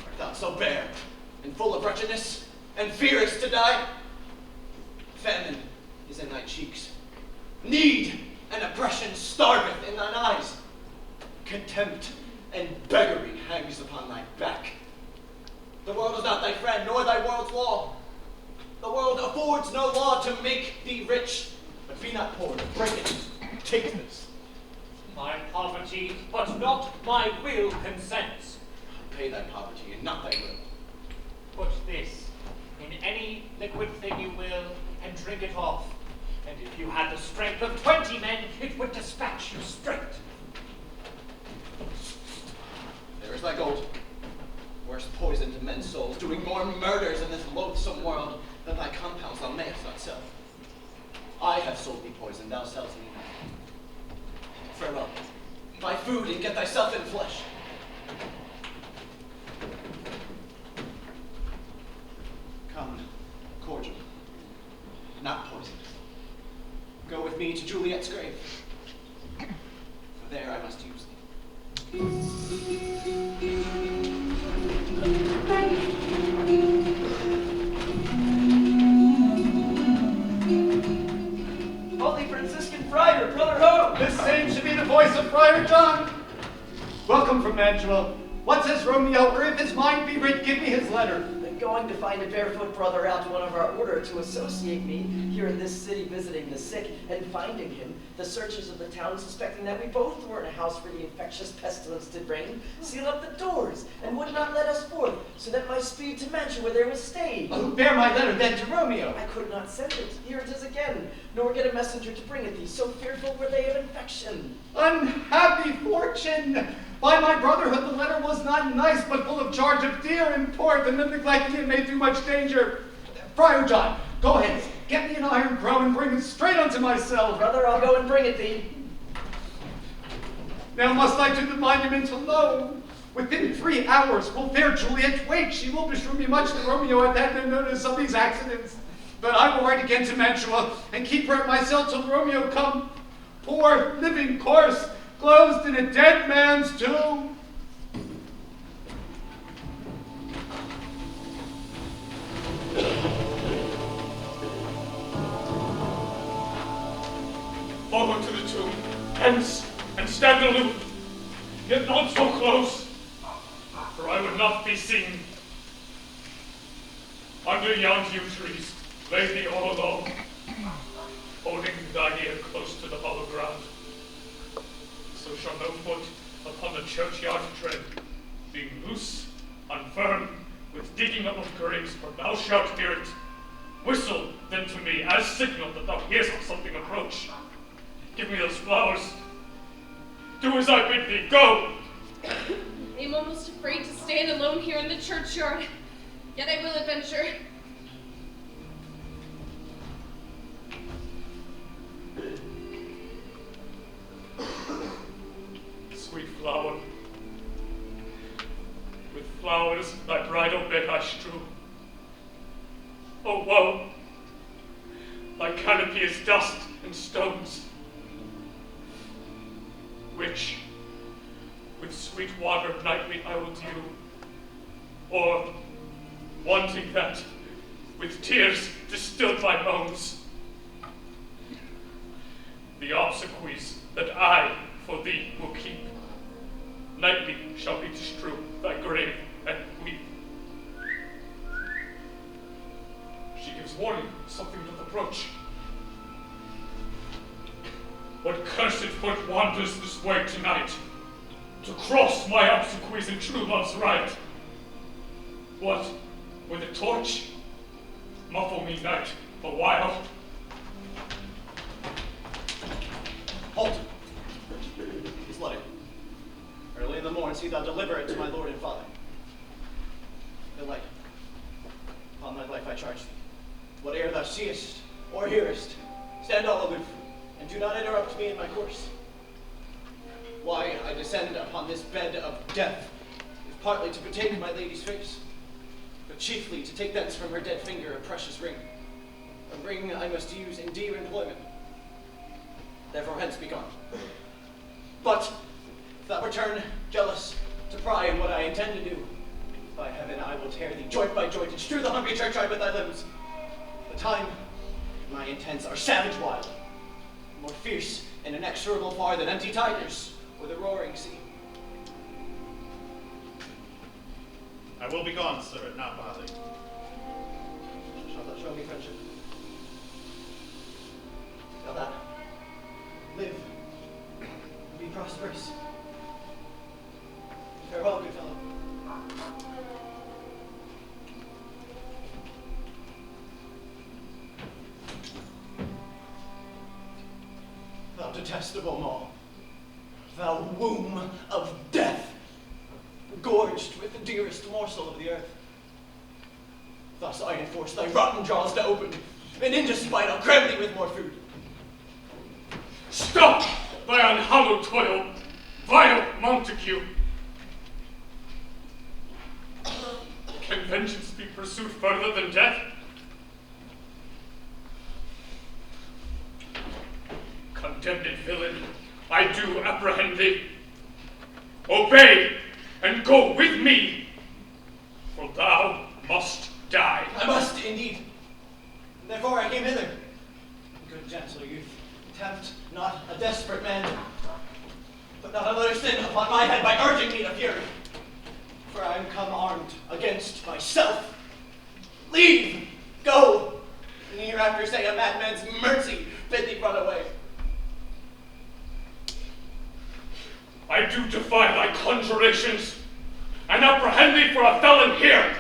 Art thou so bare, and full of wretchedness, and fearest to die? Famine is in thy cheeks. Need and oppression starveth in thine eyes. Contempt and beggary hangs upon thy back. The world is not thy friend, nor thy world's law. The world affords no law to make thee rich, but be not poor, break it, take this. My poverty, but not my will, consents. Pay thy poverty, and not thy will. Put this in any liquid thing you will, and drink it off. And if you had the strength of 20 men, it would dispatch you straight. There is thy gold. Worst poison to men's souls, doing more murders in this loathsome world than thy compounds thou mayest not sell. I have sold thee poison, thou sells me not. Farewell. Buy food and get thyself in flesh. Come, cordial, not poison. Go with me to Juliet's grave. For there I must use thee. Holy Franciscan Friar, brother home! This same should be the voice of Friar John. Welcome from Mantua. What says Romeo? Or if his mind be writ, give me his letter. I'm going to find a barefoot brother out to one of our order to associate me here in this city visiting the sick, and finding him, the searchers of the town, suspecting that we both were in a house where the infectious pestilence did reign, sealed up the doors, and would not let us forth, so that my speed to Mantua where there was stayed. Who bear my letter then to Romeo? I could not send it. Here it is again, nor get a messenger to bring it thee, so fearful were they of infection. Unhappy fortune! By my brotherhood, the letter was not nice, but full of charge of deer and port, and then neglecting it made too much danger. Friar John, go ahead, get me an iron crow and bring it straight unto my cell. Brother, I'll go and bring it thee. Now must I to the monument alone. Within 3 hours will fair Juliet wake. She will beshrew me much that Romeo hath had no notice of these accidents. But I will ride again to Mantua, and keep her at my cell till Romeo come. Poor living corse, closed in a dead man's tomb. Follow to the tomb, hence, and stand aloof, yet not so close, for I would not be seen. Under yon yew trees lay thee all alone, holding thine ear close to the hollow ground. So shall no foot upon the churchyard tread, being loose, unfirm, with digging up of graves, for thou shalt hear it. Whistle then to me as signal that thou hearest something approach. Give me those flowers. Do as I bid thee. Go! I am almost afraid to stand alone here in the churchyard, yet I will adventure. Sweet flower, with flowers thy bridal bed I strew. Oh woe! Thy canopy is dust and stones, which with sweet water nightly I will dew, or, wanting that, with tears distilled my moans. The obsequies that I for thee will keep, nightly shall be to strew thy grave and weep. She gives warning, something doth approach. What cursed foot wanders this way tonight, to cross my obsequies in true love's right? What, with a torch? Muffle me, night, a while. Halt! His letter. Early in the morn see thou deliver it to my lord and father. Belike, upon thy life I charge thee, whate'er thou seest or hearest, stand all aloof, and do not interrupt me in my course. Why I descend upon this bed of death is partly to betake my lady's face, but chiefly to take thence from her dead finger a precious ring, a ring I must use in dear employment. Therefore hence be gone. But if thou return jealous to pry in what I intend to do, by heaven I will tear thee joint by joint and strew the hungry churchyard with thy limbs. The time, my intents are savage wild, more fierce and inexorable far than empty tigers or the roaring sea. I will be gone, sir, and not bother. Shalt thou show me friendship? Shall thou live and be prosperous? Farewell, good fellow. Thou detestable maw, thou womb of death, gorged with the dearest morsel of the earth. Thus I enforce thy rotten jaws to open, and in despite I'll cram thee with more food. Stop thy unhallowed toil, vile Montague! Can vengeance be pursued further than death? Condemned villain, I do apprehend thee. Obey, and go with me, for thou must die. I must, indeed. Therefore I came hither. Good gentle youth, tempt not a desperate man. Put not another sin upon my head by urging me to fury. For I am come armed against myself. Leave, go, and hereafter say a madman's mercy bid thee run away. I do defy thy conjurations, and apprehend thee for a felon here.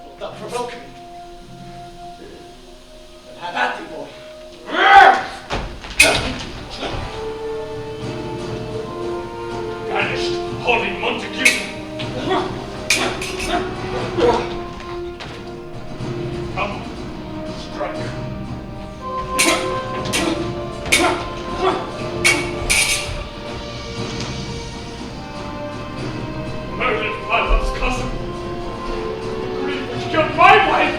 Wilt thou provoke me? Then have at thee, boy. Banished holy Montague! Come, strike. Murdered my love's cousin, the grief which killed my wife!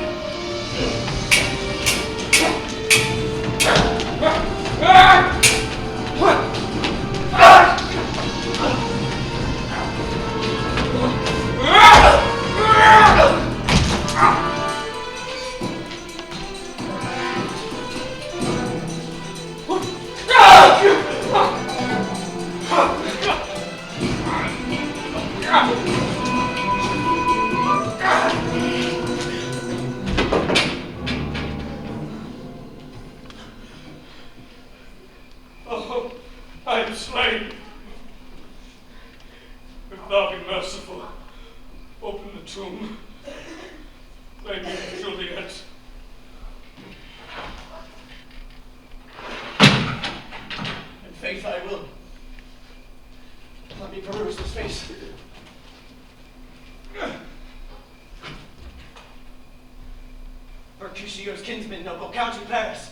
Mercutio's kinsman, noble County Paris.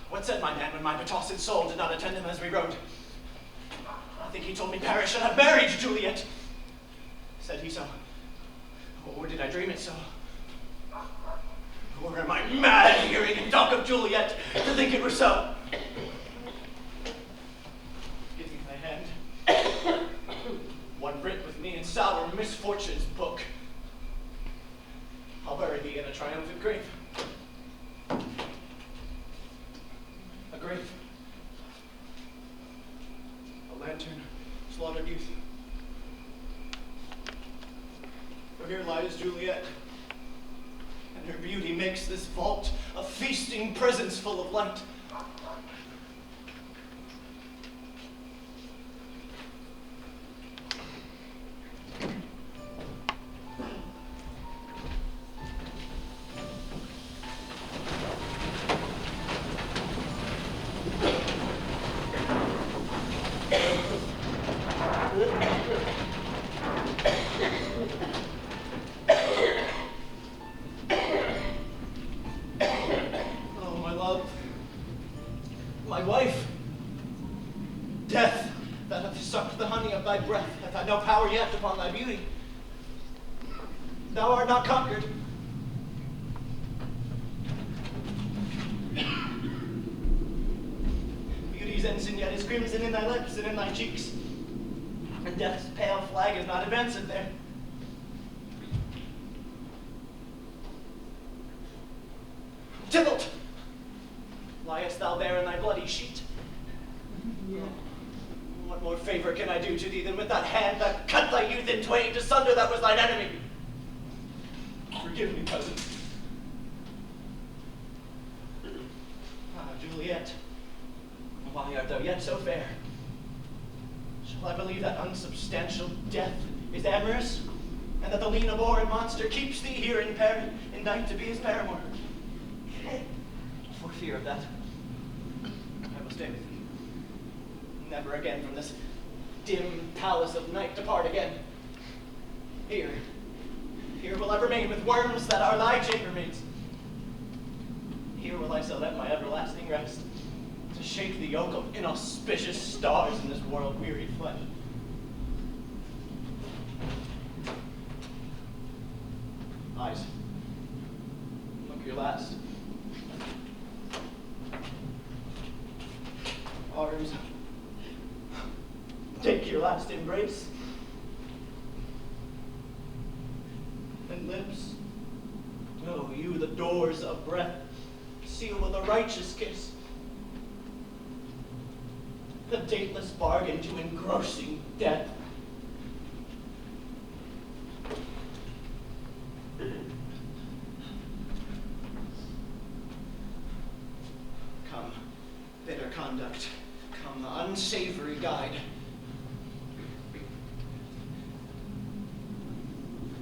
What said my man when my betossed soul did not attend him as we rode? I think he told me Paris should have married Juliet. Said he so? Or did I dream it so? Or am I mad hearing him talk of Juliet to think it were so? Give me thy hand. One writ with me in sour misfortune's book. I'll bury thee in a triumphant grave. A grave. A lantern, slaughtered youth. For here lies Juliet, and her beauty makes this vault a feasting presence full of light. No power yet upon thy beauty. Thou art not conquered. Beauty's ensign yet is crimson in thy lips and in thy cheeks, and death's pale flag is not advanced there. Tybalt, liest thou there in thy bloody sheet? Yeah. What more favor can I do to thee than with that hand that cut thy youth in twain to sunder that was thine enemy? Forgive me, cousin. Ah, Juliet, why art thou yet so fair? Shall I believe that unsubstantial death is amorous, and that the lean abhorred monster keeps thee here in night to be his paramour? For fear of that, I will stay with thee. Never again from this dim palace of night depart again. Here will I remain with worms that are thy chambermaids. Here will I select my everlasting rest, to shake the yoke of inauspicious stars in this world-weary flesh. Eyes, look your last. Arms, take your last embrace. And lips, know you the doors of breath, seal with a righteous kiss. The dateless bargain to engrossing death. Come, bitter conduct. Come, unsavory guide.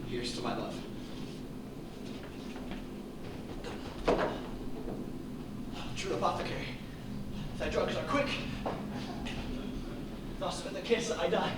Here's to my love. True apothecary, thy drugs are quick. Thus with a kiss I die.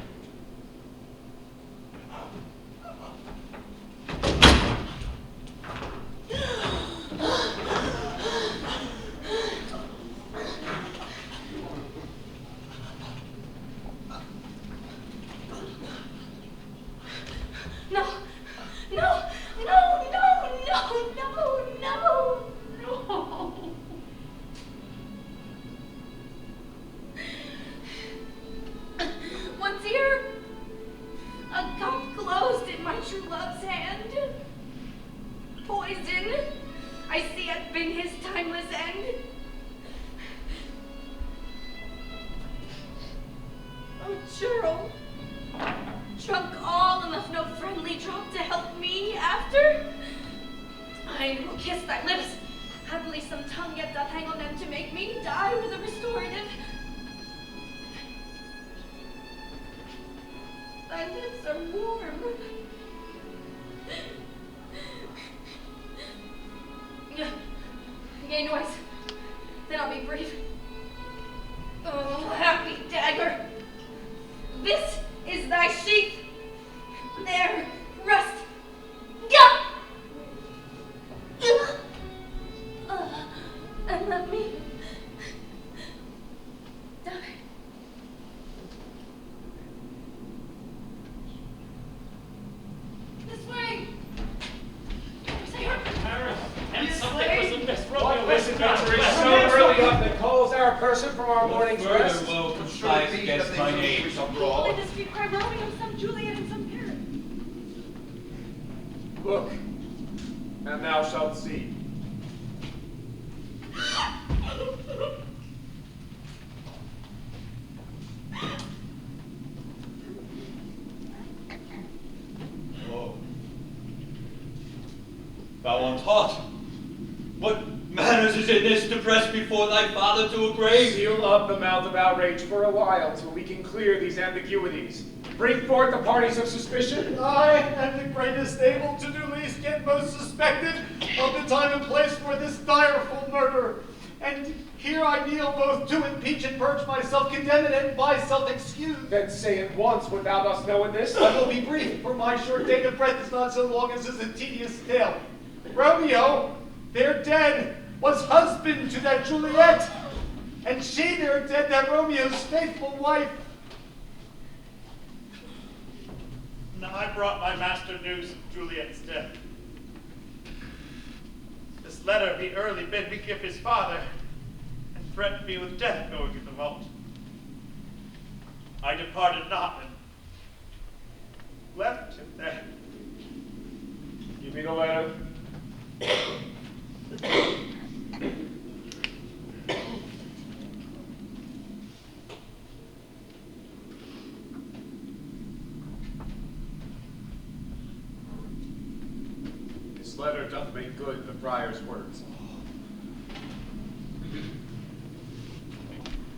Yes, What Romeo, misadventure is so early up that calls our person from our morning's Further rest? will conspire against my name. People in the street cry Romeo, some Juliet, and some Paris. Look, and thou shalt see. Oh. Thou untaught. What manners is in this to press before thy father to a grave? Seal up the mouth of outrage for a while till we can clear these ambiguities. Bring forth the parties of suspicion. I am the greatest able to do least, yet most suspected of the time and place for this direful murder. And here I kneel both to impeach and purge myself, condemn it and myself excuse. Then say at once what thou dost know in this. I will be brief, for my short date of breath is not so long as is a tedious tale. Romeo, there dead, was husband to that Juliet, and she there dead, that Romeo's faithful wife. Now I brought my master news of Juliet's death. This letter be early bid me give his father, and threatened me with death going in the vault. I departed not, and left him there. Give me the letter. This letter doth make good the friar's words.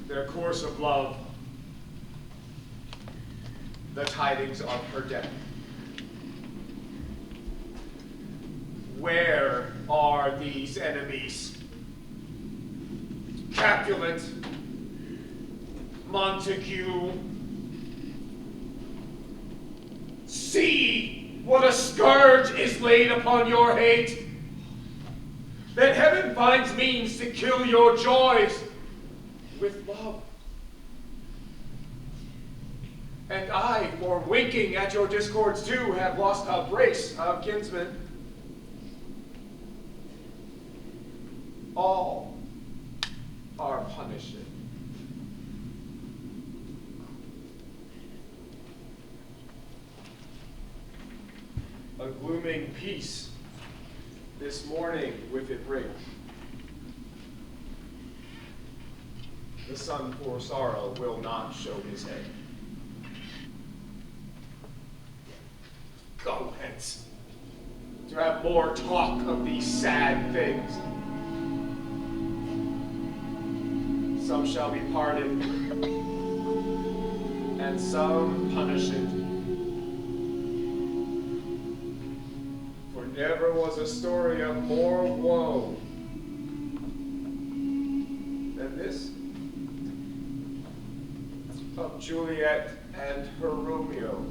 Their course of love, the tidings of her death. Where are these enemies? Capulet, Montague. See what a scourge is laid upon your hate, that heaven finds means to kill your joys with love. And I, for winking at your discords too, have lost a brace of kinsmen. All are punished. A glooming peace this morning with it brings. The sun for sorrow will not show his head. Go hence, to have more talk of these sad things. Some shall be pardoned, and some punished. For never was a story of more woe than this of Juliet and her Romeo.